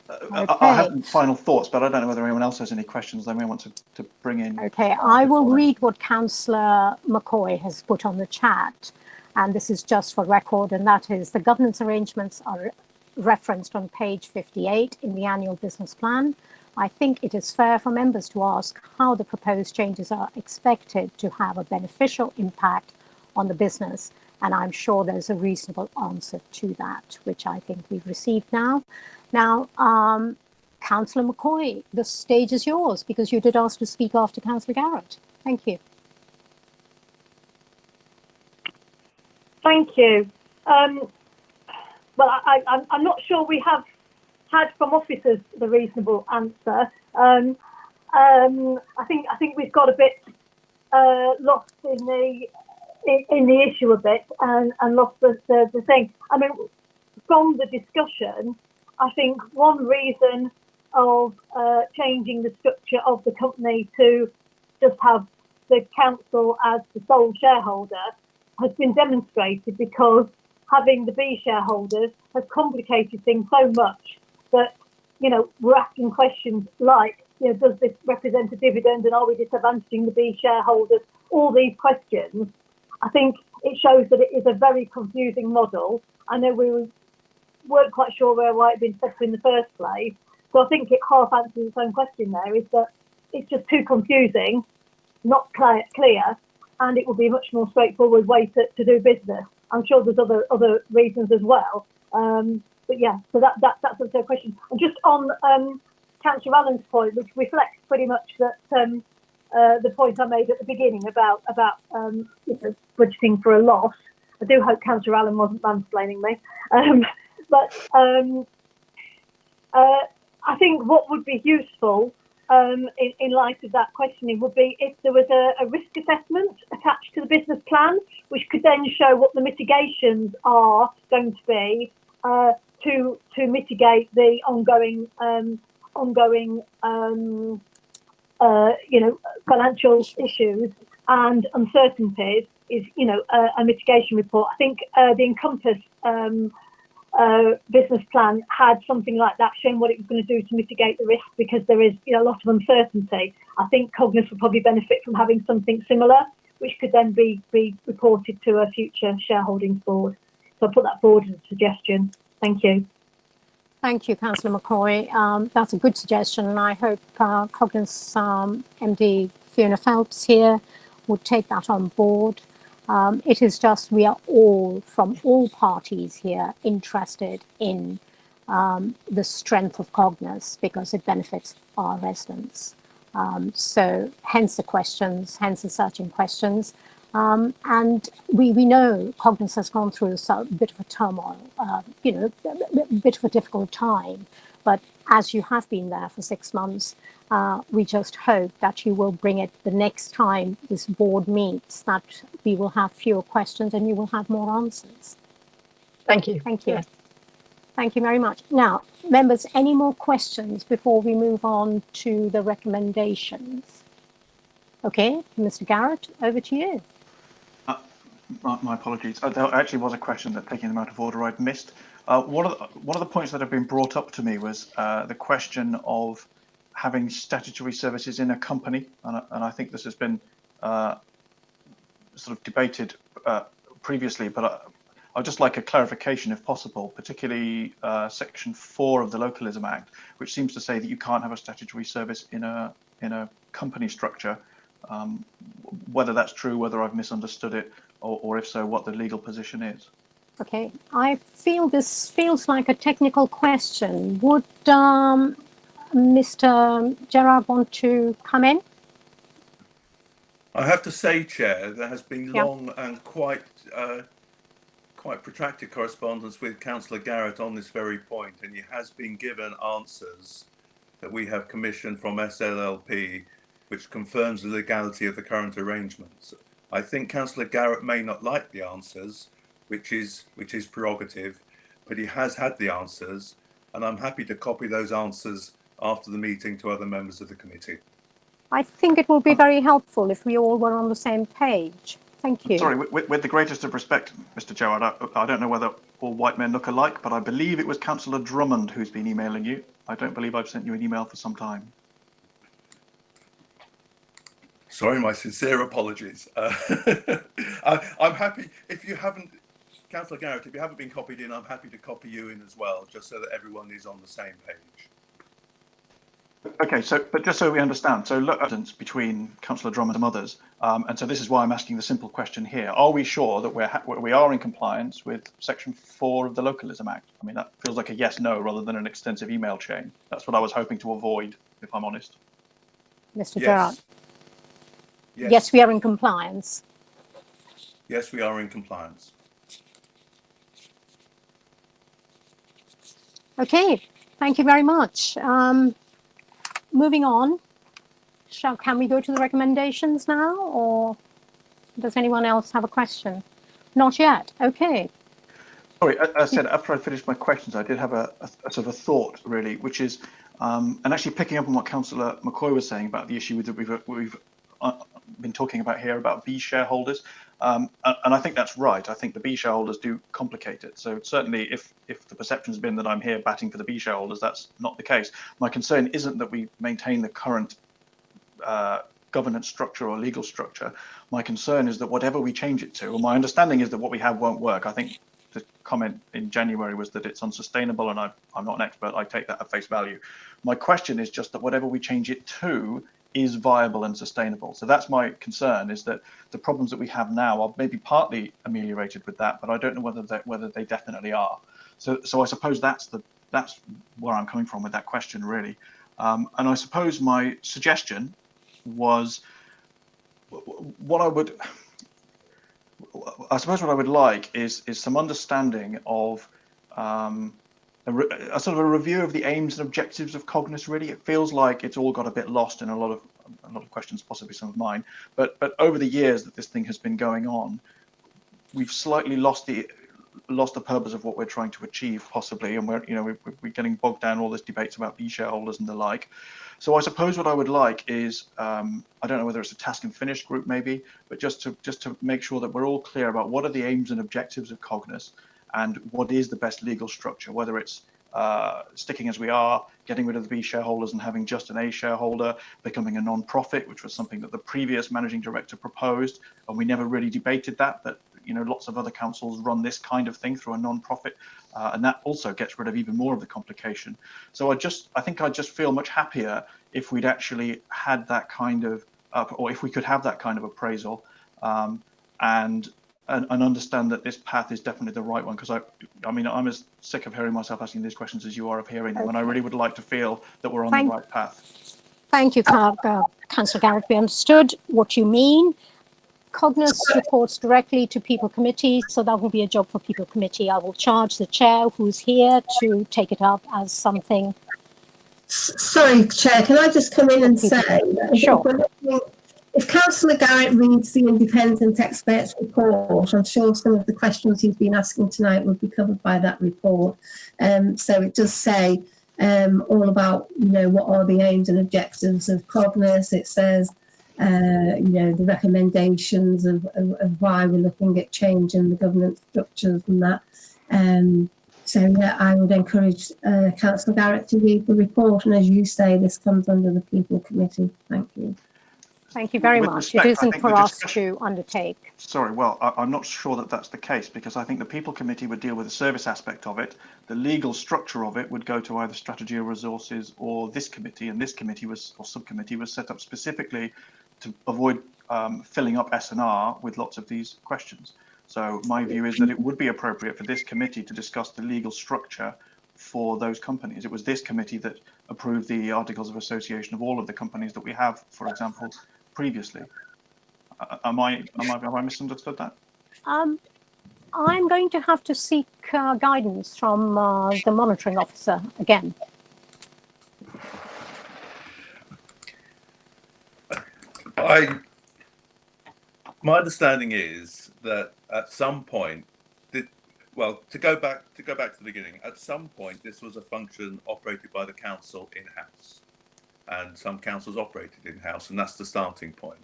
I have final thoughts, but I don't know whether anyone else has any questions they may want to bring in. Okay, I will read what Councillor McCoy has put on the chat, and this is just for record, and that is the governance arrangements are referenced on page 58 in the annual business plan. I think it is fair for members to ask how the proposed changes are expected to have a beneficial impact on the business. And I'm sure there's a reasonable answer to that, which I think we've received now. Now, Councillor McCoy, the stage is yours, because you did ask to speak after Councillor Garrett. Thank you. Thank you. Well, I'm not sure we have had from officers the reasonable answer. I think we've got a bit lost in the issue a bit and lost the thing. I mean, from the discussion, I think one reason of changing the structure of the company to just have the council as the sole shareholder has been demonstrated, because having the B shareholders has complicated things so much that, you know, we're asking questions like, you know, does this represent a dividend, and are we disadvantaging the B shareholders? All these questions. I think it shows that it is a very confusing model. I know we weren't quite sure why it had been set up in the first place. So I think it half answers its own question there, is that it's just too confusing, not clear, and it will be a much more straightforward way to do business. I'm sure there's other reasons as well. But yeah, so that's the question. And just on Councillor Allen's point, which reflects pretty much that the point I made at the beginning about you know, budgeting for a loss. I do hope Councillor Allen wasn't mansplaining me. But I think what would be useful in light of that questioning would be if there was a risk assessment attached to the business plan, which could then show what the mitigations are going to be to mitigate the ongoing you know, financial issues and uncertainties. Is, you know, a mitigation report. I think the Encompass business plan had something like that, showing what it was going to do to mitigate the risk, because there is, you know, a lot of uncertainty. I think Cognus would probably benefit from having something similar, which could then be reported to a future shareholdings board. So I'll put that forward as a suggestion. Thank you. Thank you, Councillor McCoy. That's a good suggestion, and I hope Cognus MD Fiona Phelps here would take that on board. It is just, we are all, from all parties here, interested in the strength of Cognus, because it benefits our residents. So hence the questions, hence the searching questions. And we know Cognus has gone through a bit of a turmoil, you know, a bit of a difficult time. But as you have been there for 6 months, we just hope that you will bring it the next time this board meets, that we will have fewer questions and you will have more answers. Thank you. Thank you. Yeah. Thank you very much. Now, members, any more questions before we move on to the recommendations? Okay, Mr. Garrett, over to you. My apologies. There actually was a question that, taking them out of order, I'd missed. One of the points that have been brought up to me was the question of having statutory services in a company, and I think this has been sort of debated previously, but I'd just like a clarification if possible, particularly section 4 of the Localism Act, which seems to say that you can't have a statutory service in a company structure. Whether that's true, whether I've misunderstood it, or if so, what the legal position is. Okay, I feel this feels like a technical question. Would Mr. Gerard want to come in? I have to say, Chair, there has been long and quite protracted correspondence with Councillor Garrett on this very point, and he has been given answers that we have commissioned from SLLP, which confirms the legality of the current arrangements. I think Councillor Garrett may not like the answers, which is prerogative, but he has had the answers, and I'm happy to copy those answers after the meeting to other members of the committee. I think it will be very helpful if we all were on the same page. Thank you. Sorry, with the greatest of respect, Mr. Gerard, I don't know whether all white men look alike, but I believe it was Councillor Drummond who's been emailing you. I don't believe I've sent you an email for some time. Sorry, my sincere apologies. I'm happy, if you haven't, Councillor Garrett, if you haven't been copied in, I'm happy to copy you in as well, just so that everyone is on the same page. Okay, but just so we understand, so look, between Councillor Drummond and others, and so this is why I'm asking the simple question here: are we sure that we are in compliance with Section 4 of the Localism Act? I mean, that feels like a yes/no rather than an extensive email chain. That's what I was hoping to avoid, if I'm honest. Mr. Gerard? Yes. Yes, we are in compliance. Yes, we are in compliance. Okay, thank you very much. Moving on, can we go to the recommendations now, or does anyone else have a question? Not yet. Okay. Sorry, I said after I finished my questions, I did have a sort of a thought, really, which is, and actually picking up on what Councillor McCoy was saying about the issue that we've been talking about here about B shareholders, and I think that's right. I think the B shareholders do complicate it. So certainly, if the perception has been that I'm here batting for the B shareholders, that's not the case. My concern isn't that we maintain the current governance structure or legal structure. My concern is that whatever we change it to, and my understanding is that what we have won't work. I think the comment in January was that it's unsustainable, and I'm not an expert. I take that at face value. My question is just that whatever we change it to is viable and sustainable. So that's my concern, is that the problems that we have now are maybe partly ameliorated with that, but I don't know whether they definitely are. So I suppose that's where I'm coming from with that question, really. And I suppose my suggestion was what I would like is some understanding of a sort of a review of the aims and objectives of Cognos. Really, it feels like it's all got a bit lost in a lot of questions, possibly some of mine. But over the years that this thing has been going on, we've slightly lost the purpose of what we're trying to achieve, possibly, and we're getting bogged down in all this debates about B shareholders and the like. So I suppose what I would like is, I don't know whether it's a task and finish group maybe, but just to make sure that we're all clear about what are the aims and objectives of Cognos and what is the best legal structure, whether it's sticking as we are, getting rid of the B shareholders and having just an A shareholder, becoming a non-profit, which was something that the previous managing director proposed, and we never really debated that, but lots of other councils run this kind of thing through a non-profit, and that also gets rid of even more of the complication. So I think I'd just feel much happier if we'd actually had that kind of, or if we could have that kind of appraisal, and understand that this path is definitely the right one. Because I mean, I'm as sick of hearing myself asking these questions as you are of hearing them, and I really would like to feel that we're on the right path. Thank you, Councillor Garrett. We understood what you mean. Cognos reports directly to People Committee, so that will be a job for People Committee. I will charge the chair, who's here, to take it up as something. Sorry, Chair, can I just come in and say, sure. If Councillor Garrett reads the independent expert's report, I'm sure some of the questions he's been asking tonight will be covered by that report. So it does say all about, what are the aims and objectives of Cognos. It says, the recommendations of why we're looking at changing the governance structures and that. So yeah, I would encourage Councillor Garrett to read the report, and as you say, this comes under the People Committee. Thank you. Thank you very much. It isn't for us to undertake. Sorry, well, I'm not sure that that's the case, because I think the People Committee would deal with the service aspect of it. The legal structure of it would go to either Strategy or Resources or this committee, and this committee subcommittee was set up specifically to avoid filling up S&R with lots of these questions. So my view is that it would be appropriate for this committee to discuss the legal structure for those companies. It was this committee that approved the Articles of Association of all of the companies that we have, for example, previously. Have I misunderstood that? I'm going to have to seek guidance from the monitoring officer again. My understanding is that at some point, to go back to the beginning, at some point this was a function operated by the council in-house, and some councils operated in-house, and that's the starting point.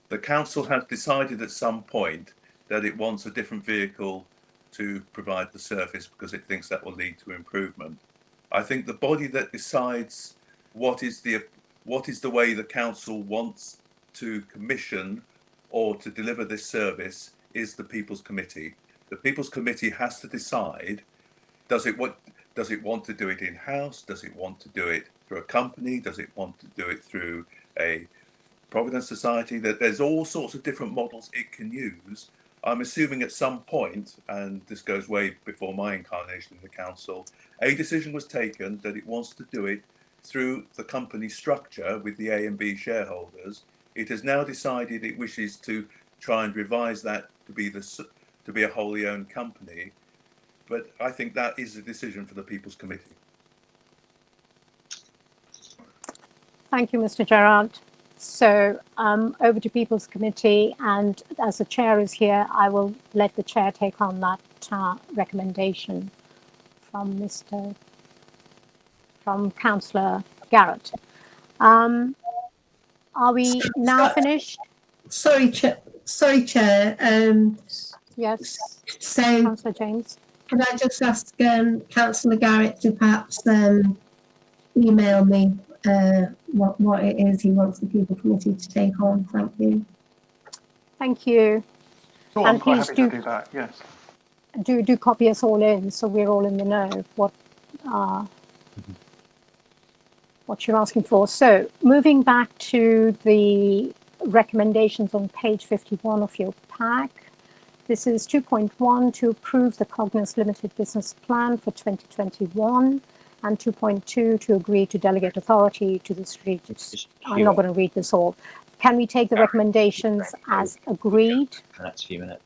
The council has decided at some point that it wants a different vehicle to provide the service because it thinks that will lead to improvement. I think the body that decides what is the way the council wants to commission or to deliver this service is the People's Committee. The People's Committee has to decide, Does it want to do it in-house? Does it want to do it through a company? Does it want to do it through a Providence Society? That there's all sorts of different models it can use. I'm assuming at some point, and this goes way before my incarnation in the council, a decision was taken that it wants to do it through the company structure with the A and B shareholders. It has now decided it wishes to try and revise that to be a wholly owned company. But I think that is a decision for the People's Committee. Thank you, Mr. Gerard. So over to People's Committee, and as the chair is here, I will let the chair take on that recommendation from Councillor Garrett. Are we now finished? Sorry, Chair. Yes. So, Councillor James. can I just ask Councillor Garrett to perhaps email me what it is he wants the People Committee to take on? Thank you. Thank you. Sure, I'm quite happy to do that, yes. Do copy us all in, so we're all in the know of what you're asking for. So moving back to the recommendations on page 51 of your pack. This is 2.1 to approve the Cognus Limited Business Plan for 2021, and 2.2 to agree to delegate authority to the strategic. I'm not going to read this all. Can we take the recommendations as agreed? The next few minutes.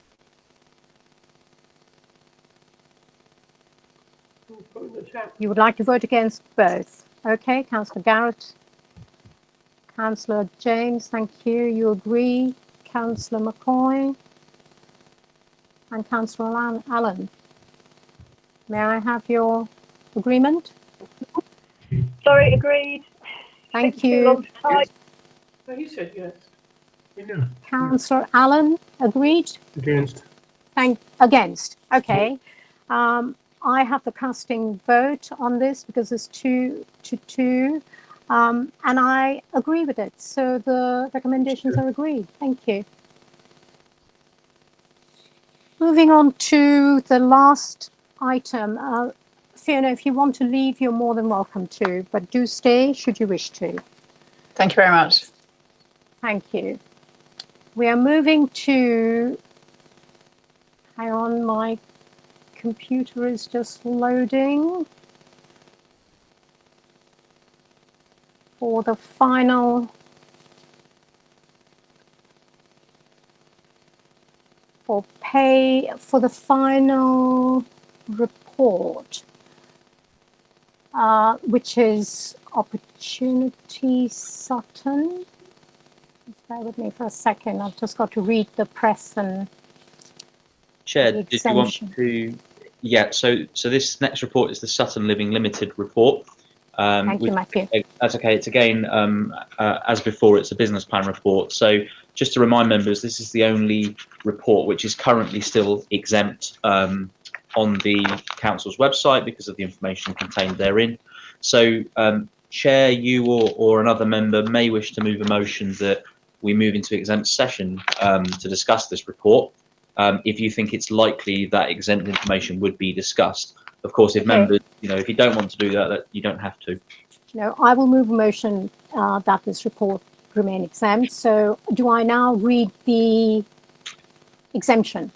You would like to vote against both? Okay, Councillor Garrett. Councillor James, thank you. You agree. Councillor McCoy. And Councillor Allen. May I have your agreement? Sorry, agreed. Thank you. Oh, you said yes. Yeah. Councillor Allen, agreed? Against. Against. Okay. I have the casting vote on this because it's 2 to 2, and I agree with it. So the recommendations are agreed. Thank you. Moving on to the last item. Fiona, if you want to leave, you're more than welcome to, but do stay should you wish to. Thank you very much. Thank you. We are moving to, hang on, my computer is just loading for the final for the final report, which is Opportunity Sutton. Just bear with me for a second. I've just got to read the press and Chair, the did you want exemption. to? Yeah. So this next report is the Sutton Living Limited report. Thank you, Matthew. That's okay. It's again, as before, it's a business plan report. So just to remind members, this is the only report which is currently still exempt on the council's website because of the information contained therein. So, Chair, you or another member may wish to move a motion that we move into exempt session to discuss this report. If you think it's likely that exempt information would be discussed. Of course, if members, if you don't want to do that, you don't have to. No, I will move a motion that this report remain exempt. So do I now read the exemption?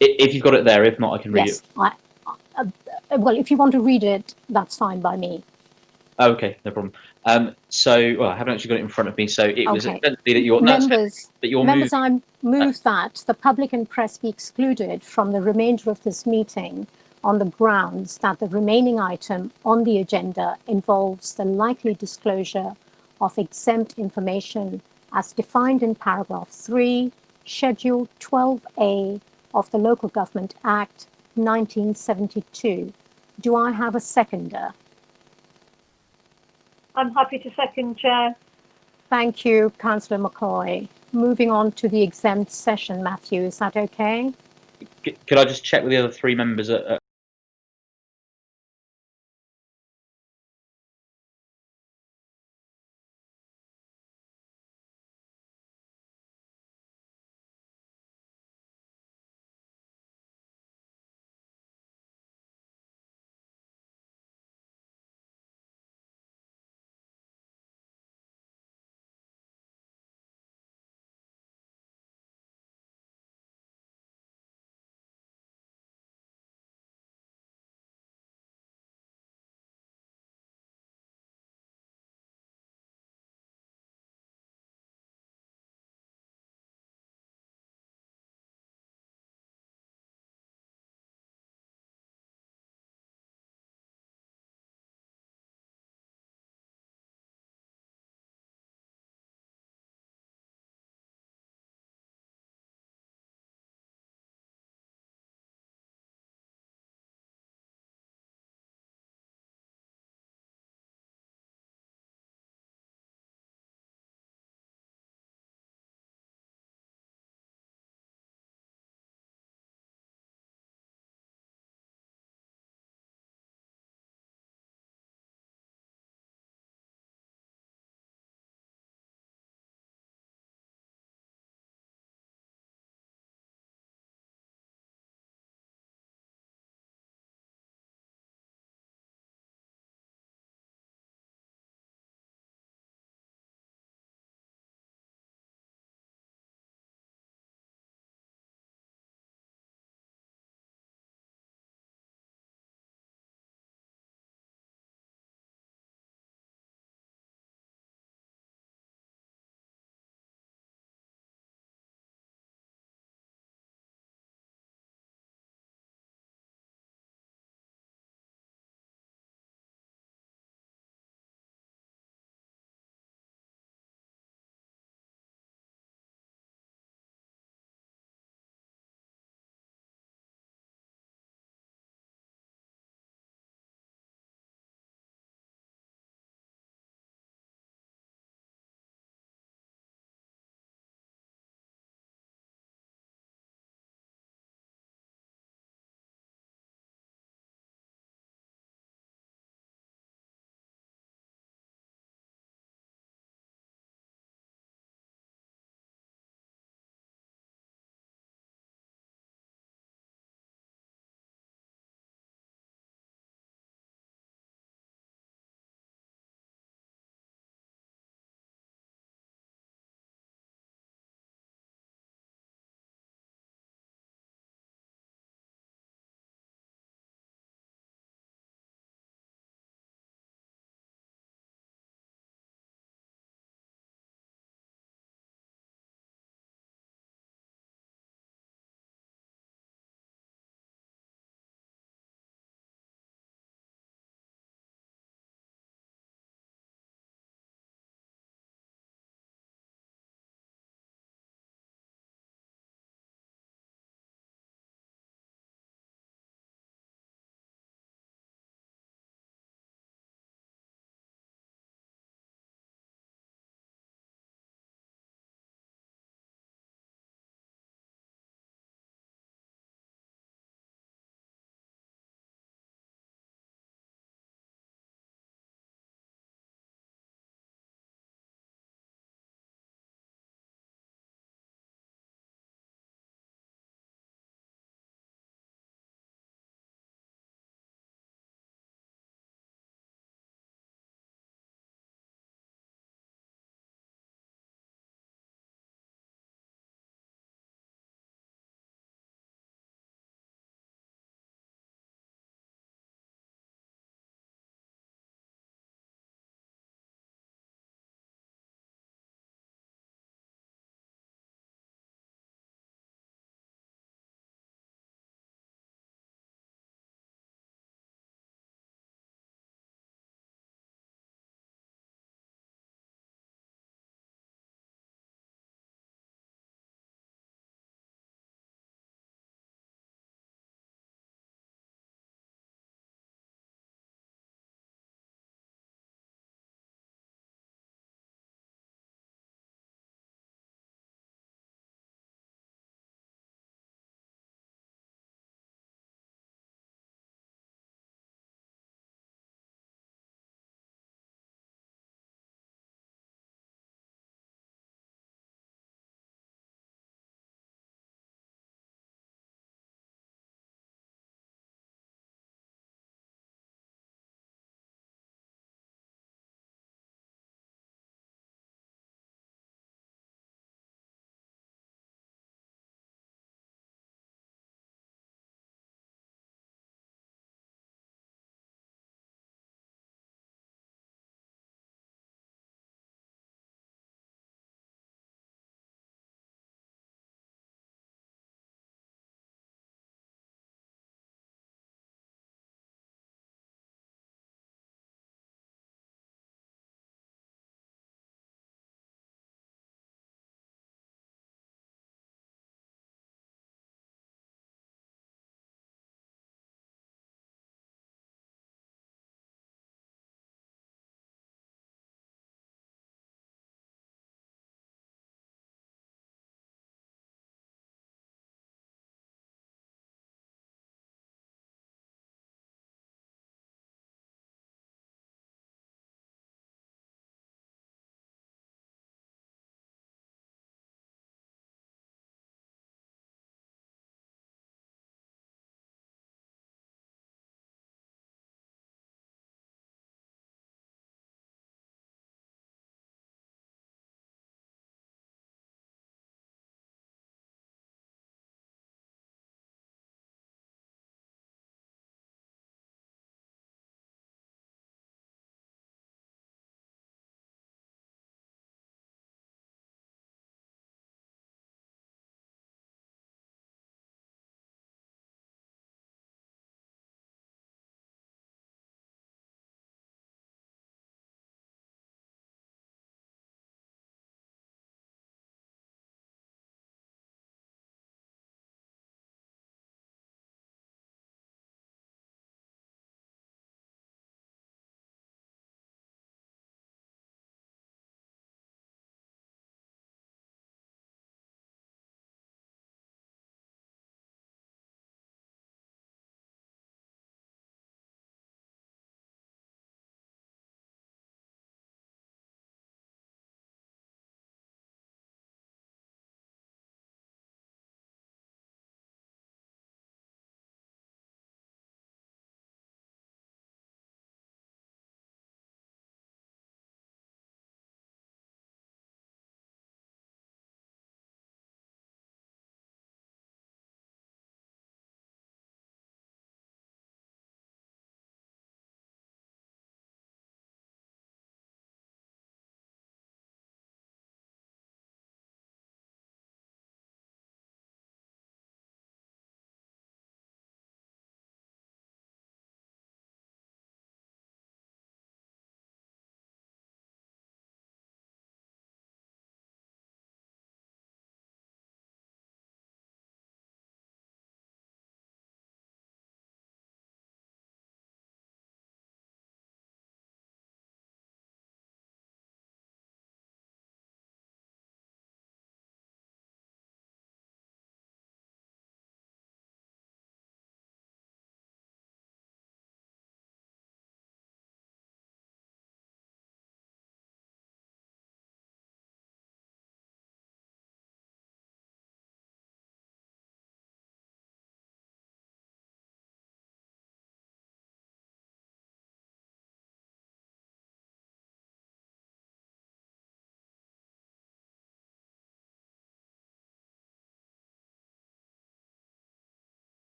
If you've got it there, if not, I can read it. Well, if you want to read it, that's fine by me. Okay, no problem. Well, I haven't actually got it in front of me, so it was essentially that you're members. Members, I move that the public and press be excluded from the remainder of this meeting on the grounds that the remaining item on the agenda involves the likely disclosure of exempt information as defined in paragraph 3, schedule 12A of the Local Government Act 1972. Do I have a seconder? I'm happy to second, Chair. Thank you, Councillor McCoy. Moving on to the exempt session, Matthew, is that okay? Could I just check with the other three members